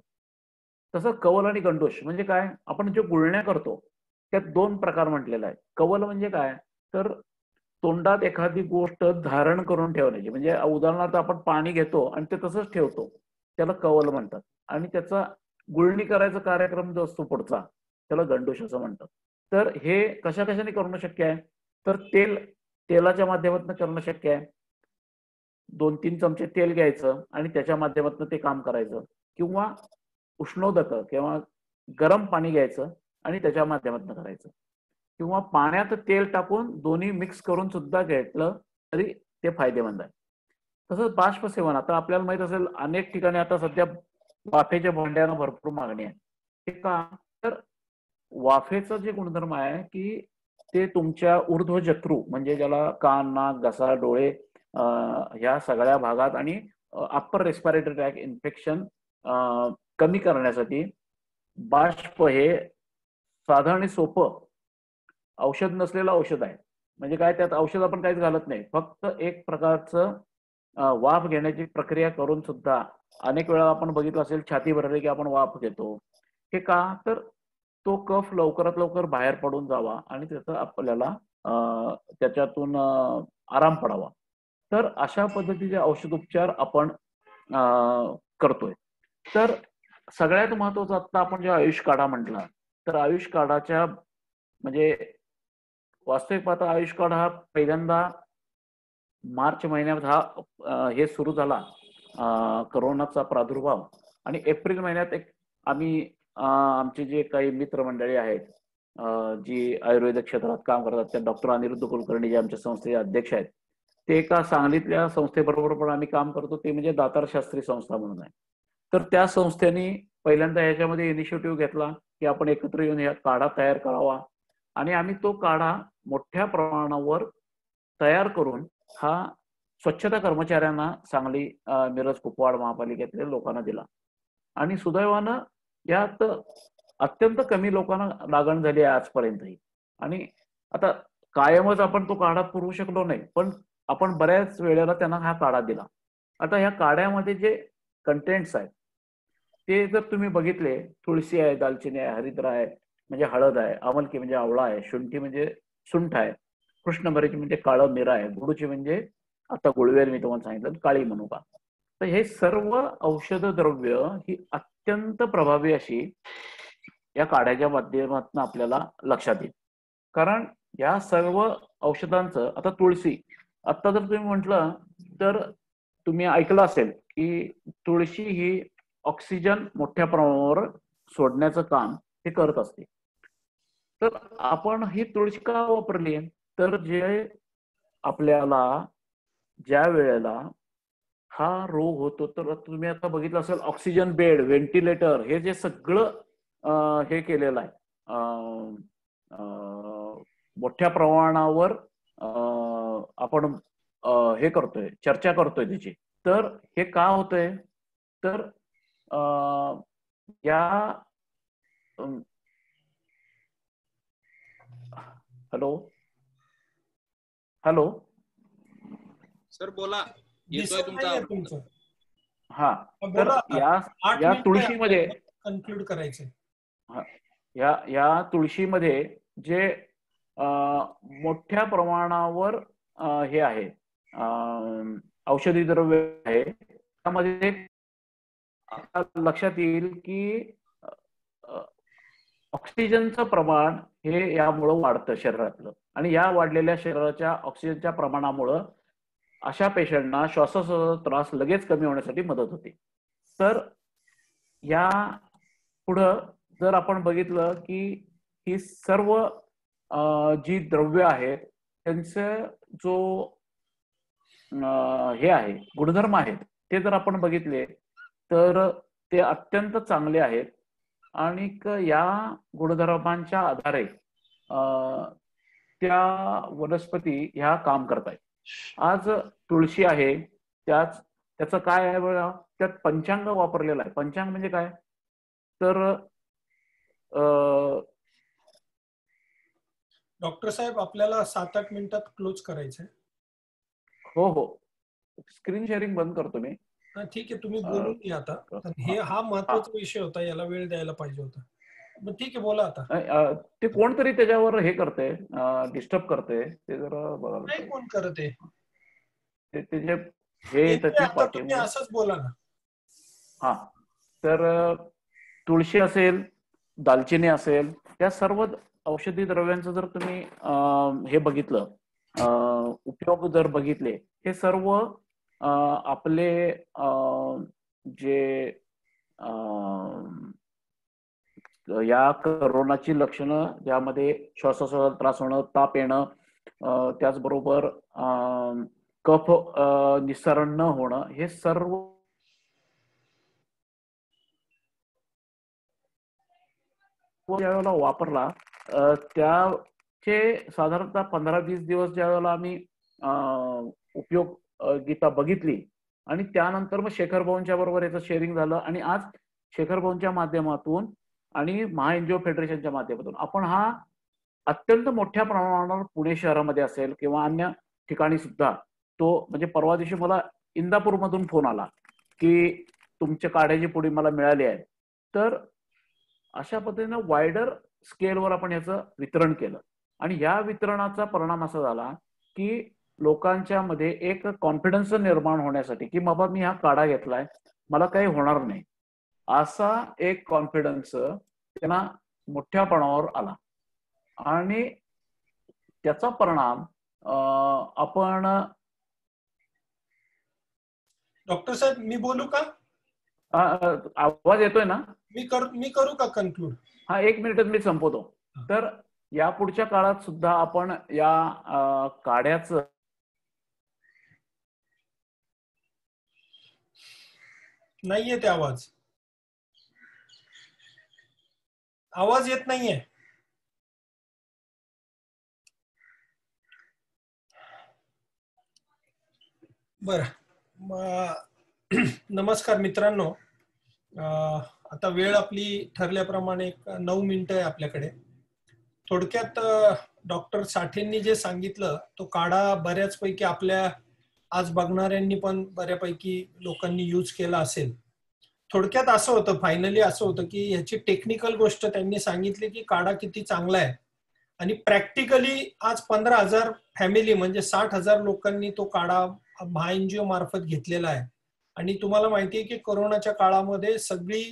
तसं कवल आणि गंडोष म्हणजे काय, आपण जे गुळण्या करतो त्यात 2 प्रकार म्हटलेला आहे. कवल म्हणजे काय तर तोंडात एखादी गोष्ट धारण करून ठेवण्याची, म्हणजे उदाहरणार्थ आपण पाणी घेतो आणि ते तसंच ठेवतो त्याला कवल म्हणतात. आणि त्याचा गुळणी करायचा कार्यक्रम जो असतो पुढचा त्याला गंडोष असं म्हणतात. तर हे कशाने करणं शक्य आहे तर तेलाच्या माध्यमातून करणं शक्य आहे. 2-3 चमचे तेल घ्यायचं आणि त्याच्या माध्यमातून ते काम करायचं किंवा उष्णोदक किंवा गरम पाणी घ्यायचं आणि त्याच्या माध्यमातून करायचं किंवा पाण्यात तेल टाकून दोन्ही मिक्स करून सुद्धा घेतलं तरी ते फायदेमंद आहे. तसंच बाष्प सेवन आता आपल्याला माहित असेल अनेक ठिकाणी आता सध्या वाफेच्या भांड्यांना भरपूर मागणी आहे. हे का तर वाफेचा जे गुणधर्म आहे की ते तुमच्या ऊर्ध्व जठरू म्हणजे ज्याला कान, नाक, घसा, डोळे ह्या सगळ्या भागात आणि अप्पर रेस्पिरेटरी ट्रॅक इन्फेक्शन कमी करण्यासाठी बाष्प हे साधं आणि सोपं औषध नसलेलं औषध आहे. म्हणजे काय त्यात औषध आपण काहीच घालत नाही, फक्त एक प्रकारचं वाफ घेण्याची प्रक्रिया करून सुद्धा अनेक वेळा आपण बघितलं असेल छाती भरली की आपण वाफ घेतो. हे का तर तो कफ लवकरात लवकर बाहेर पडून जावा आणि त्याचा आपल्याला त्याच्यातून आराम पडावा. तर अशा पद्धतीचे औषधोपचार आपण करतोय. तर सगळ्यात महत्वाचं आता आपण जे आयुष काढा म्हटला तर आयुष काढाच्या म्हणजे वास्तविक पाहता आयुष काढा हा पहिल्यांदा मार्च महिन्यात हे सुरू झाला करोनाचा प्रादुर्भाव आणि एप्रिल महिन्यात एक आम्ही आमचे जे काही मित्रमंडळी आहेत जी आयुर्वेदिक क्षेत्रात काम करतात त्या डॉक्टर अनिरुद्ध कुलकर्णी जे आमच्या संस्थेचे अध्यक्ष आहेत ते एका सांगलीतल्या संस्थेबरोबर पण आम्ही काम करतो ते म्हणजे दातार शास्त्री संस्था म्हणून आहे. तर त्या संस्थेने पहिल्यांदा ह्याच्यामध्ये इनिशिएटिव्ह घेतला की आपण एकत्र येऊन हा काढा तयार करावा आणि आम्ही तो काढा मोठ्या प्रमाणावर तयार करून हा स्वच्छता कर्मचाऱ्यांना सांगली, मिरज, कुपवाड महापालिकेतल्या लोकांना दिला आणि सुदैवानं यात अत्यंत कमी लोकांना लागण झाली आहे आजपर्यंतही. आणि आता कायमच आपण तो काढा पुरवू शकलो नाही पण आपण बऱ्याच वेळेला त्यांना हा काढा दिला. आता ह्या काढ्यामध्ये जे कंटेंट्स आहेत ते जर तुम्ही बघितले तुळशी आहे, दालचिनी आहे, हरिद्रा आहे म्हणजे हळद आहे, अमलकी म्हणजे आवळा आहे, शुंठी म्हणजे सुंठ आहे, कृष्णभरीची म्हणजे काळं मिरा आहे, गुडूची म्हणजे आता गुळवेल मी तुम्हाला सांगितलं काळी मनुका. तर हे सर्व औषध द्रव्य ही अत्यंत प्रभावी अशी या काढ्याच्या माध्यमातून आपल्याला लक्षात येईल. कारण या सर्व औषधांचं आता तुळशी आता जर तुम्ही म्हटलं तर तुम्ही ऐकलं असेल की तुळशी ही ऑक्सिजन मोठ्या प्रमाणावर सोडण्याचं काम हे करत असते. तर आपण ही तुळशी का वापरली? तर जे आपल्याला ज्या वेळेला हा रोग होतो, तर तुम्ही आता बघितलं असेल ऑक्सिजन बेड, व्हेंटिलेटर, हे जे सगळं हे केलेलं आहे, मोठ्या प्रमाणावर आपण हे करतोय, चर्चा करतोय त्याची. तर हे का होतंय? तर या हॅलो हॅलो सर बोला, येतोय तुमचा आवाज. हा, तर या तुळशीमध्ये कन्क्लूड करायचे. या तुळशीमध्ये जे मोठ्या प्रमाणावर हे आहे, औषधी द्रव्य आहे, त्यामध्ये लक्षात येईल की ऑक्सिजनचं प्रमाण हे यामुळं वाढतं शरीरातलं, आणि या वाढलेल्या शरीराच्या ऑक्सिजनच्या प्रमाणामुळं अशा पेशंटना श्वासोच्छवासाचा त्रास लगेच कमी होण्यासाठी मदत होते. तर या पुढं जर आपण बघितलं की ही सर्व जी द्रव्य आहेत त्यांचे जो हे आहे गुणधर्म आहेत ते जर आपण बघितले तर ते अत्यंत चांगले आहेत, आणि या गुणधर्मांच्या आधारे त्या वनस्पती ह्या काम करतायत. आज तुळशी आहे, त्याचं काय आहे बघा, त्यात पंचांग वापरलेलं आहे. पंचांग म्हणजे काय? तर डॉक्टर साहेब आपल्याला 7-8 मिनिटात क्लोज करायचंय. हो, स्क्रीन शेअरिंग बंद करतो मी. ठीक आहे, तुम्ही बोलून घ्या आता. हा महत्वाचा विषय होता, याला वेळ द्यायला पाहिजे होता. ठीक आहे, बोला आता. ते कोणतरी त्याच्यावर हे करते, डिस्टर्ब करते, ते जरा बघायला नाही. कोण करत आहे ते जे हे तुम्ही असंच बोला ना. हा, तर तुळशी असेल, दालचिनी असेल, या सर्व औषधी द्रव्यांचं जर तुम्ही हे बघितलं, उपयोग जर बघितले, हे सर्व आपले जे या करोनाची लक्षणं, ज्यामध्ये श्वासोच्छवासाचा त्रास होणं, ताप येणं, त्याचबरोबर कफ निस्सारण न होणं, हे सर्व ज्यावेळेला वापरला त्याचे साधारणतः 15-20 दिवस ज्यावेळेला आम्ही उपयोग गीता बघितली, आणि त्यानंतर मग शेखर भाऊंच्या बरोबर याचं शेअरिंग झालं, आणि आज शेखर भाऊंच्या माध्यमातून आणि महाएनजीओ फेडरेशनच्या माध्यमातून आपण हा अत्यंत मोठ्या प्रमाणावर पुणे शहरामध्ये असेल किंवा अन्य ठिकाणी सुद्धा तो, म्हणजे परवा दिवशी मला इंदापूरमधून फोन आला की तुमच्या काड्याची पुडी मला मिळाली आहे. तर अशा पद्धतीनं वायडर स्केलवर आपण याचं वितरण केलं, आणि या वितरणाचा परिणाम असा झाला की लोकांच्या मध्ये एक कॉन्फिडन्स निर्माण होण्यासाठी की बाबा मी हा काढा घेतलाय, मला काही होणार नाही, असा एक कॉन्फिडन्स त्यांना मोठ्या प्रमाणावर आला. आणि त्याचा परिणाम आपण. डॉक्टर साहेब मी बोलू का? आवाज येतोय ना? मी करू का कन्क्लूड? हा, 1 मिनिटच मी संपवतो. तर या पुढच्या काळात सुद्धा आपण या काड्याचं नाहीये ते आवाज येत नाहीये. बर, नमस्कार मित्रांनो. आता वेळ आपली ठरल्याप्रमाणे 9 मिनिटं आहे आपल्याकडे. थोडक्यात डॉक्टर साठेंनी जे सांगितलं तो काढा बऱ्याचपैकी आपल्या आज बघणाऱ्यांनी पण बऱ्यापैकी लोकांनी यूज केला असेल. थोडक्यात असं होतं, फायनली असं होतं की ह्याची टेक्निकल गोष्ट त्यांनी सांगितली की काढा किती चांगला आहे, आणि प्रॅक्टिकली आज 15,000 फॅमिली म्हणजे 60,000 लोकांनी तो काढा महाएनजीओ मार्फत घेतलेला आहे. आणि तुम्हाला माहिती आहे की कोरोनाच्या काळामध्ये सगळी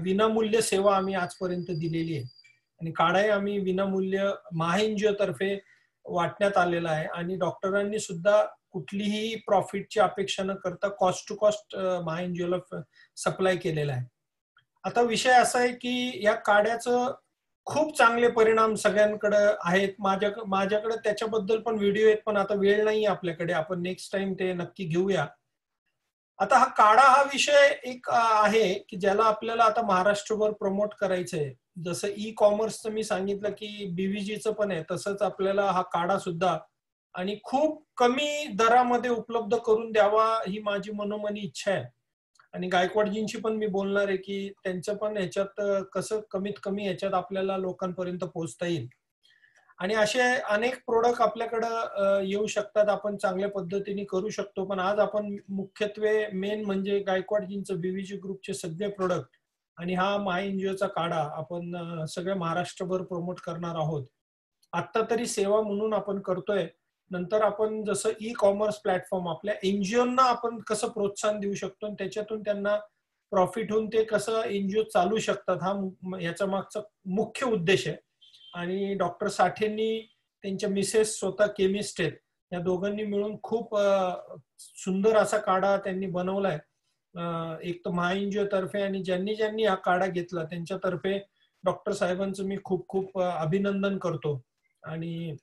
विनामूल्य सेवा आम्ही आजपर्यंत दिलेली आहे, आणि काढाही आम्ही विनामूल्य महाएनजीओ तर्फे वाटण्यात आलेला आहे. आणि डॉक्टरांनी सुद्धा कुठलीही प्रॉफिटची अपेक्षा न करता कॉस्ट टू कॉस्ट महाएनजीओला सप्लाय केलेला आहे. आता विषय असा आहे की या काड्याचं खूप चांगले परिणाम सगळ्यांकडे आहेत. माझ्याकडे त्याच्याबद्दल पण व्हिडिओ आहेत, पण आता वेळ नाही आपल्याकडे, आपण नेक्स्ट टाइम ते नक्की घेऊया. आता हा काढा हा विषय एक आहे की ज्याला आपल्याला आता महाराष्ट्रभर प्रमोट करायचं आहे. जसं ई कॉमर्सचं मी सांगितलं की बीव्हीजीचं पण आहे, तसंच आपल्याला हा काढा सुद्धा आणि खूप कमी दरामध्ये उपलब्ध करून द्यावा ही माझी मनोमनी इच्छा आहे. आणि गायकवाडजींशी पण मी बोलणार आहे की त्यांचं पण ह्याच्यात कसं कमीत कमी ह्याच्यात आपल्याला लोकांपर्यंत पोहोचता येईल. आणि असे अनेक प्रोडक्ट आपल्याकडं येऊ शकतात, आपण चांगल्या पद्धतीने करू शकतो. पण आज आपण मुख्यत्वे मेन म्हणजे गायकवाडजींचं बीव्हीजी ग्रुपचे सगळे प्रोडक्ट आणि हा महाएनजीओचा काढा आपण सगळ्या महाराष्ट्रभर प्रमोट करणार आहोत. आत्ता तरी सेवा म्हणून आपण करतोय, नंतर आपण जसं ई कॉमर्स प्लॅटफॉर्म आपल्या एनजीओना आपण कसं प्रोत्साहन देऊ शकतो आणि त्याच्यातून त्यांना प्रॉफिट होऊन ते कसं एनजीओ चालू शकतात, हा याचा मागचा मुख्य उद्देश आहे. आणि डॉक्टर साठेंनी त्यांच्या मिसेस स्वतः केमिस्ट आहेत, या दोघांनी मिळून खूप सुंदर असा काढा त्यांनी बनवलाय. एक तर महाएनजीओ तर्फे आणि ज्यांनी हा काढा घेतला त्यांच्यातर्फे डॉक्टर साहेबांचं मी खूप खूप अभिनंदन करतो. आणि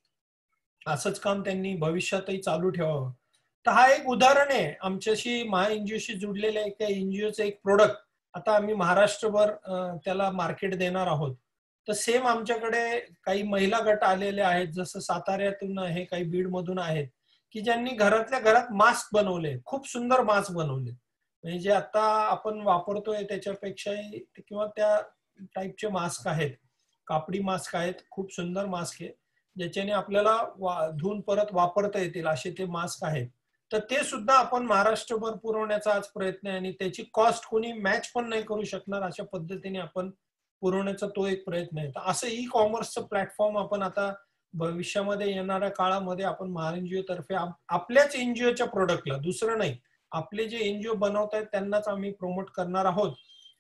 असंच काम त्यांनी भविष्यातही चालू ठेवावं. तर हा एक उदाहरण आहे आमच्याशी महाएनजीओशी जुडलेल्या एका एनजीओचं एक प्रोडक्ट आता आम्ही महाराष्ट्रभर त्याला मार्केट देणार आहोत. तर सेम आमच्याकडे काही महिला गट आलेले आहेत, जसं साताऱ्यातून आहे, काही बीडमधून आहेत, की ज्यांनी घरातल्या घरात मास्क बनवले, खूप सुंदर मास्क बनवले. म्हणजे जे आता आपण वापरतोय त्याच्यापेक्षाही किंवा त्या टाईपचे मास्क आहेत, कापडी मास्क आहेत, खूप सुंदर मास्क आहे, ज्याच्याने आपल्याला धुवून परत वापरता येतील असे ते मास्क आहेत. तर ते सुद्धा आपण महाराष्ट्रभर पुरवण्याचा आज प्रयत्न आहे आणि त्याची कॉस्ट कोणी मॅच पण नाही करू शकणार अशा पद्धतीने आपण पुरवण्याचा तो एक प्रयत्न आहे. तर असं ई कॉमर्सचं प्लॅटफॉर्म आपण आता भविष्यामध्ये येणाऱ्या काळामध्ये आपण महाएनजीओ तर्फे आपल्याच एनजीओच्या प्रोडक्टला, दुसरं नाही, आपले जे एनजीओ बनवत आहेत त्यांनाच आम्ही प्रमोट करणार आहोत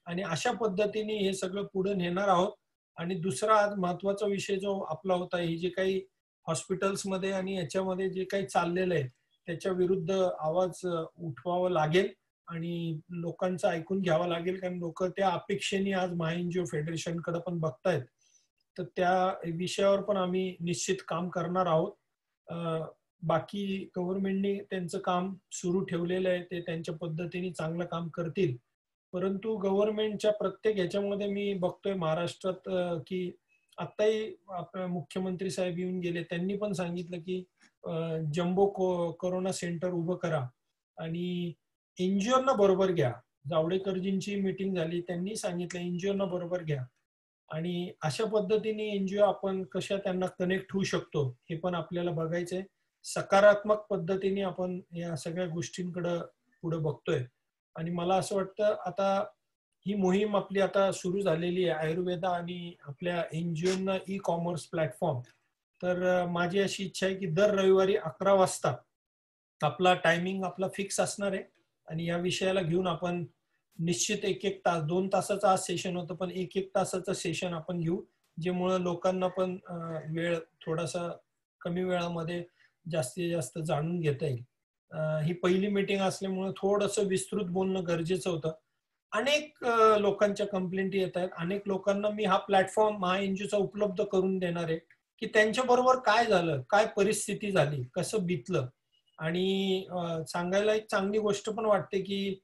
आणि अशा पद्धतीने हे सगळं पुढे नेणार आहोत. आणि दुसरा आज महत्वाचा विषय जो आपला होता, हे जे काही हॉस्पिटल्समध्ये आणि याच्यामध्ये जे काही चाललेलं आहे त्याच्या विरुद्ध आवाज उठवावा लागेल आणि लोकांचं ऐकून घ्यावं लागेल, कारण लोक त्या अपेक्षेने आज महाएनजीओ फेडरेशनकडे पण बघतायत. तर त्या विषयावर पण आम्ही निश्चित काम करणार आहोत. बाकी गव्हर्नमेंटने त्यांचं काम सुरू ठेवलेलं आहे, ते त्यांच्या पद्धतीने चांगलं काम करतील. परंतु गव्हर्नमेंटच्या प्रत्येक ह्याच्यामध्ये मी बघतोय महाराष्ट्रात की आत्ताही आपले मुख्यमंत्री साहेब येऊन गेले, त्यांनी पण सांगितलं की जम्बो कोरोना सेंटर उभं करा आणि एनजीओना बरोबर घ्या. जावडेकरजींची मीटिंग झाली, त्यांनी सांगितलं एनजीओना बरोबर घ्या आणि अशा पद्धतीने एनजीओ आपण कशा त्यांना कनेक्ट होऊ शकतो हे पण आपल्याला बघायचंय. सकारात्मक पद्धतीने आपण या सगळ्या गोष्टींकडे पुढे बघतोय आणि मला असं वाटतं आता ही मोहीम आपली आता सुरू झालेली आहे आयुर्वेदा आणि आपल्या एनजीओना ई कॉमर्स प्लॅटफॉर्म. तर माझी अशी इच्छा आहे की दर रविवारी 11 वाजता आपला टायमिंग आपला फिक्स असणार आहे आणि या विषयाला घेऊन आपण निश्चित 1-1 तास, 2 तासाचं आज सेशन होतं, पण 1-1 तासाचं सेशन आपण घेऊ, ज्यामुळे लोकांना पण वेळ थोडासा कमी वेळामध्ये जास्तीत जास्त जाणून घेता येईल. ही पहिली मीटिंग असल्यामुळे थोडंसं विस्तृत बोलणं गरजेचं होतं. अनेक लोकांच्या कंप्लेंटी येत आहेत, अनेक लोकांना मी हा प्लॅटफॉर्म महाएनजीओचा उपलब्ध करून देणार आहे की त्यांच्या बरोबर काय झालं, काय परिस्थिती झाली, कसं बितलं. आणि सांगायला एक चांगली गोष्ट पण वाटते की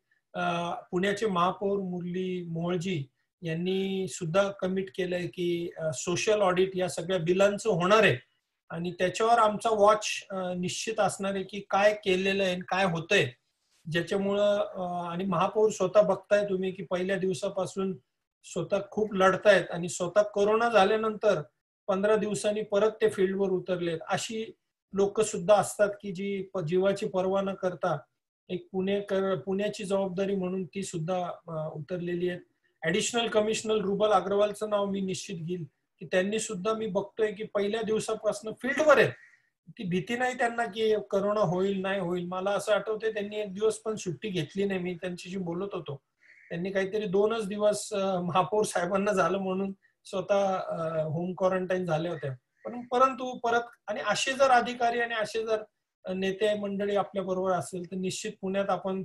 पुण्याचे महापौर मुरली मोहोळजी यांनी सुद्धा कमिट केलंय की सोशल ऑडिट या सगळ्या बिलांचं होणार आहे आणि त्याच्यावर आमचा वॉच निश्चित असणार आहे की काय केलेलं आहे, काय होतंय, ज्याच्यामुळं आणि महापौर स्वतः बघताय तुम्ही की पहिल्या दिवसापासून स्वतः खूप लढतायत आणि स्वतः कोरोना झाल्यानंतर 15 दिवसांनी परत ते फील्डवर उतरलेत. अशी लोक सुद्धा असतात की जी जीवाची पर्वा न करता एक पुण्याची जबाबदारी म्हणून ती सुद्धा उतरलेली आहे. ऍडिशनल कमिशनर रुबल अग्रवालचं नाव मी निश्चित घेईल की त्यांनी सुद्धा मी बघतोय की पहिल्या दिवसापासून फील्डवर आहेत. ती भीती नाही त्यांना की करोना होईल नाही होईल. मला असं आठवतंय त्यांनी एक दिवस पण सुट्टी घेतली नाही. मी त्यांच्याशी बोलत होतो, त्यांनी काहीतरी 2च दिवस महापौर साहेबांना झालं म्हणून स्वतः होम क्वारंटाईन झाले होते. परंतु परत आणि असे जर अधिकारी आणि असे जर नेते मंडळी आपल्या बरोबर असेल तर निश्चित पुण्यात आपण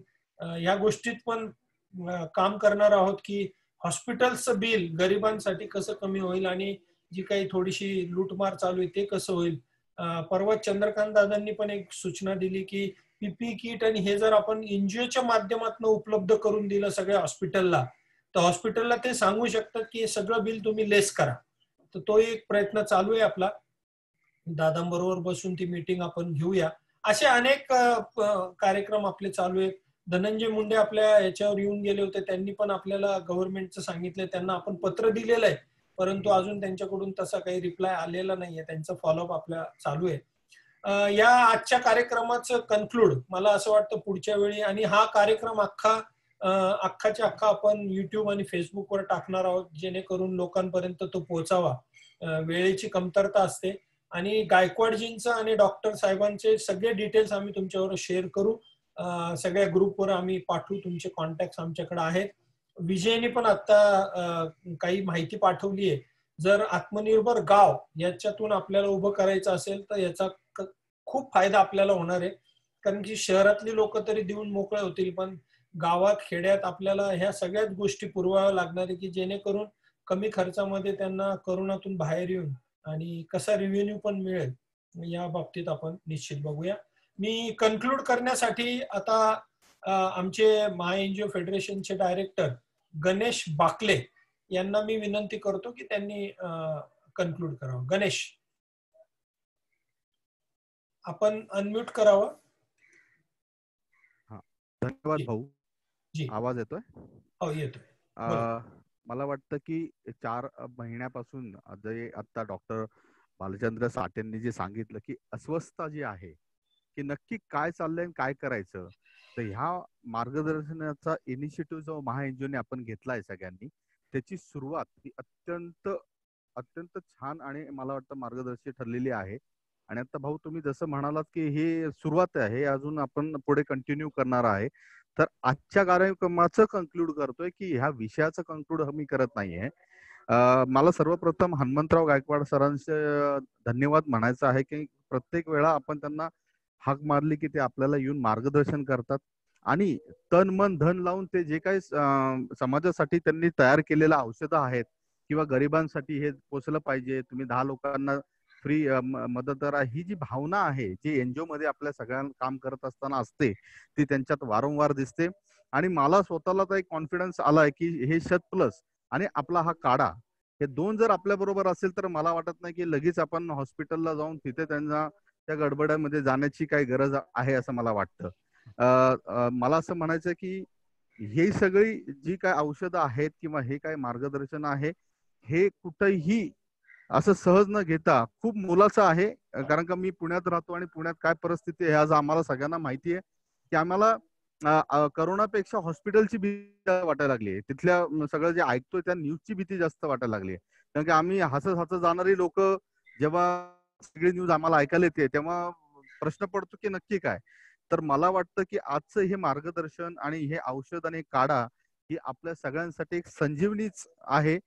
या गोष्टीत पण काम करणार आहोत की हॉस्पिटलचं बिल गरिबांसाठी कसं कमी होईल आणि जी काही थोडीशी लूटमार चालू आहे ते कसं होईल. परवा चंद्रकांत दादांनी पण एक सूचना दिली की पीपी किट आणि हे जर आपण एनजीओच्या माध्यमातून उपलब्ध करून दिलं सगळ्या हॉस्पिटलला तर हॉस्पिटलला ते सांगू शकतात की हे सगळं बिल तुम्ही लेस करा. तर तो एक प्रयत्न चालू आहे आपला. दादांबरोबर बसून ती मीटिंग आपण घेऊया. असे अनेक कार्यक्रम आपले चालू आहेत. धनंजय मुंडे आपल्या याच्यावर येऊन गेले होते, त्यांनी पण आपल्याला गव्हर्नमेंटचं सांगितलं, त्यांना आपण पत्र दिलेलं आहे परंतु अजून त्यांच्याकडून तसा काही रिप्लाय आलेला नाहीये. त्यांचं फॉलोअप आपल्या चालू आहे. या आजच्या कार्यक्रमाचं कन्क्लूड मला असं वाटतं पुढच्या वेळी, आणि हा कार्यक्रम अख्खाच्या अख्खा आपण युट्यूब आणि फेसबुकवर टाकणार आहोत जेणेकरून लोकांपर्यंत तो पोहोचावा. वेळेची कमतरता असते आणि गायकवाडजींचं आणि डॉक्टर साहेबांचे सगळे डिटेल्स आम्ही तुमच्यावर शेअर करू. सगळ्या ग्रुपवर आम्ही पाठवू. तुमचे कॉन्टॅक्ट आमच्याकडे आहेत. विजयने पण आता काही माहिती पाठवली आहे. जर आत्मनिर्भर गाव याच्यातून आपल्याला उभं करायचं असेल तर याचा खूप फायदा आपल्याला होणार आहे. कारण की शहरातली लोक तरी देऊन मोकळे होतील पण गावात खेड्यात आपल्याला ह्या सगळ्याच गोष्टी पुरवाव्या लागणार आहे की जेणेकरून कमी खर्चामध्ये त्यांना करोनातून बाहेर येऊन आणि कसा रेव्हेन्यू पण मिळेल या बाबतीत आपण निश्चित बघूया. मी कन्क्लूड करण्यासाठी आता आमचे महा एनजीओ फेडरेशनचे डायरेक्टर गणेश बाकले यांना मी विनंती करतो की त्यांनी कन्क्लूड करावं. गणेश, आपण अनम्यूट करावं. धन्यवाद भाऊ. आवाज येतोय? हो येतोय. मला वाटतं की 4 महिन्यापासून जे आता डॉक्टर भालचंद्र साठेंनी जे सांगितलं की अस्वस्थता जी आहे की नक्की काय चाललंय काय करायचं, तर ह्या मार्गदर्शनाचा इनिशिएटिव्ह जो महा एनजीओने आपण घेतलाय सगळ्यांनी, त्याची सुरुवात ही अत्यंत छान आणि मला वाटतं मार्गदर्शी ठरलेली आहे. आणि आता भाऊ तुम्ही जसं म्हणालात की हे सुरुवात आहे, अजून आपण पुढे कंटिन्यू करणार आहे. तर आजच्या कार्यक्रमाचं कन्क्लूड करतोय की ह्या विषयाचं कन्क्लूड मी करत नाहीये. मला सर्वप्रथम हनुमंतराव गायकवाड सरांचे धन्यवाद म्हणायचं आहे की प्रत्येक वेळा आपण त्यांना हाक मारली की ते आपल्याला येऊन मार्गदर्शन करतात आणि तन मन धन लावून ते जे काही समाजासाठी त्यांनी तयार केलेल्या औषधं आहेत किंवा गरिबांसाठी हे पोचलं पाहिजे, तुम्ही 10 लोकांना फ्री मदत करा, ही जी भावना आहे जी एनजीओ मध्ये आपल्या सगळ्यांना काम करत असताना असते ती त्यांच्यात वारंवार दिसते. आणि मला स्वतःला तर एक कॉन्फिडन्स आलाय की हे 100+ आणि आपला हा काढा हे 2 जर आपल्या बरोबर असेल तर मला वाटत नाही की लगेच आपण हॉस्पिटलला जाऊन तिथे त्यांना त्या गडबड्यामध्ये जाण्याची काही गरज आहे असं मला वाटतं. मला असं म्हणायचं की हे सगळी जी काय औषधं आहेत किंवा हे काय मार्गदर्शन आहे हे कुठेही असं सहज न घेता खूप मोलाचं आहे. कारण का मी पुण्यात राहतो आणि पुण्यात काय परिस्थिती आहे आज आम्हाला सगळ्यांना माहिती आहे की आम्हाला करोनापेक्षा हॉस्पिटलची भीती वाटायला लागली. तिथल्या सगळं जे ऐकतोय त्या न्यूजची भीती जास्त वाटायला लागली. कारण की आम्ही हसत जाणारी लोक जेव्हा सगळी न्यूज आम्हाला ऐकायला येते तेव्हा प्रश्न पडतो की नक्की काय. तर मला वाटतं की आजचं हे मार्गदर्शन आणि हे औषध आणि काढा ही आपल्या सगळ्यांसाठी एक संजीवनीच आहे.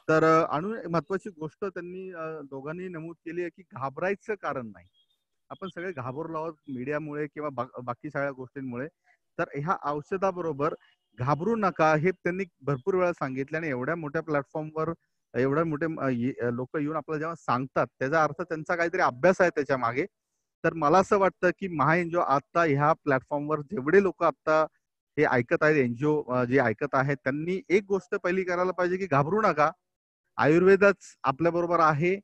तर आणि महत्वाची गोष्ट त्यांनी दोघांनी नमूद केली आहे की घाबरायचं कारण नाही. आपण सगळे घाबरलो आहोत मीडियामुळे किंवा बाकी सगळ्या गोष्टींमुळे. तर ह्या औषधाबरोबर घाबरू नका हे त्यांनी भरपूर वेळा सांगितलं आणि एवढ्या मोठ्या प्लॅटफॉर्मवर एवढ्या मोठे लोक येऊन आपल्याला जेव्हा सांगतात त्याचा अर्थ त्यांचा काहीतरी अभ्यास आहे त्याच्या मागे. तर मला असं वाटतं की महा एनजीओ आता ह्या प्लॅटफॉर्मवर जेवढे लोक आता हे ऐकत आहेत, एनजीओ जे ऐकत आहेत, त्यांनी एक गोष्ट पहिली करायला पाहिजे की घाबरू नका. आयुर्वेदच आपल्या बरोबर आहे.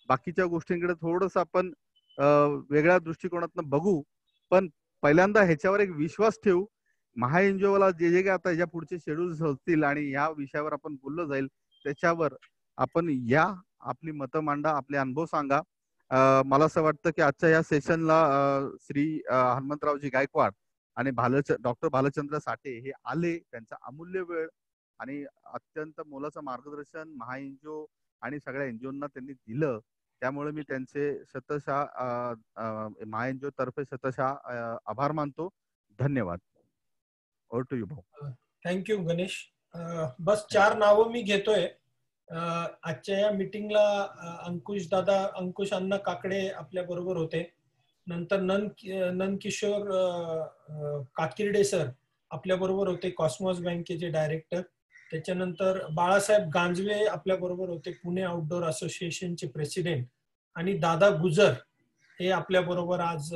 बाकीच्या गोष्टींकडे थोडस आपण वेगळ्या दृष्टिकोनातून बघू, पण पहिल्यांदा ह्याच्यावर एक विश्वास ठेवू. महा एनजीओला जे काय आता ह्या पुढचे शेड्यूल्स होतील आणि या विषयावर आपण बोललं जाईल त्याच्यावर आपण या आपली मतं मांडा, आपले अनुभव सांगा. मला असं वाटतं की आजच्या या सेशनला श्री हनुमंतरावजी गायकवाड आणि डॉक्टर भालचंद्र साठे हे आले. त्यांचा अमूल्य वेळ आणि अत्यंत मोलाचं मार्गदर्शन महा एनजीओ आणि सगळ्या एनजीओना त्यांनी दिलं. त्यामुळे मी त्यांचे शतशः महा एनजीओ तर्फे शतशः आभार मानतो. धन्यवाद. ओव्हर टू यू भाऊ. थँक्यू गणेश. बस 4 नावं मी घेतोय. आजच्या या मीटिंगला अंकुश अण्णा काकडे आपल्या बरोबर होते. नंतर नंदकिशोर काकिर्डे सर आपल्या बरोबर होते, कॉस्मॉस बँकेचे डायरेक्टर. त्याच्यानंतर बाळासाहेब गांजवे आपल्या बरोबर होते, पुणे आउटडोर असोसिएशनचे प्रेसिडेंट. आणि दादा गुजर हे आपल्या बरोबर आज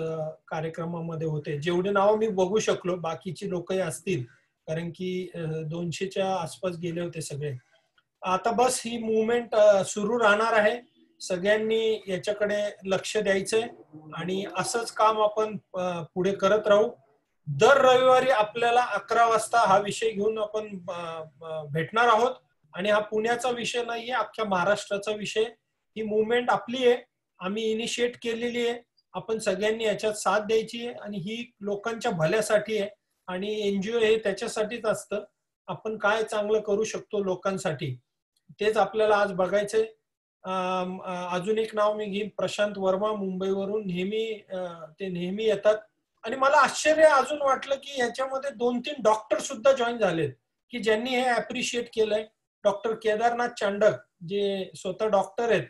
कार्यक्रमामध्ये होते. जेवढे नाव मी बघू शकलो, बाकीची लोकही असतील कारण की 200च्या आसपास गेले होते सगळे. आता बस ही मुवमेंट सुरू राहणार आहे. सगळ्यांनी याच्याकडे लक्ष द्यायचंय आणि असंच काम आपण पुढे करत राहू. दर रविवारी आपल्याला 11 वाजता हा विषय घेऊन आपण भेटणार आहोत. आणि हा पुण्याचा विषय नाहीये, अख्ख्या महाराष्ट्राचा विषय. ही मुवमेंट आपली आहे, आम्ही इनिशिएट केलेली आहे. आपण सगळ्यांनी याच्यात साथ द्यायची आहे आणि ही लोकांच्या भल्यासाठी आहे. आणि एनजीओ हे त्याच्यासाठीच असतं, आपण काय चांगलं करू शकतो लोकांसाठी, तेच आपल्याला आज बघायचंय. अजून एक नाव मी घेईन, प्रशांत वर्मा मुंबईवरून. ते नेहमी येतात. आणि मला आश्चर्य अजून वाटलं की ह्याच्यामध्ये 2-3 डॉक्टर सुद्धा जॉईन झालेत की ज्यांनी हे अप्रिशिएट केलंय. डॉक्टर केदारनाथ चांडक जे स्वतः डॉक्टर आहेत,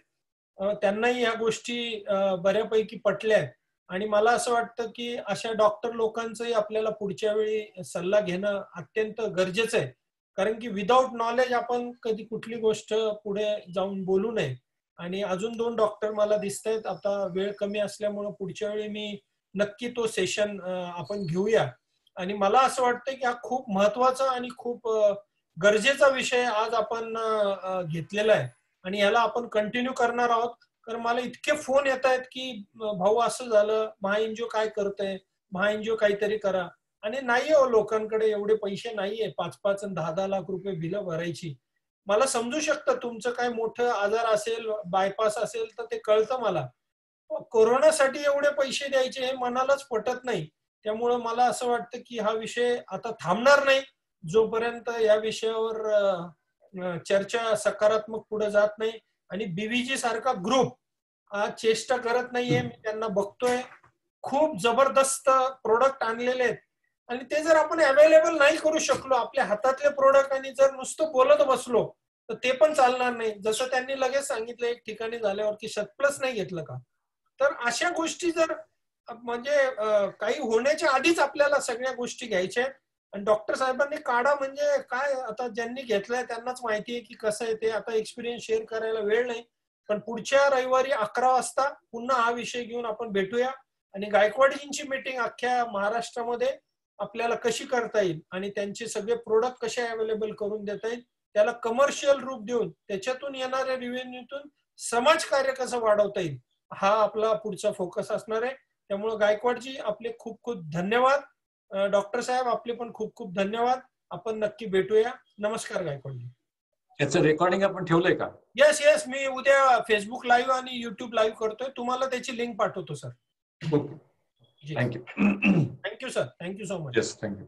त्यांनाही ह्या गोष्टी बऱ्यापैकी पटल्या आहेत. आणि मला असं वाटतं की अशा डॉक्टर लोकांचंही आपल्याला पुढच्या वेळी सल्ला घेणं अत्यंत गरजेचं आहे. कारण की विदाऊट नॉलेज आपण कधी कुठली गोष्ट पुढे जाऊन बोलू नये. आणि अजून 2 डॉक्टर मला दिसत आहेत. आता वेळ कमी असल्यामुळे पुढच्या वेळी मी नक्की तो सेशन आपण घेऊया. आणि मला असं वाटतं की हा खूप महत्वाचा आणि खूप गरजेचा विषय आज आपण घेतलेला आहे आणि याला आपण कंटिन्यू करणार आहोत. कारण मला इतके फोन येत आहेत की भाऊ असं झालं, महाएनजीओ काय करतंय, महाएनजीओ काहीतरी करा. आणि नाहीये हो, लोकांकडे एवढे पैसे नाहीये 5-5 आणि 10-10 लाख रुपये बिलं भरायची. मला समजू शकतं तुमचं काय मोठं आजार असेल, बायपास असेल तर ते कळतं मला. कोरोनासाठी एवढे पैसे द्यायचे हे मनालाच पटत नाही. त्यामुळं मला असं वाटतं की हा विषय आता थांबणार नाही जोपर्यंत या विषयावर चर्चा सकारात्मक पुढे जात नाही. आणि बीव्हीजी सारखा ग्रुप चेष्टा करत नाहीये. मी त्यांना बघतोय, खूप जबरदस्त प्रोडक्ट आणलेले आहेत. आणि ते जर आपण अवेलेबल नाही करू शकलो, आपल्या हातातले प्रोडक्ट, आणि जर नुसतं बोलत बसलो तर ते पण चालणार नाही. जसं त्यांनी लगेच सांगितलं एक ठिकाणी झाल्यावर की शतप्लस नाही घेतलं का. तर अशा गोष्टी जर म्हणजे काही होण्याच्या आधीच आपल्याला सगळ्या गोष्टी घ्यायच्या आहेत. आणि डॉक्टर साहेबांनी काढा म्हणजे काय, आता ज्यांनी घेतलंय त्यांनाच माहिती आहे की कसं आहे ते. आता एक्सपिरियन्स शेअर करायला वेळ नाही. पण पुढच्या रविवारी 11 वाजता पुन्हा हा विषय घेऊन आपण भेटूया. आणि गायकवाडजींची मीटिंग अख्ख्या महाराष्ट्रामध्ये आपल्याला कशी करता येईल आणि त्यांचे सगळे प्रोडक्ट कसे अवेलेबल करून देता येईल, त्याला कमर्शियल रूप देऊन त्याच्यातून येणाऱ्या रेव्हेन्यूतून समाजकार्य कसं वाढवता येईल, हा आपला पुढचा फोकस असणार आहे. त्यामुळे गायकवाडजी आपले खूप खूप धन्यवाद. डॉक्टर साहेब आपले पण खूप खूप धन्यवाद. आपण नक्की भेटूया. नमस्कार गायकवाडजी. याचं रेकॉर्डिंग आपण ठेवलंय का? येस, मी उद्या फेसबुक लाईव्ह आणि युट्यूब लाईव्ह करतोय. तुम्हाला त्याची लिंक पाठवतो sir. Okay, thank you. Thank you sir, thank you so much. Yes, thank you.